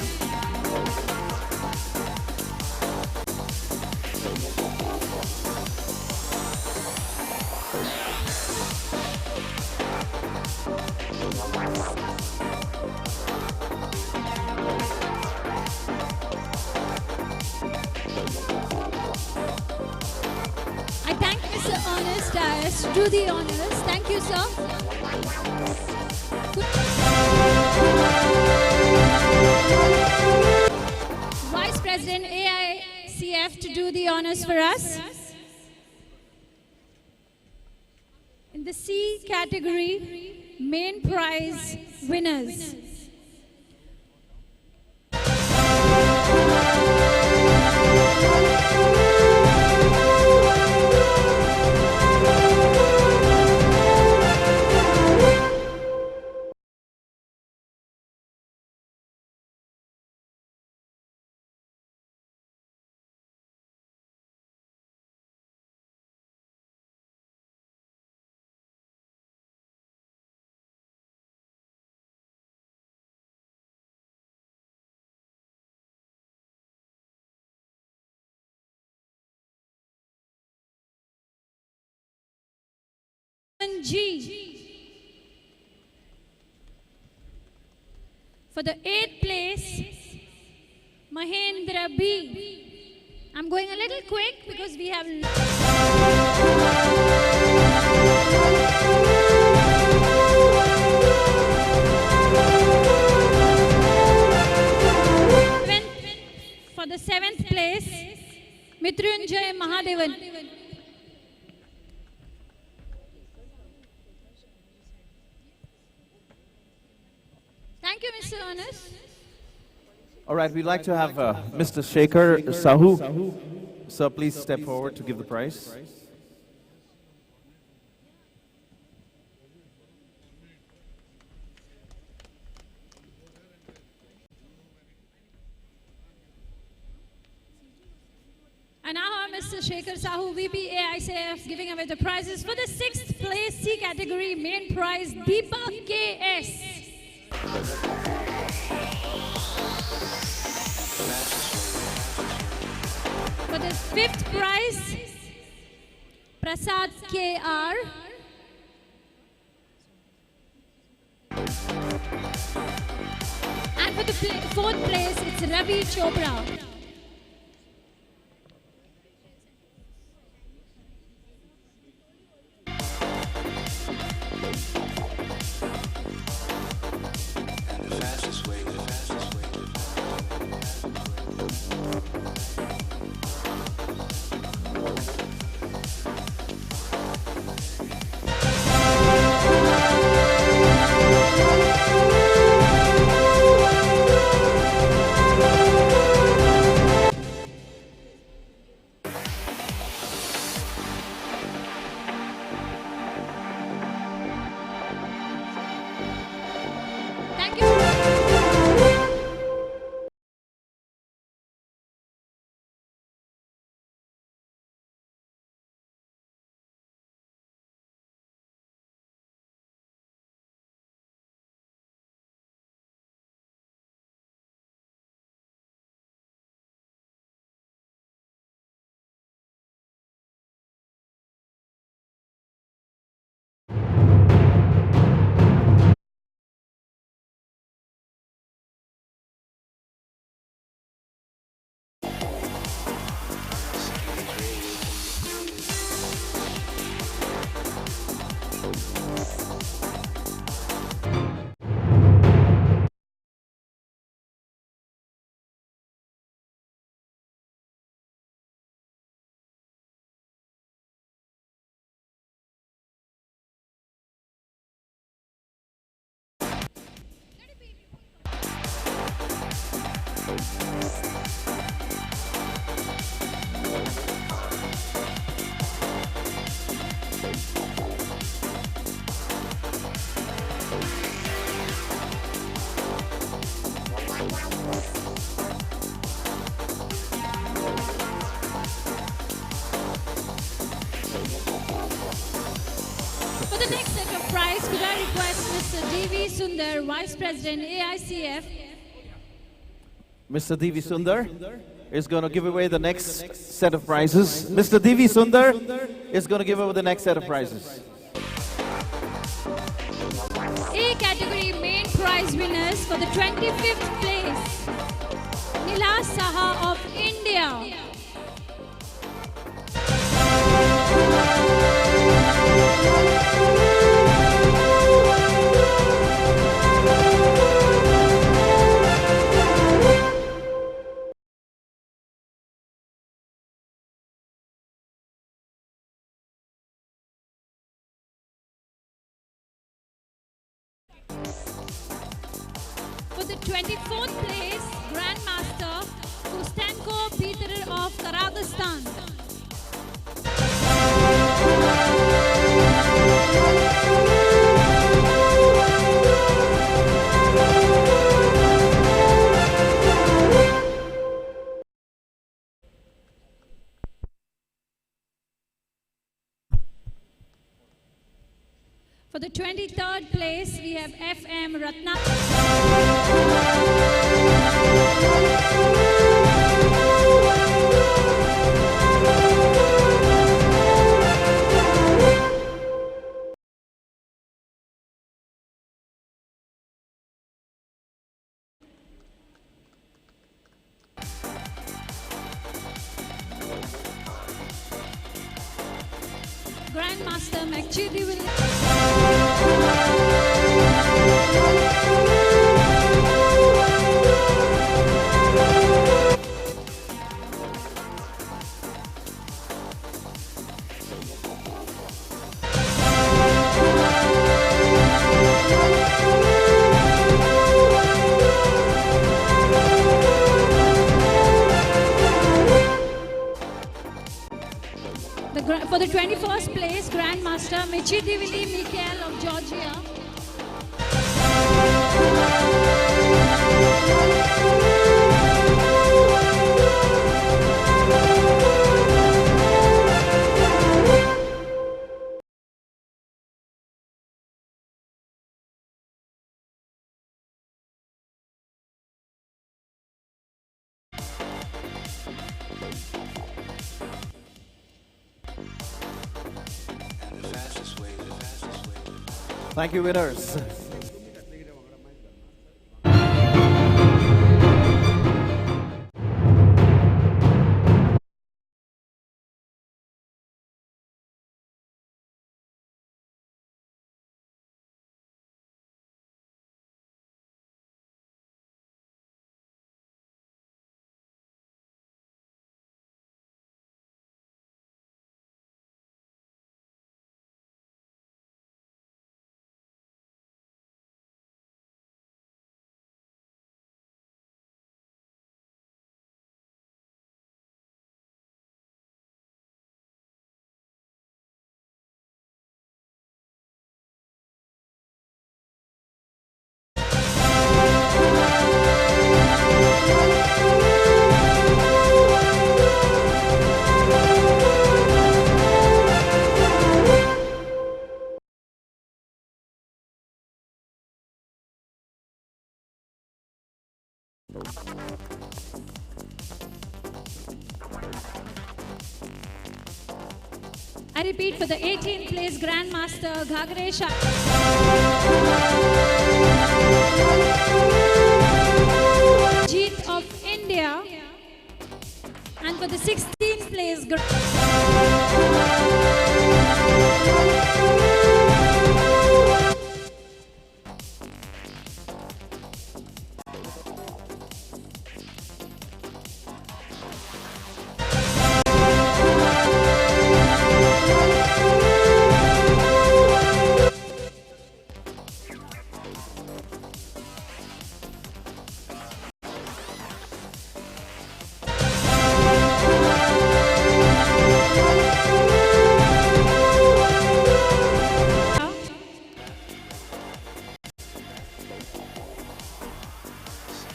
I thank Mr. Ernest Dias to do the honors. Thank you, sir. Vice President AICF to do the honors for us. In the C category, main prize winners. G. For the 8th place, Mahendra B. I'm going a little quick because we have... For the 7th place, Mrityunjay Mahadevan. Thank you, Mr. Ernest. All right, we'd like to have Mr. Shekhar Sahu. Sir, please step forward to give the prize. And now Mr. Shekhar Sahu, VP AICF, giving away the prizes for the 6th place C category main prize, Deepak KS. For the 5th prize, Prasad KR. And for the 4th place, it's Ravi Chopra. Please could I request Mr. D.V. Sundar, Vice President, AICF. Mr. D.V. Sundar is going to give away the next set of prizes. Mr. D.V. Sundar is going to give away the next set of prizes. A category main prize winners for the 25th place. Nila Saha of India. For the 24th place, Grandmaster Kustanko Peter of Kyrgyzstan. For the 23rd place, we have FM Ratna. Grandmaster McChidi For the 21st place, Grandmaster Michidivili Mikhail of Georgia. Thank you, winners. I repeat, for the 18th place Grandmaster Ghagresha. Jeet of India. And for the 16th place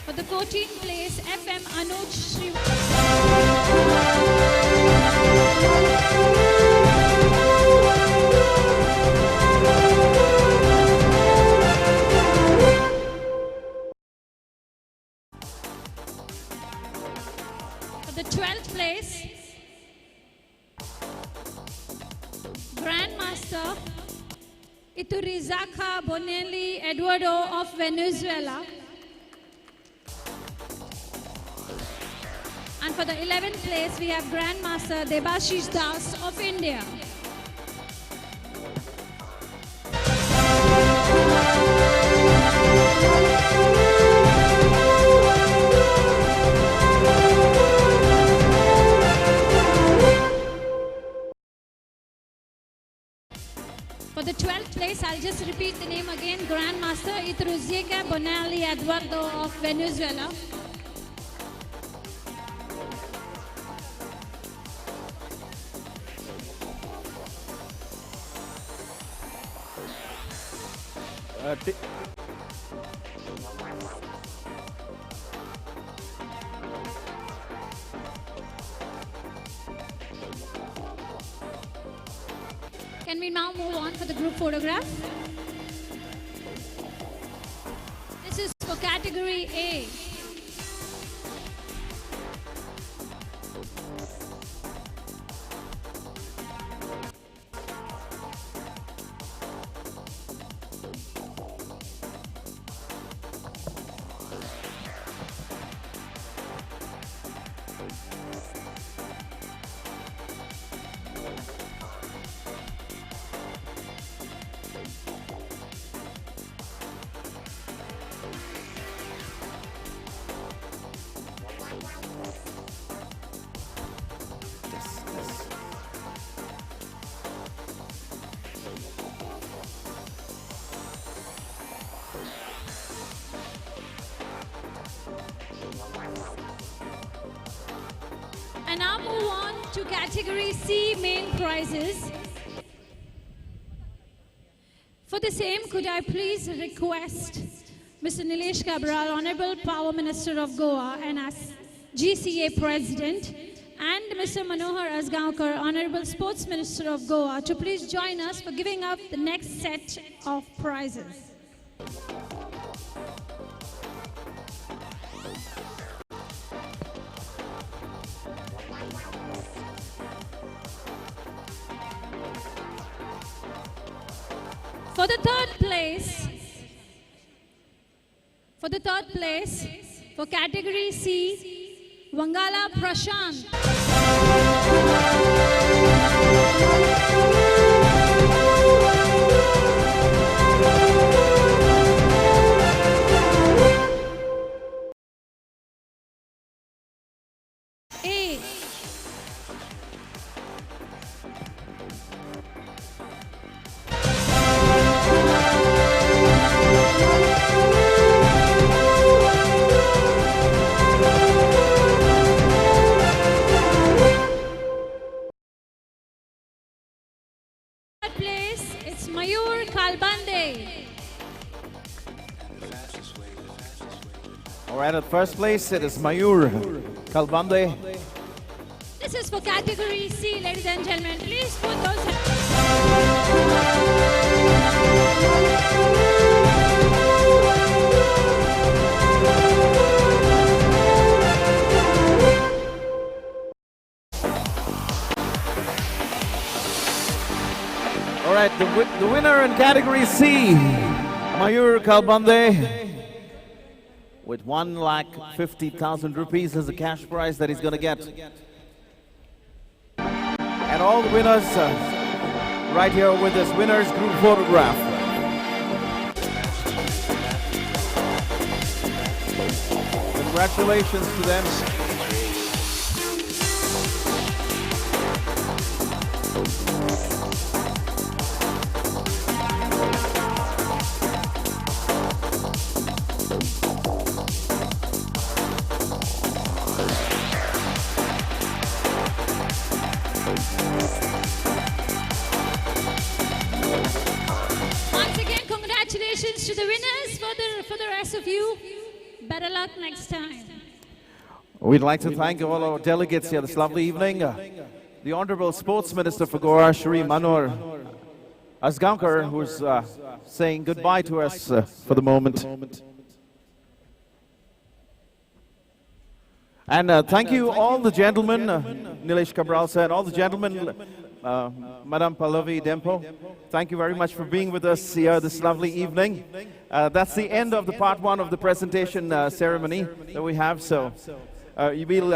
for the 14th place FM Anuj Shri. Iturizaka Bonelli Eduardo of Venezuela. And for the 11th place, we have Grandmaster Debashish Das of India. For the 12th place, I'll just repeat the name again, Grandmaster Iturizaka Bonelli Eduardo of Venezuela. Can we now move on for the group photograph? This is for category A. And now move on to category C, main prizes. For the same, could I please request Mr. Nilesh Cabral, Honorable Power Minister of Goa and as GCA President, and Mr. Manohar Asgaonkar, Honorable Sports Minister of Goa, to please join us for giving up the next set of prizes. For the third place, for category C, Vangala Prashant. A. All right, at first place, it is Mayur Kalbande. This is for category C, ladies and gentlemen. Please put those All right, the winner in category C, Mayur Kalbande, with 1,50,000 rupees as a cash prize that he's going to get. And all the winners right here with this winners group photograph. Congratulations to them. to the winners. For the rest of you, better luck next time. We'd like to thank all our delegates here this lovely evening. The Honorable Sports Minister for Goa, Shri Manohar Asgaonkar, who's saying goodbye to us for the moment. And thank you all the gentlemen, Nilesh Cabral sir, and all the gentlemen Madam Pallavi Dempo, thank you very much for being with us here this lovely evening. That's the end of the part one of the presentation ceremony that we have. So we will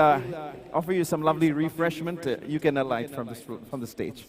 offer you some lovely refreshment. You can alight from the stage.